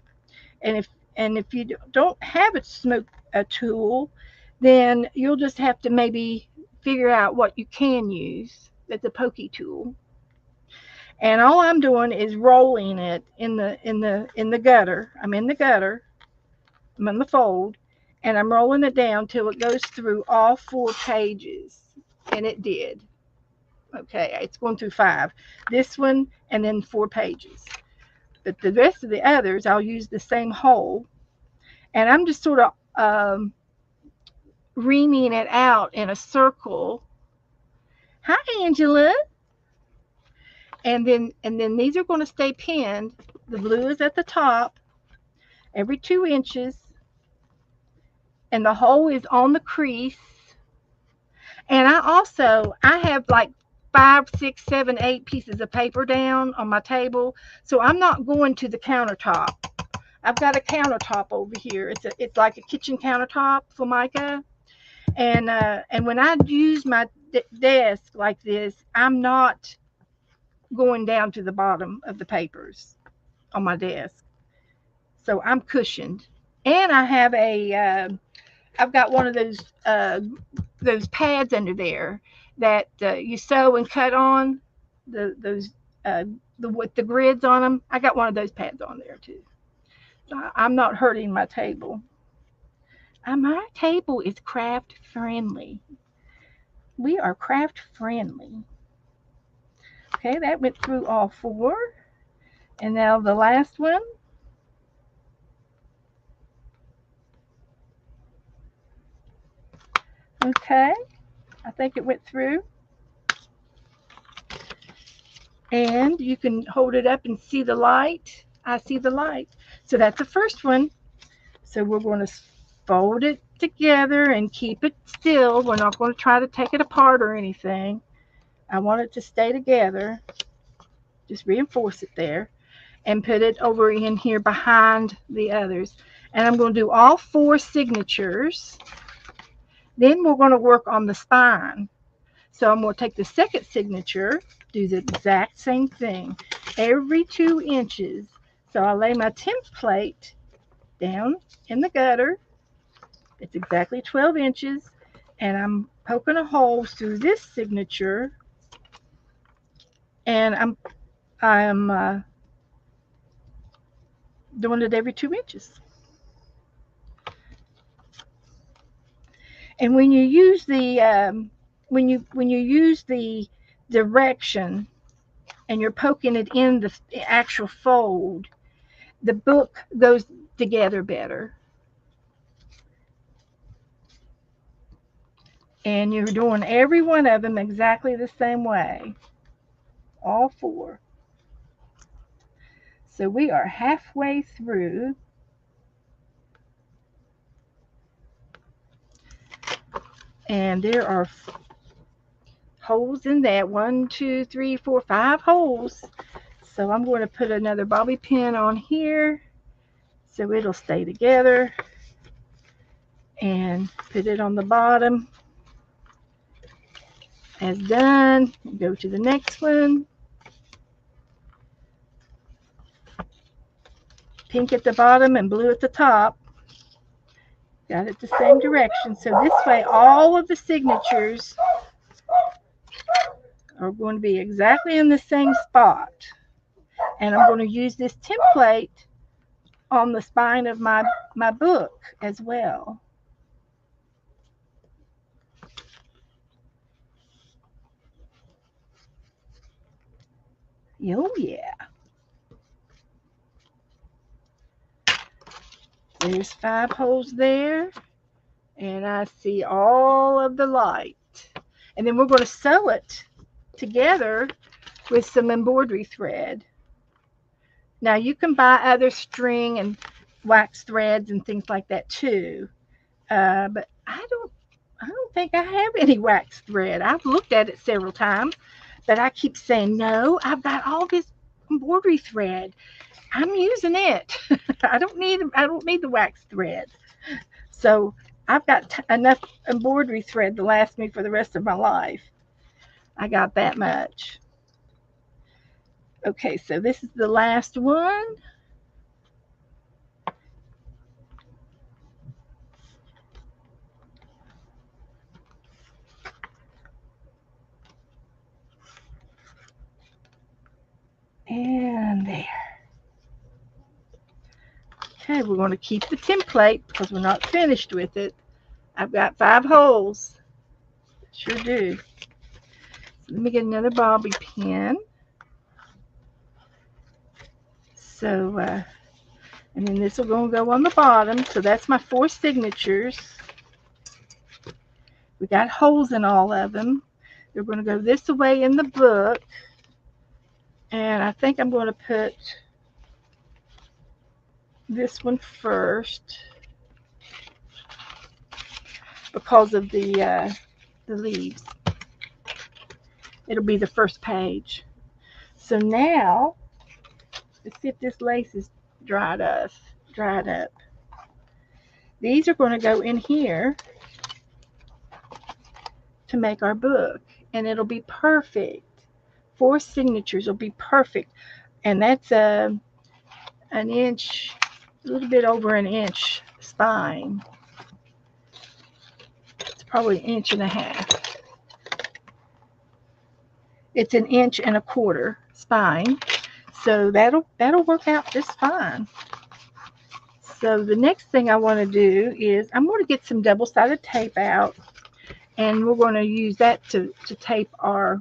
And if you don't have a tool, then you'll just have to maybe figure out what you can use. That's a pokey tool. And all I'm doing is rolling it in the gutter. I'm in the gutter. I'm in the fold, and I'm rolling it down till it goes through all 4 pages. And it did. Okay, it's going through 5. This one, and then 4 pages. But the rest of the others, I'll use the same hole, and I'm just sort of reaming it out in a circle. Hi, Angela. And then these are going to stay pinned. The blue is at the top, every 2 inches, and the hole is on the crease. And I have like 5, 6, 7, 8 pieces of paper down on my table, so I'm not going to the countertop. I've got a countertop over here. It's like a kitchen countertop for Micah. And when I use my desk like this, I'm not going down to the bottom of the papers on my desk, so I'm cushioned. And I've got one of those pads under there that you sew and cut on, those uh, with the grids on them. I got one of those pads on there too. So I'm not hurting my table. My table is craft friendly. We are craft friendly. Okay, that went through all 4. And now the last one. Okay, I think it went through. And you can hold it up and see the light. I see the light. So that's the first one. So we're going to fold it together and keep it still. We're not going to try to take it apart or anything. I want it to stay together. Just reinforce it there and put it over in here behind the others. And I'm going to do all 4 signatures. Then we're going to work on the spine. So I'm going to take the second signature, do the exact same thing, every 2 inches. So I lay my template down in the gutter. It's exactly 12 inches. And I'm poking a hole through this signature. And I'm doing it every 2 inches. And when you use the direction and you're poking it in the actual fold, the book goes together better. And you're doing every one of them exactly the same way, all 4. So we are halfway through. And there are holes in that. 1, 2, 3, 4, 5 holes. So I'm going to put another bobby pin on here so it'll stay together, and put it on the bottom as done. Go to the next one. Pink at the bottom and blue at the top. Got it the same direction. So this way all of the signatures are going to be exactly in the same spot. And I'm going to use this template on the spine of my book as well. Oh, yeah. There's 5 holes there. And I see all of the light. And then we're going to sew it together with some embroidery thread. Now you can buy other string and wax threads and things like that too. But I don't think I have any wax thread. I've looked at it several times, but I keep saying no. I've got all this embroidery thread. I'm using it. I don't need the wax thread. So I've got enough embroidery thread to last me for the rest of my life. I got that much. Okay, so this is the last one. And there. Okay, we're going to keep the template because we're not finished with it. I've got 5 holes. Sure do. So let me get another bobby pin. So, and then this will go on the bottom. So that's my 4 signatures. We got holes in all of them. They're going to go this way in the book. And I think I'm going to put this one first because of the leaves. It'll be the first page. So now, let's see if this lace is dried up. These are going to go in here to make our book, and it'll be perfect. 4 signatures will be perfect, and that's an inch, a little bit over an inch spine. It's probably an inch and a half. It's an inch and a quarter spine, so that'll work out just fine. So the next thing I want to do is I'm going to get some double-sided tape out, and we're going to use that to tape our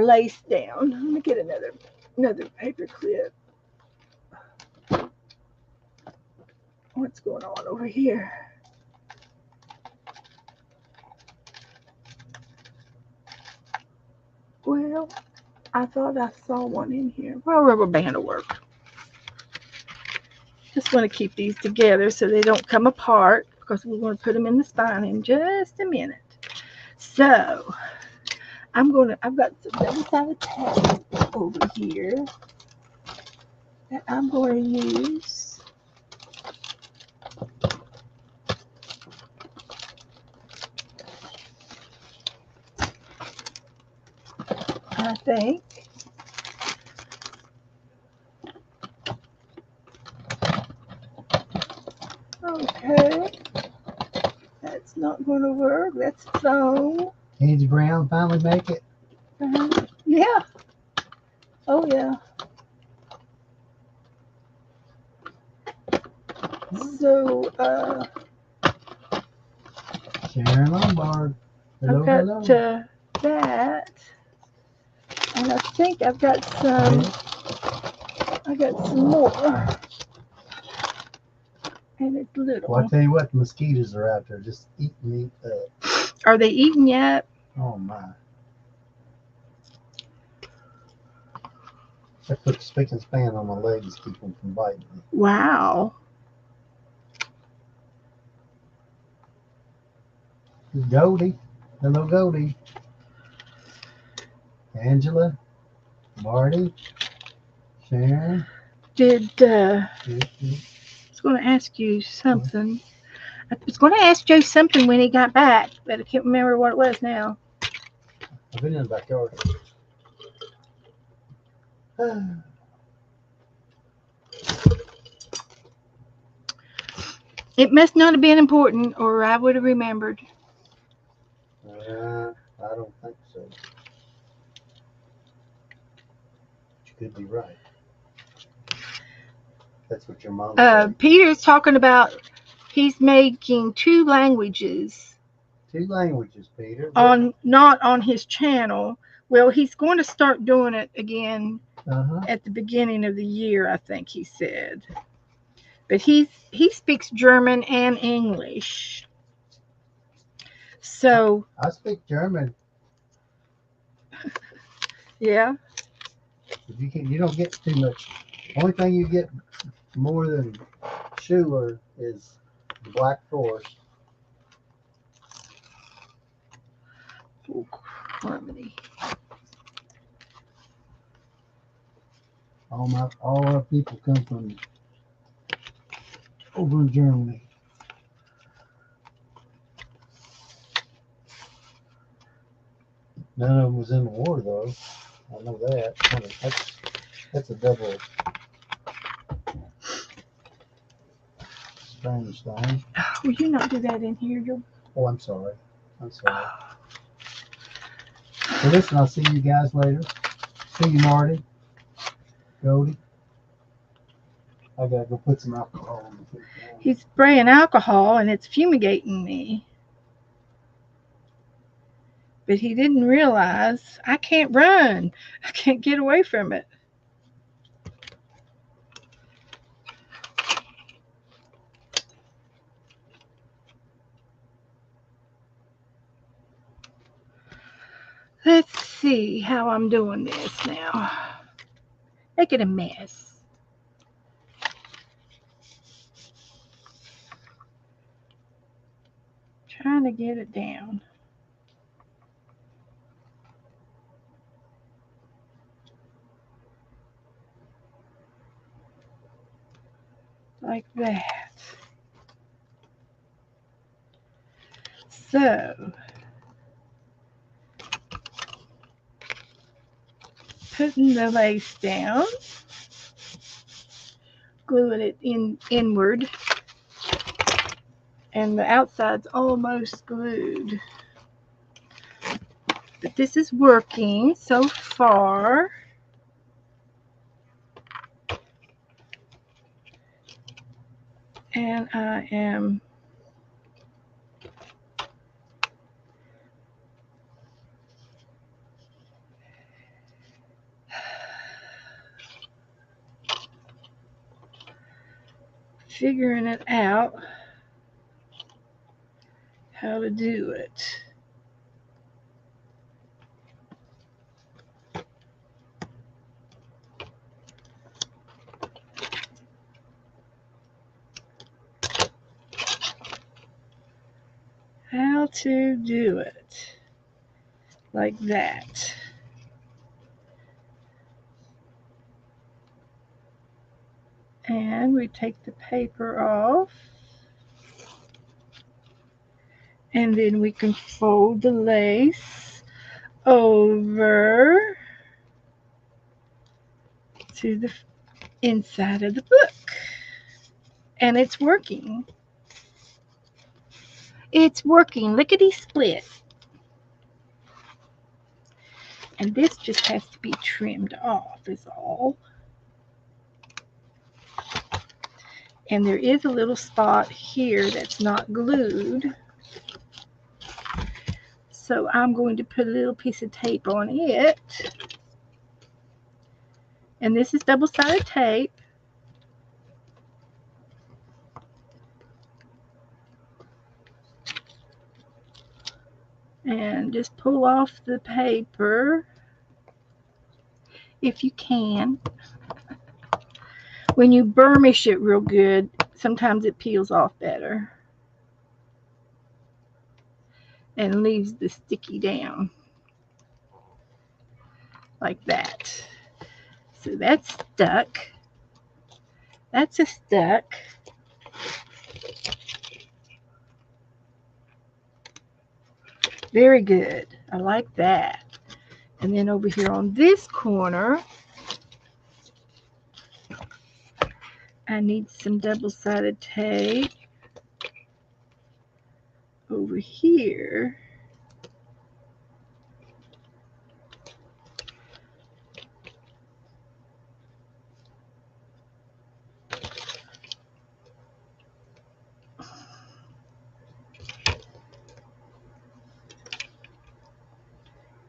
lace down. Let me get another paper clip. What's going on over here? Well, I thought I saw one in here. Well, rubber band will work. Just want to keep these together so they don't come apart because we're going to put them in the spine in just a minute. So I've got some double-sided tape over here that I'm going to use. I think. Okay. That's not going to work. That's foam. Angie Brown finally make it? Yeah. Oh, yeah. So, Sharon Lombard. Hello, I've got hello. that. And I think I've got some. I got some more. And it's little. Well, I tell you what, the mosquitoes are out there just eating me up. Are they eating yet? Oh, my. I put a spick and span on my legs to keep them from biting me. Wow. Goldie. Hello, Goldie. Angela. Marty. Sharon. I was going to ask you something. I was going to ask Joe something when he got back, but I can't remember what it was now. I've been in the backyard. It must not have been important, or I would have remembered. I don't think so. You could be right. That's what your mom said. Peter's talking about he's making 2 languages 2 languages, Peter. on not on his channel. Well, he's going to start doing it again Uh-huh. at the beginning of the year, I think he said. But he speaks German and English. So I speak German. yeah, You don't get too much. Only thing you get more than Schuler is the Black Forest. oh, harmony. All our people come from over in Germany. None of them was in the war though. I know that. That's a double strange thing. Will you not do that in here? You'll... Oh, I'm sorry. I'm sorry. So listen, I'll see you guys later. See you, Marty. Cody. I gotta go put some alcohol on the food now. He's spraying alcohol and it's fumigating me. But he didn't realize I can't run. I can't get away from it. Let's see how I'm doing this now. Make it a mess. Trying to get it down. Like that. So, putting the lace down, gluing it inward, and the outside's almost glued. But this is working so far. And I am figuring it out how to do it. How to do it like that. And we take the paper off. And then we can fold the lace over to the inside of the book. And it's working. It's working. Lickety split. And this just has to be trimmed off is all. And there is a little spot here that's not glued. So I'm going to put a little piece of tape on it. And this is double-sided tape. And just pull off the paper if you can. When you burnish it real good, sometimes it peels off better and leaves the sticky down like that. So that's stuck. That's a stuck. Very good. I like that. And then over here on this corner, I need some double-sided tape over here.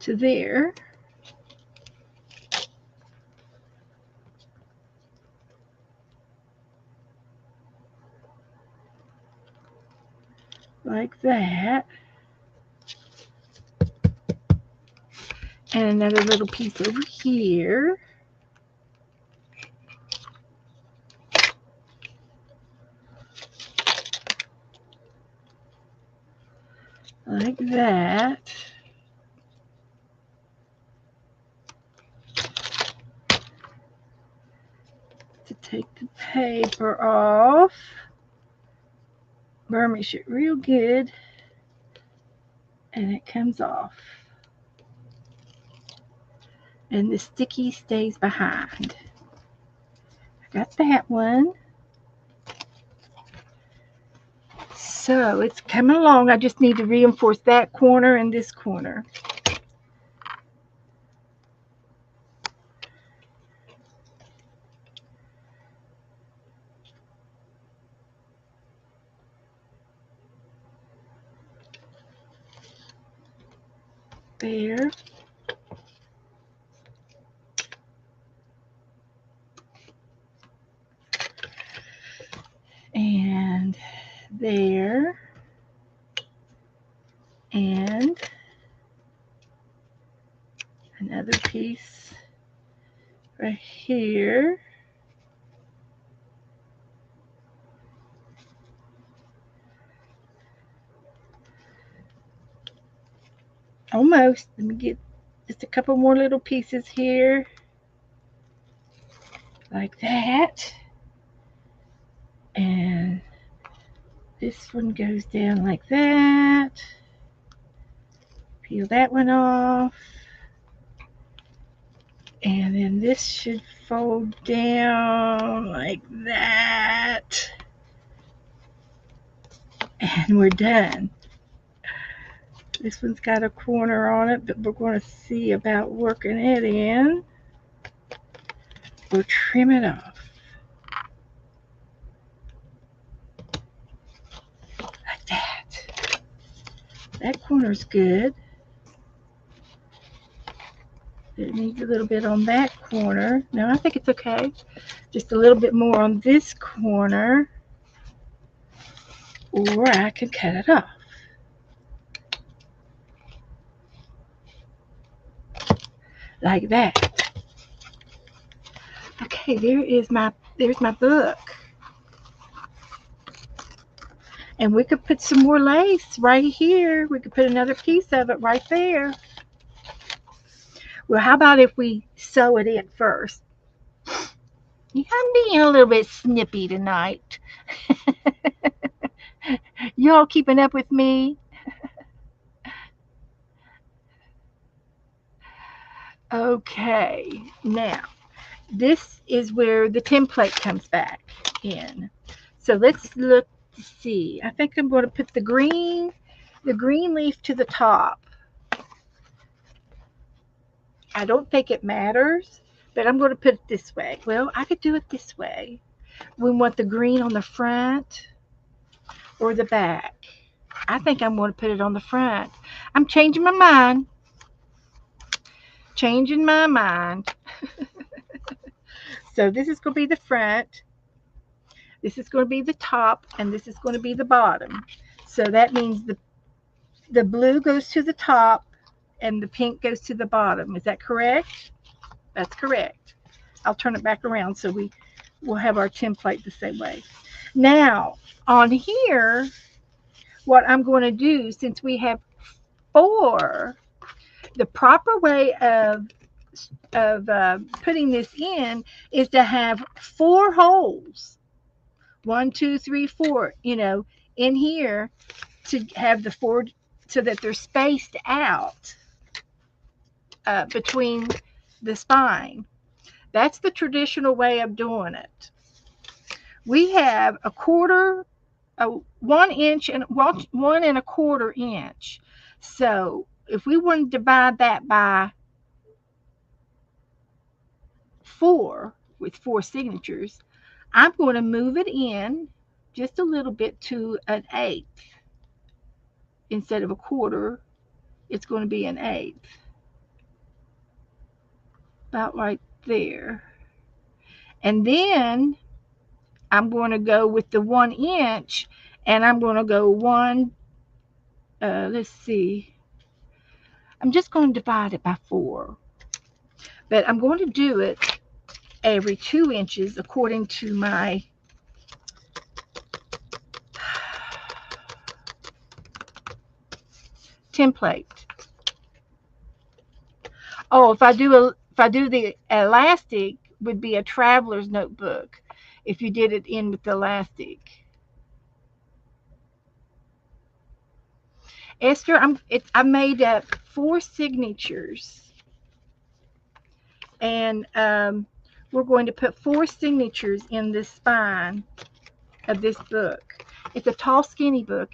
to there. Like that. And another little piece over here. Like that. To take the paper off. Burnish it real good. And it comes off. And the sticky stays behind. I got that one. So it's coming along. I just need to reinforce that corner and this corner. There. And there. And another piece right here. Almost. Let me get just a couple more little pieces here. Like that. And this one goes down like that. Peel that one off. And then this should fold down like that. And we're done. This one's got a corner on it, but we're going to see about working it in. We'll trim it off. Like that. That corner's good. It needs a little bit on that corner. No, I think it's okay. Just a little bit more on this corner. Or I can cut it off. Like that. Okay, there's my book. And we could put some more lace right here. We could put another piece of it right there. Well, how about if we sew it in first? Yeah, I'm being a little bit snippy tonight. Y'all keeping up with me? Okay, now this is where the template comes back in. So let's look to see. I think I'm going to put the green leaf to the top. I don't think it matters, but I'm going to put it this way. Well, I could do it this way. We want the green on the front or the back. I think I'm going to put it on the front. I'm changing my mind. Changing my mind. So this is going to be the front. This is going to be the top, and this is going to be the bottom. So that means the blue goes to the top, and the pink goes to the bottom. Is that correct? That's correct. I'll turn it back around so we'll have our template the same way. Now, on here, what I'm going to do, since we have 4, the proper way of putting this in is to have 4 holes. 1, 2, 3, 4, in here, to have the 4 so that they're spaced out between the spine. That's the traditional way of doing it. We have a 1 inch and 1 1/4 inch. So if we want to divide that by 4 with 4 signatures, I'm going to move it in just a little bit to an 1/8. Instead of a 1/4, it's going to be an 1/8. about right there. And then I'm going to go with the 1 inch, and I'm going to go one, let's see, I'm just going to divide it by 4. But I'm going to do it every 2 inches according to my template. Oh, if I do the elastic, would be a traveler's notebook if you did it in with the elastic. Esther, I made up 4 signatures, and we're going to put 4 signatures in this spine of this book. It's a tall, skinny book.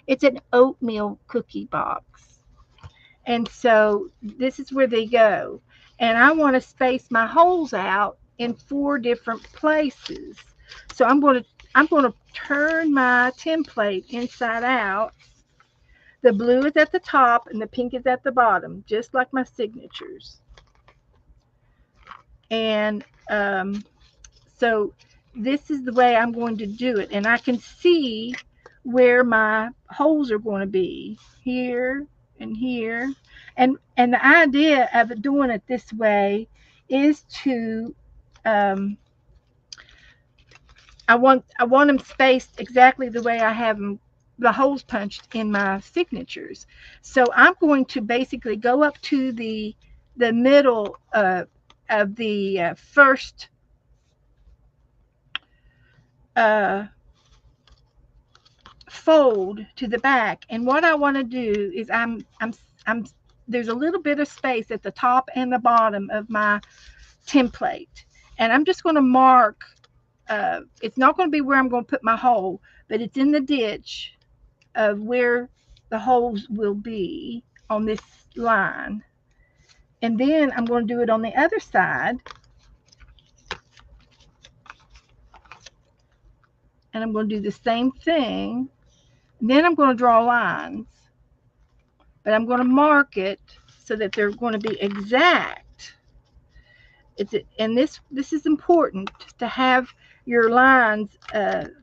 It's an oatmeal cookie box. And so this is where they go. And I want to space my holes out in 4 different places. So I'm going to turn my template inside out. The blue is at the top and the pink is at the bottom, just like my signatures. And so this is the way I'm going to do it. And I can see where my holes are going to be, here and here. And the idea of doing it this way is to I want them spaced exactly the way I have them, the holes punched in my signatures. So I'm going to basically go up to the middle of the first uh, fold to the back. And what I want to do is I'm there's a little bit of space at the top and the bottom of my template, and I'm just going to mark. It's not going to be where I'm going to put my hole, but it's in the ditch of where the holes will be on this line. And then I'm going to do it on the other side, and I'm going to do the same thing. And then I'm going to draw lines, but I'm going to mark it so that they're going to be exact. And this is important to have your lines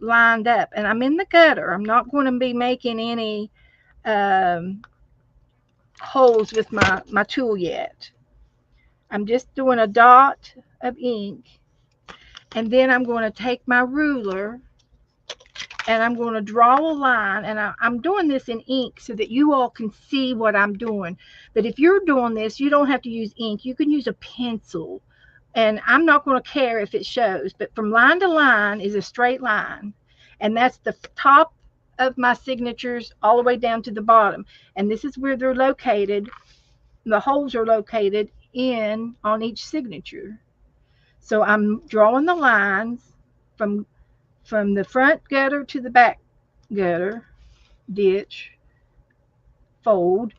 lined up. And I'm in the gutter. I'm not going to be making any um, holes with my tool yet. I'm just doing a dot of ink, and then I'm going to take my ruler and I'm going to draw a line, and I'm doing this in ink so that you all can see what I'm doing. But if you're doing this, you don't have to use ink. You can use a pencil, and I'm not going to care if it shows. But from line to line is a straight line, and that's the top of my signatures all the way down to the bottom. And this is where they're located. The holes are located in on each signature. So I'm drawing the lines from the front gutter to the back gutter, ditch, fold.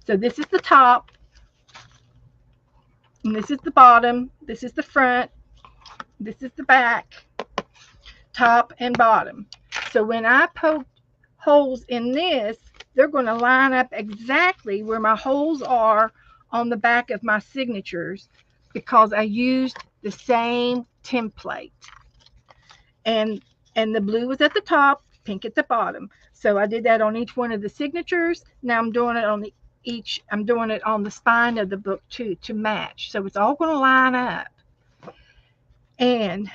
So this is the top, and this is the bottom, this is the front, this is the back, top and bottom. So when I poke holes in this, they're going to line up exactly where my holes are on the back of my signatures, because I used the same template. And the blue was at the top, pink at the bottom. So I did that on each one of the signatures. Now I'm doing it on I'm doing it on the spine of the book too, to match. So it's all going to line up. And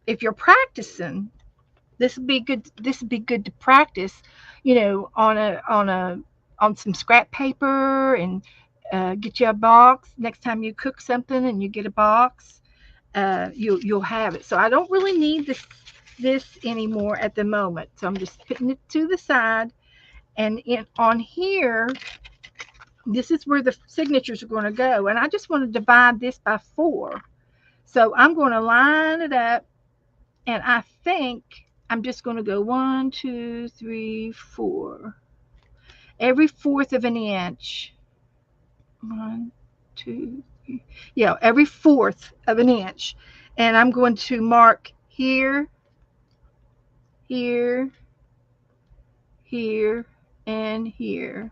if you're practicing, this would be good. This would be good to practice, on some scrap paper, and get you a box. Next time you cook something and you get a box, you'll have it. So I don't really need this anymore at the moment. So I'm just putting it to the side, and on here, this is where the signatures are going to go. And I just want to divide this by 4. So I'm going to line it up, and I think I'm just going to go 1, 2, 3, 4. Every 1/4 of an inch. 1, 2, 3. Yeah, every 1/4 of an inch. And I'm going to mark here, here, here, and here.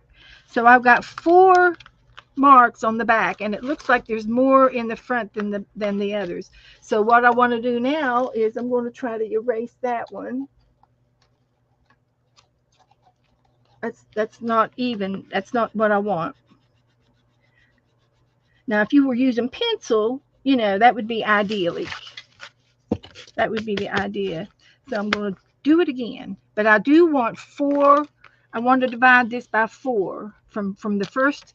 So I've got 4 marks on the back, and it looks like there's more in the front than the others. So what I want to do now is I'm going to try to erase that one. That's not even. That's not what I want. Now, if you were using pencil, that would be ideally. That would be the idea. So I'm going to do it again. But I do want 4. I want to divide this by 4 from the first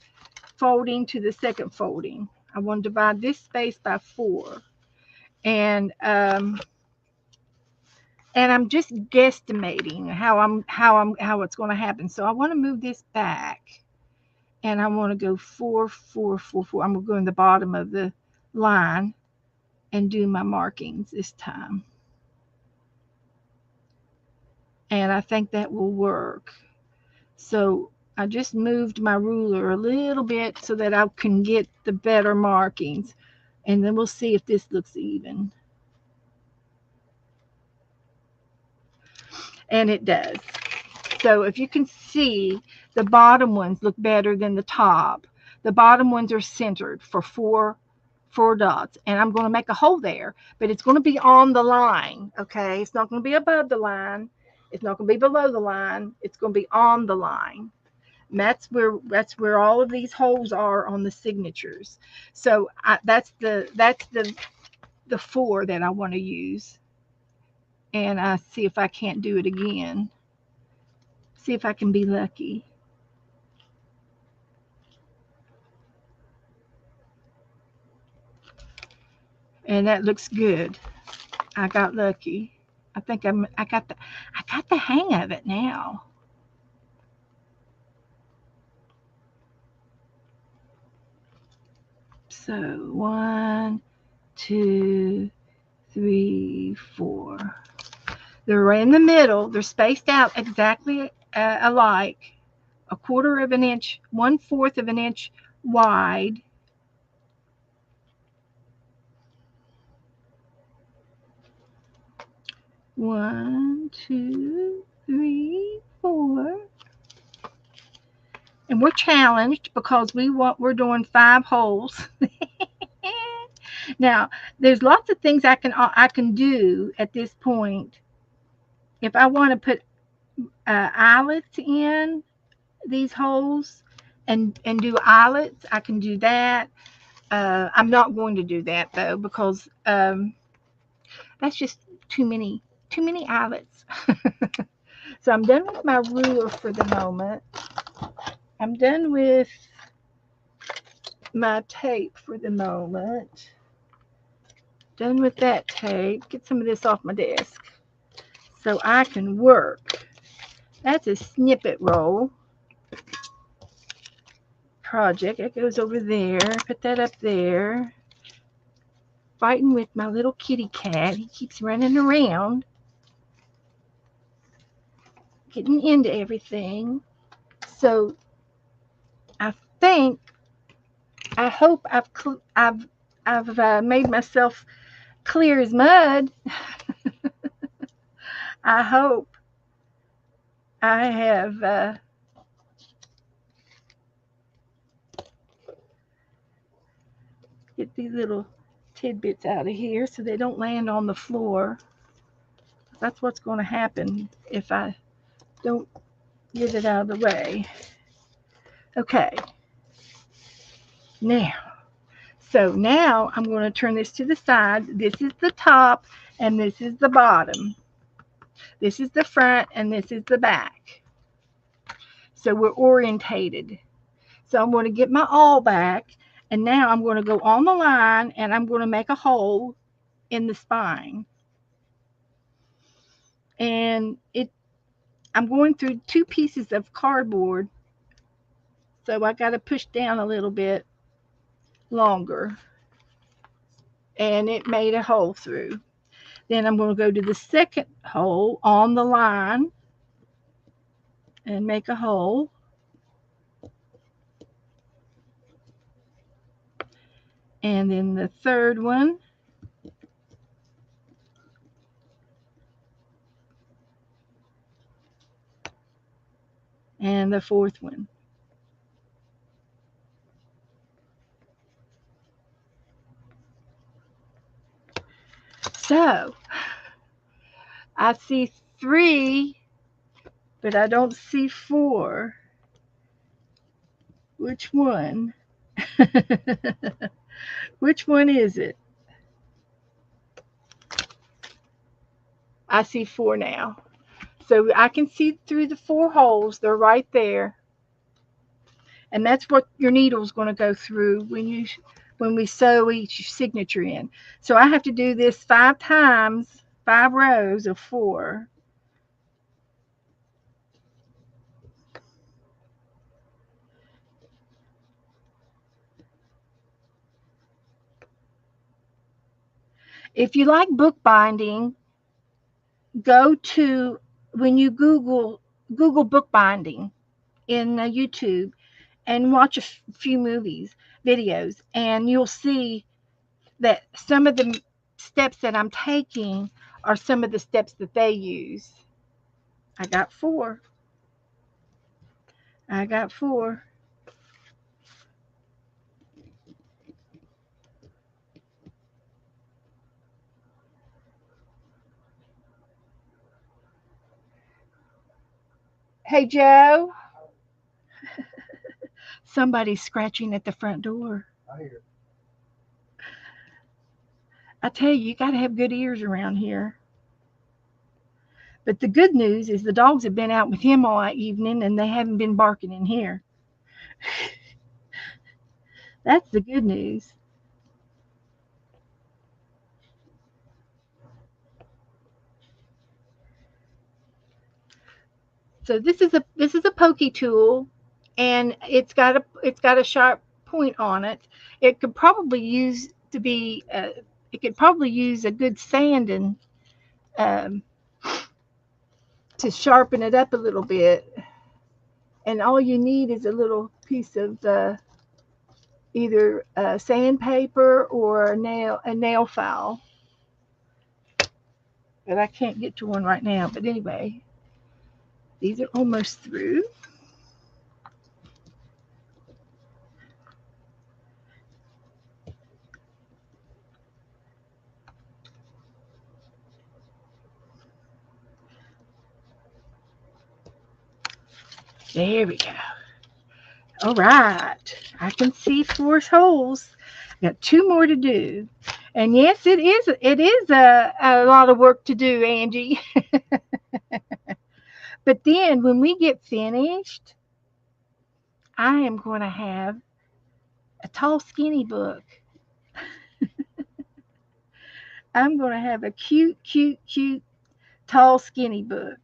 folding to the second folding. I want to divide this space by 4. And I'm just guesstimating how it's going to happen. So I want to move this back, and I want to go 4, 4, 4, 4. I'm going to go in the bottom of the line and do my markings this time. And I think that will work. So I just moved my ruler a little bit so that I can get the better markings. And then we'll see if this looks even. And it does. So if you can see, the bottom ones look better than the top. The bottom ones are centered for four dots. And I'm going to make a hole there, but it's going to be on the line, okay? It's not going to be above the line. It's not going to be below the line. It's going to be on the line. And that's where all of these holes are on the signatures. So that's the 4 that I want to use. And I see if I can't do it again. See if I can be lucky. And that looks good. I got lucky. I think I got the hang of it now. So 1, 2, 3, 4. They're right in the middle. They're spaced out exactly alike. A 1/4 of an inch, 1/4 of an inch wide. One, 2, 3, 4. And we're challenged because we're doing 5 holes. Now, there's lots of things I can do at this point. If I want to put eyelets in these holes and do eyelets, I can do that. I'm not going to do that though, because that's just too many eyelets. So I'm done with my ruler for the moment. I'm done with my tape for the moment. Done with that tape. Get some of this off my desk so I can work. That's a snippet roll project. It goes over there. Put that up there. Fighting with my little kitty cat. He keeps running around, getting into everything. So I think, I hope I've made myself clear as mud. I hope I have get these little tidbits out of here so they don't land on the floor. That's what's going to happen if I don't get it out of the way. Okay. Now I'm going to turn this to the side. This is the top and this is the bottom. This is the front and this is the back. So we're orientated. So I'm going to get my awl back, and now I'm going to go on the line and I'm going to make a hole in the spine. And I'm going through 2 pieces of cardboard, so I got to push down a little bit longer, and it made a hole through. Then I'm going to go to the second hole on the line and make a hole. And then the third one. And the fourth one. So I see 3, but I don't see 4. Which one? Which one is it? I see 4 now. So I can see through the 4 holes. They're right there. And that's what your needle's going to go through when we sew each signature in. So I have to do this 5 times, 5 rows of 4. If you like bookbinding, go to when you Google bookbinding in YouTube and watch a few videos, and you'll see that some of the steps that I'm taking are some of the steps that they use. I got 4. I got 4. Hey, Joe. Somebody's scratching at the front door. I hear. I tell you, you got to have good ears around here. But the good news is the dogs have been out with him all evening and they haven't been barking in here. That's the good news. So this is a pokey tool, and it's got a sharp point on it. It could probably use to be it could probably use a good sanding um, to sharpen it up a little bit. And all you need is a little piece of either sandpaper or a nail file. But I can't get to one right now. But anyway, these are almost through. There we go. All right. I can see 4 holes. Got 2 more to do. And yes, it is a lot of work to do, Angie. But then when we get finished, I am going to have a tall, skinny book. I'm going to have a cute, cute, cute, tall, skinny book.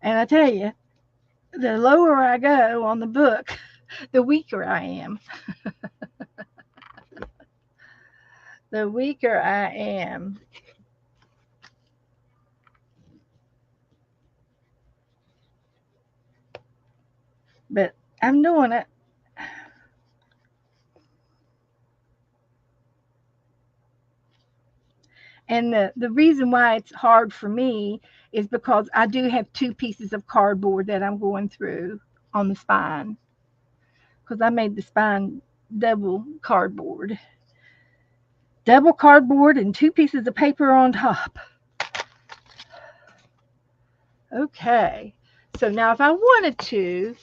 And I tell you, the lower I go on the book, the weaker I am. The weaker I am. But I'm doing it. And the reason why it's hard for me is because I do have 2 pieces of cardboard that I'm going through on the spine. Because I made the spine double cardboard. Double cardboard and 2 pieces of paper on top. Okay. So now if I wanted to,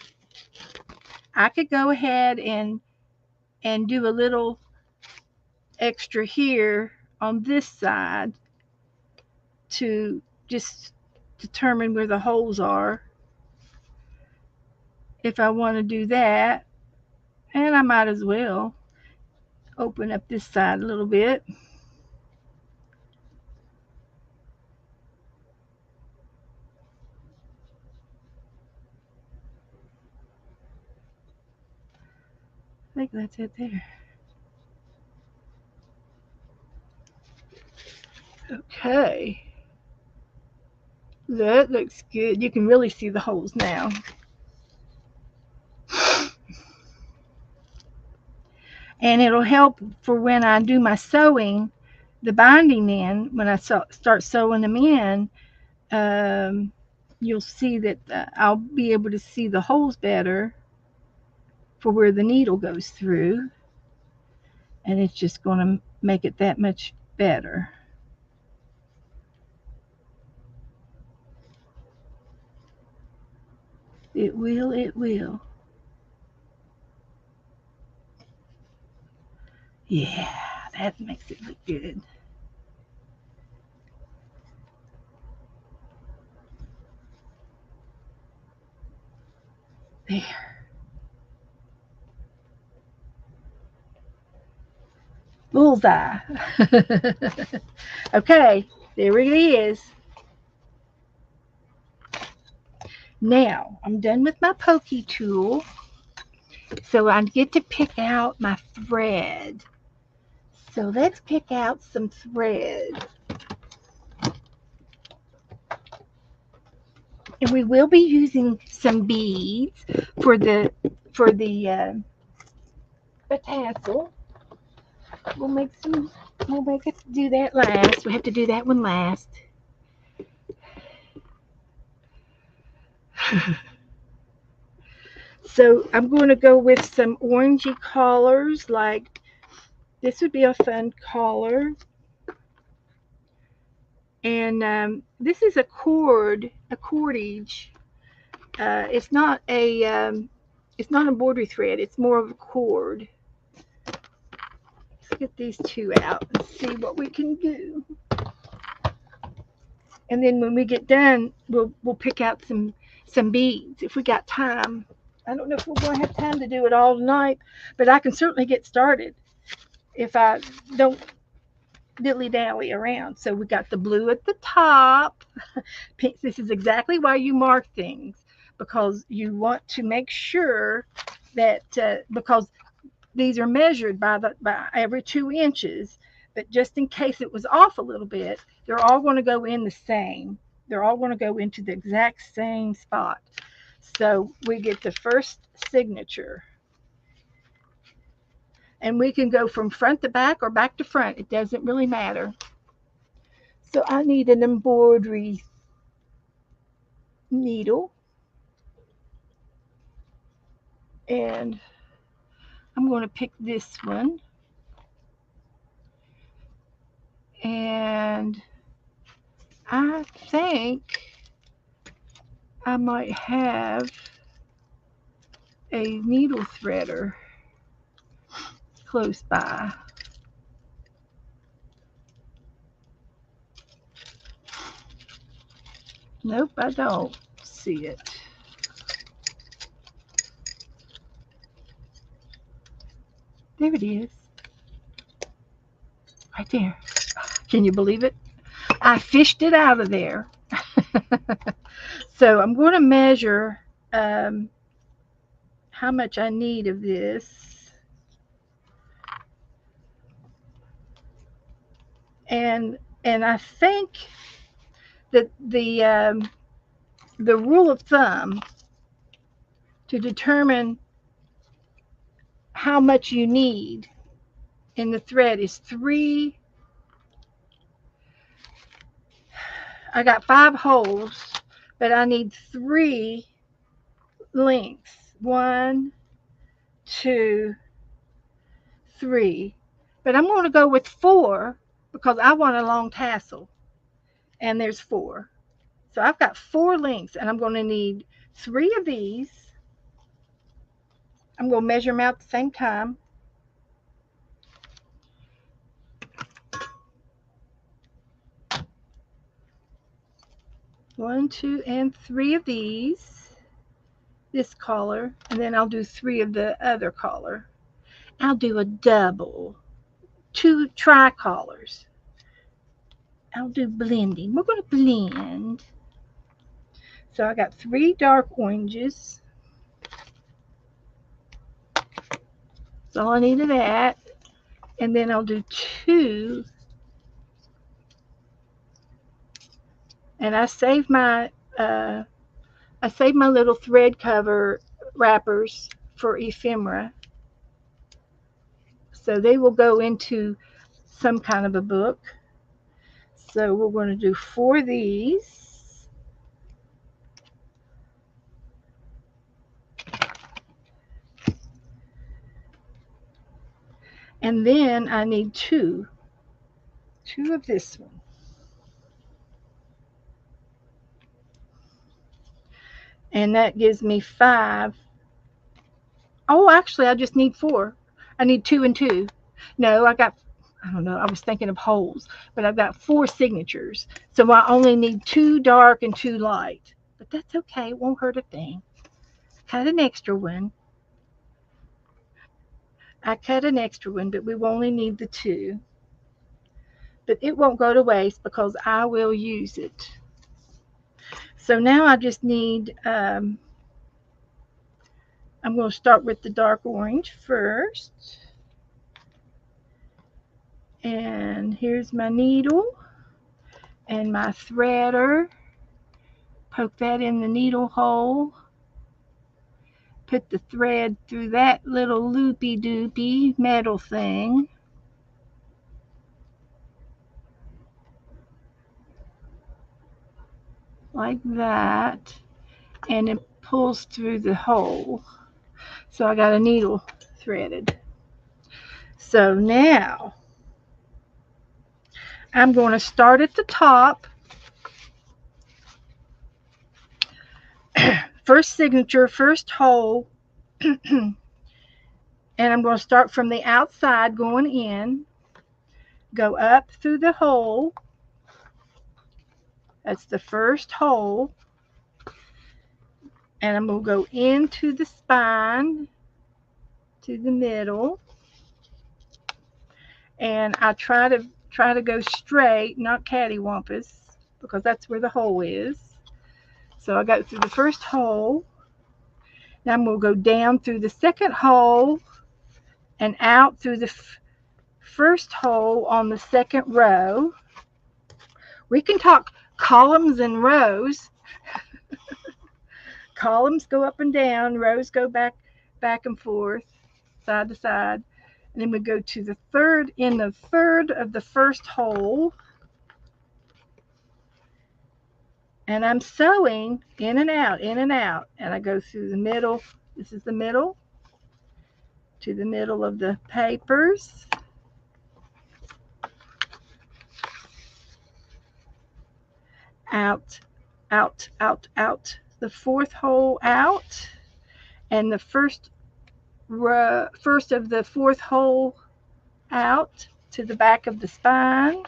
I could go ahead and do a little extra here on this side to just determine where the holes are if I want to do that. And I might as well open up this side a little bit. I think that's it there. Okay. That looks good. You can really see the holes now. And it'll help for when I do my sewing, the binding in, when I start sewing them in, um, you'll see that I'll be able to see the holes better for where the needle goes through, and it's just going to make it that much better. It will, it will. Yeah, that makes it look good. There. Bullseye. Okay, there it is. Now, I'm done with my pokey tool, so I get to pick out my thread. So let's pick out some thread. And we will be using some beads for the tassel. We'll make some. We'll make it do that last. We have to do that one last. So I'm going to go with some orangey collars. Like this would be a fun collar. And this is a cordage. It's not embroidery thread. It's more of a cord. Let's get these two out and see what we can do. And then when we get done, we'll pick out some beads if we got time. I don't know if we're going to have time to do it all tonight, but I can certainly get started if I don't dilly dally around. So we got the blue at the top. Pink. This is exactly why you mark things, because you want to make sure that because these are measured by every 2 inches, but just in case it was off a little bit, they're all going to go in the same. They're all going to go into the exact same spot. So we get the first signature. And we can go from front to back or back to front. It doesn't really matter. So I need an embroidery needle. And I'm going to pick this one. And I think I might have a needle threader close by. Nope, I don't see it. There it is. Right there. Can you believe it? I fished it out of there. So I'm going to measure how much I need of this. And I think that the rule of thumb to determine how much you need in the thread is 3. I got 5 holes, but I need 3 lengths. 1, 2, 3. But I'm going to go with 4 because I want a long tassel. And there's 4. So I've got 4 lengths, and I'm going to need 3 of these. I'm going to measure them out at the same time. 1, 2, and 3 of these. This collar, and then I'll do 3 of the other collar. I'll do a double, 2 tri-collars. I'll do blending. We're going to blend. So I got 3 dark oranges. That's all I need of that. And then I'll do 2. And I saved my little thread cover wrappers for ephemera. So they will go into some kind of a book. So we're going to do 4 of these. And then I need two of this one. And that gives me 5. Oh, actually, I just need 4. I need 2 and 2. No, I don't know, I was thinking of holes, but I've got 4 signatures. So I only need 2 dark and 2 light. But that's okay, it won't hurt a thing. Cut an extra one. I cut an extra one, but we only need the 2. But it won't go to waste because I will use it. So now I just need, I'm going to start with the dark orange first. And here's my needle and my threader. Poke that in the needle hole. Put the thread through that little loopy doopy metal thing. Like that. And it pulls through the hole. So I got a needle threaded. So now I'm going to start at the top. First signature, first hole. And I'm going to start from the outside going in. Go up through the hole. That's the first hole. And I'm going to go into the spine to the middle. And I try to go straight, not cattywampus, because that's where the hole is. So I got through the first hole. Now I'm going to go down through the second hole and out through the first hole on the second row. We can talk columns and rows. Columns go up and down, rows go back and forth, side to side. And then we go to the third of the first hole. And I'm sewing in and out, in and out. And I go through the middle. This is the middle. To the middle of the papers. Out, out, out, out. The fourth hole out. And the first of the fourth hole out to the back of the spine.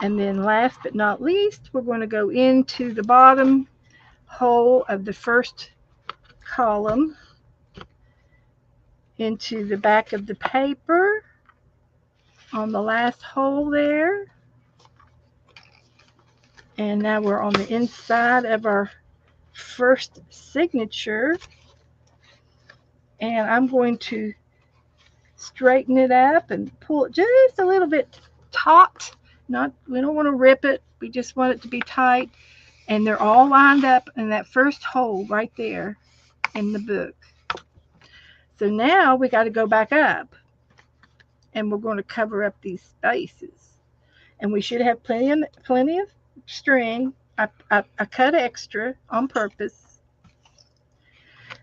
And then last but not least, we're going to go into the bottom hole of the first column, into the back of the paper on the last hole there. And now we're on the inside of our first signature. And I'm going to straighten it up and pull it just a little bit taut. We don't want to rip it. We just want it to be tight. And they're all lined up in that first hole right there in the book. So now we got to go back up. And we're going to cover up these spaces. And we should have plenty of string. I cut extra on purpose.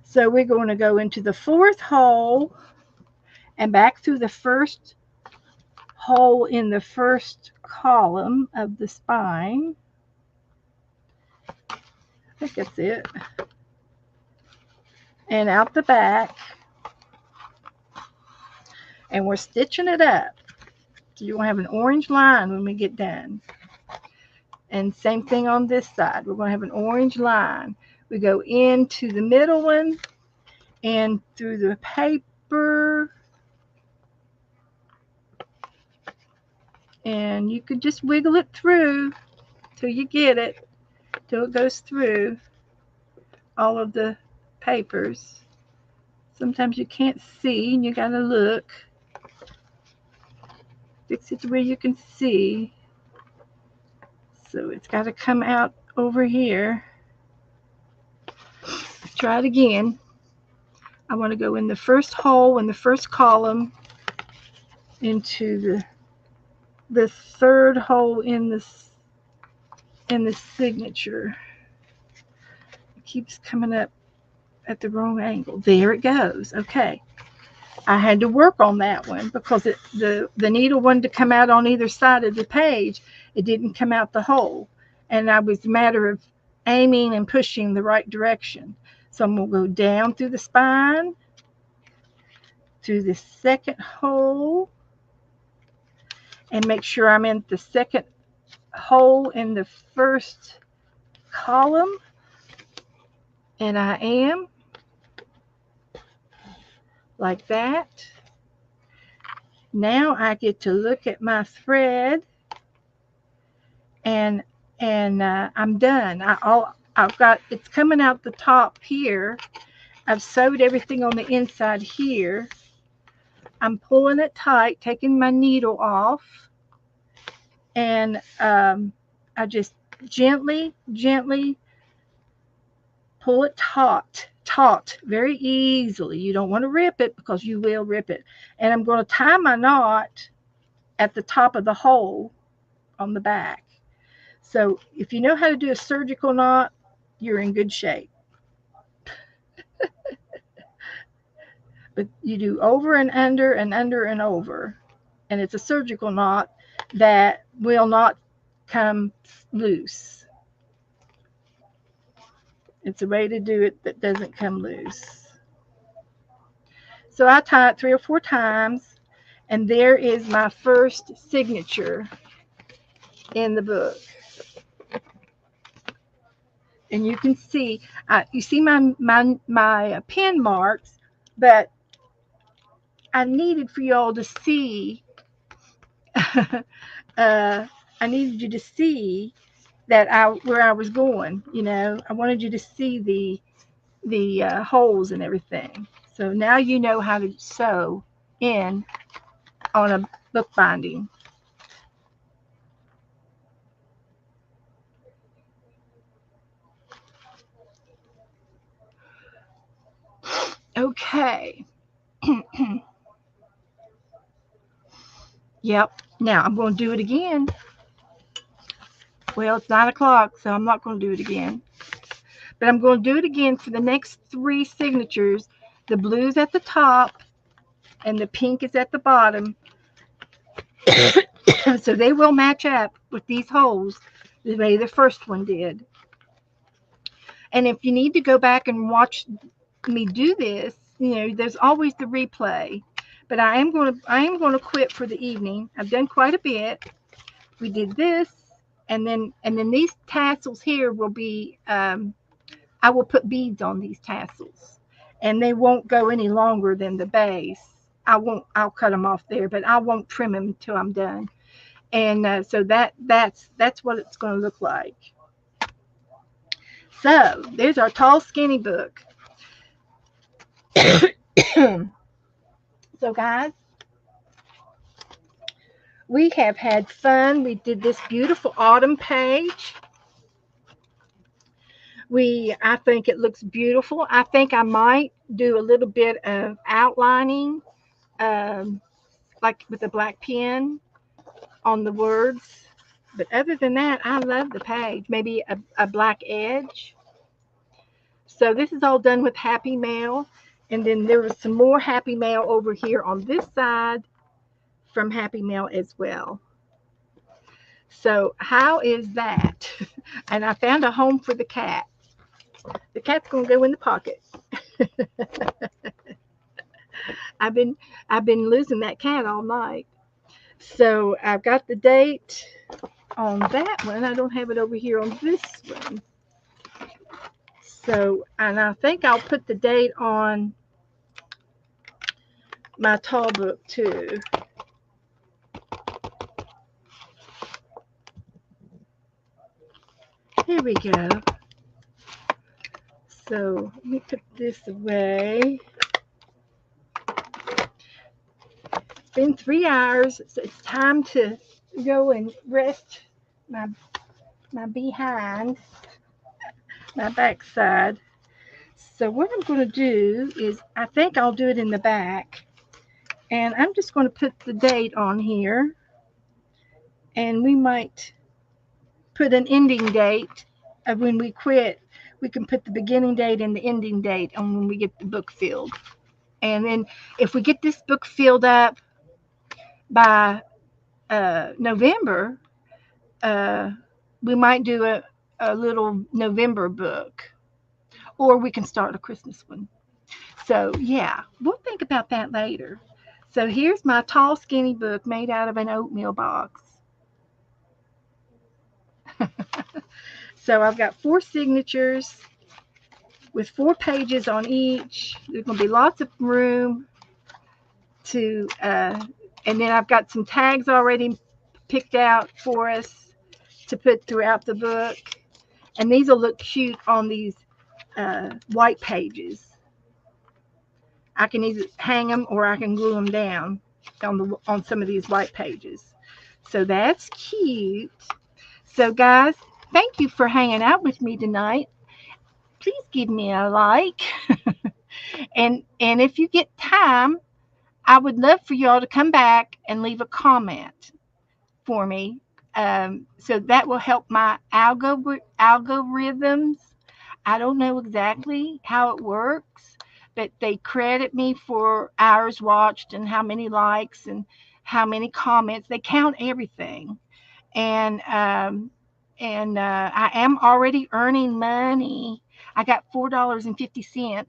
So we're going to go into the fourth hole and back through the first hole in the first column of the spine. I think that's it. And out the back. And we're stitching it up. So you're going to have an orange line when we get done. And same thing on this side. We're going to have an orange line. We go into the middle one and through the paper. And you could just wiggle it through till you get it, till it goes through all of the papers. Sometimes you can't see and you got to look. Fix it to where you can see. So it's got to come out over here. Let's try it again. I want to go in the first hole in the first column into the third hole in the signature. It keeps coming up at the wrong angle. There it goes. Okay. I had to work on that one because the needle wanted to come out on either side of the page. It didn't come out the hole. And I was a matter of aiming and pushing the right direction. So I'm going to go down through the spine, through the second hole, and make sure I'm in the second hole in the first column. And I am, like that. Now I get to look at my thread, and I'm done. I've got it's coming out the top here. I've sewed everything on the inside here. I'm pulling it tight, taking my needle off, and I just gently pull it taut, very easily. You don't want to rip it because you will rip it. And I'm going to tie my knot at the top of the hole on the back. So if you know how to do a surgical knot, you're in good shape. But you do over and under and under and over. And it's a surgical knot that will not come loose. It's a way to do it that doesn't come loose. So I tie it 3 or 4 times, and there is my first signature in the book. And you can see, you see my pen marks, but I needed for y'all to see. I needed you to see that where I was going. You know, I wanted you to see the holes and everything. So now you know how to sew in on a book binding. Okay. Yep. Now I'm going to do it again. Well, it's 9 o'clock, so I'm not going to do it again. But I'm going to do it again for the next 3 signatures. The blue's at the top, and the pink is at the bottom. So they will match up with these holes the way the first one did. And if you need to go back and watch me do this, you know, there's always the replay. But I am going to quit for the evening. I've done quite a bit. We did this, and then these tassels here will be I will put beads on these tassels, and they won't go any longer than the base. I'll cut them off there, but I won't trim them until I'm done. And so that's what it's going to look like. So there's our tall skinny book. So guys, we have had fun. We did this beautiful autumn page. I think it looks beautiful. I think I might do a little bit of outlining, um, like with a black pen on the words. But other than that, I love the page. Maybe a black edge. So this is all done with Happy Mail. And then there was some more Happy Mail over here on this side from Happy Mail as well. So how is that? And I found a home for the cat. The cat's going to go in the pocket. I've been losing that cat all night. So I've got the date on that one. I don't have it over here on this one. So, and I think I'll put the date on my tall book too. Here we go. So let me put this away. It's been 3 hours, so it's time to go and rest my behind, my backside. So what I'm going to do is, I think I'll do it in the back, and I'm just going to put the date on here, and we might put an ending date of when we quit. we can put the beginning date and the ending date on when we get the book filled. And then if we get this book filled up by November, uh, we might do a little November book, or we can start a Christmas one. So, yeah, we'll think about that later. So, here's my tall, skinny book made out of an oatmeal box. So, I've got 4 signatures with 4 pages on each. There's going to be lots of room to, and then I've got some tags already picked out for us to put throughout the book. And these will look cute on these white pages. I can either hang them or I can glue them down on some of these white pages. So that's cute. So guys, thank you for hanging out with me tonight. Please give me a like. And if you get time, I would love for y'all to come back and leave a comment for me. So that will help my algorithms. I don't know exactly how it works, but they credit me for hours watched and how many likes and how many comments. They count everything, and I am already earning money. I got $4.50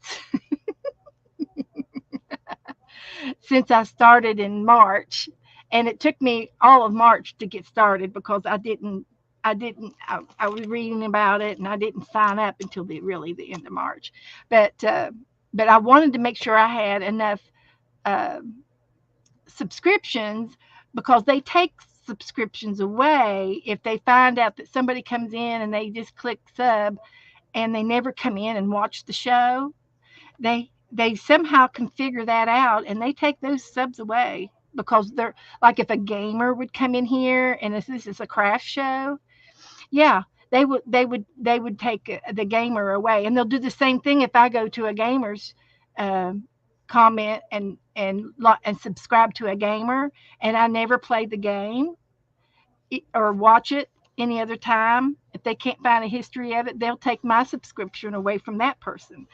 since I started in March, and it took me all of March to get started because I was reading about it and I didn't sign up until the end of March, but uh, but I wanted to make sure I had enough uh, subscriptions because they take subscriptions away if they find out that somebody comes in and they just click sub and they never come in and watch the show. They somehow can figure that out and they take those subs away because they're like if a gamer would come in here and this is a craft show, yeah, they would take the gamer away, and they'll do the same thing if I go to a gamer's um, comment and subscribe to a gamer, and I never play the game or watch it any other time. If they can't find a history of it, they'll take my subscription away from that person.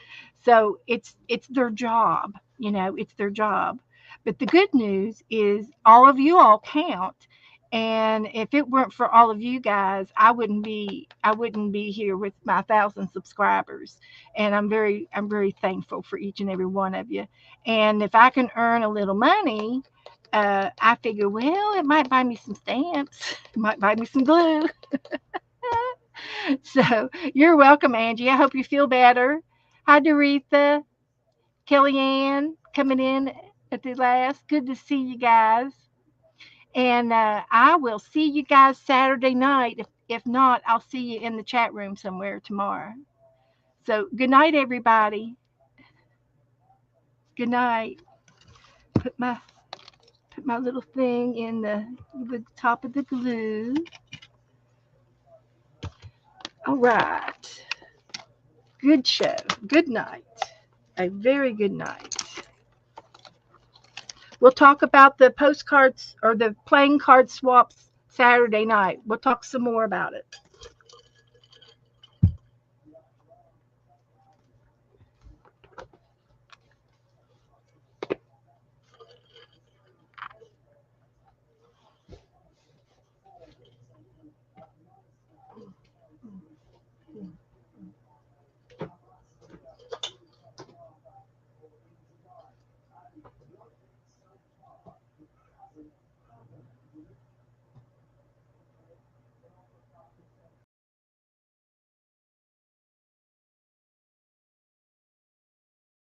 So it's their job, it's their job. But the good news is all of you all count. And if it weren't for all of you guys, I wouldn't be here with my 1,000 subscribers. And I'm very thankful for each and every one of you. And if I can earn a little money, I figure, well, it might buy me some stamps, it might buy me some glue. So you're welcome, Angie. I hope you feel better. Hi, Doretha, Kellyanne, coming in at the last. Good to see you guys. And I will see you guys Saturday night. If not, I'll see you in the chat room somewhere tomorrow. So good night, everybody. Good night. Put my put my little thing in the top of the glue. All right. Good show. Good night. A very good night. We'll talk about the postcards or the playing card swaps Saturday night. We'll talk some more about it.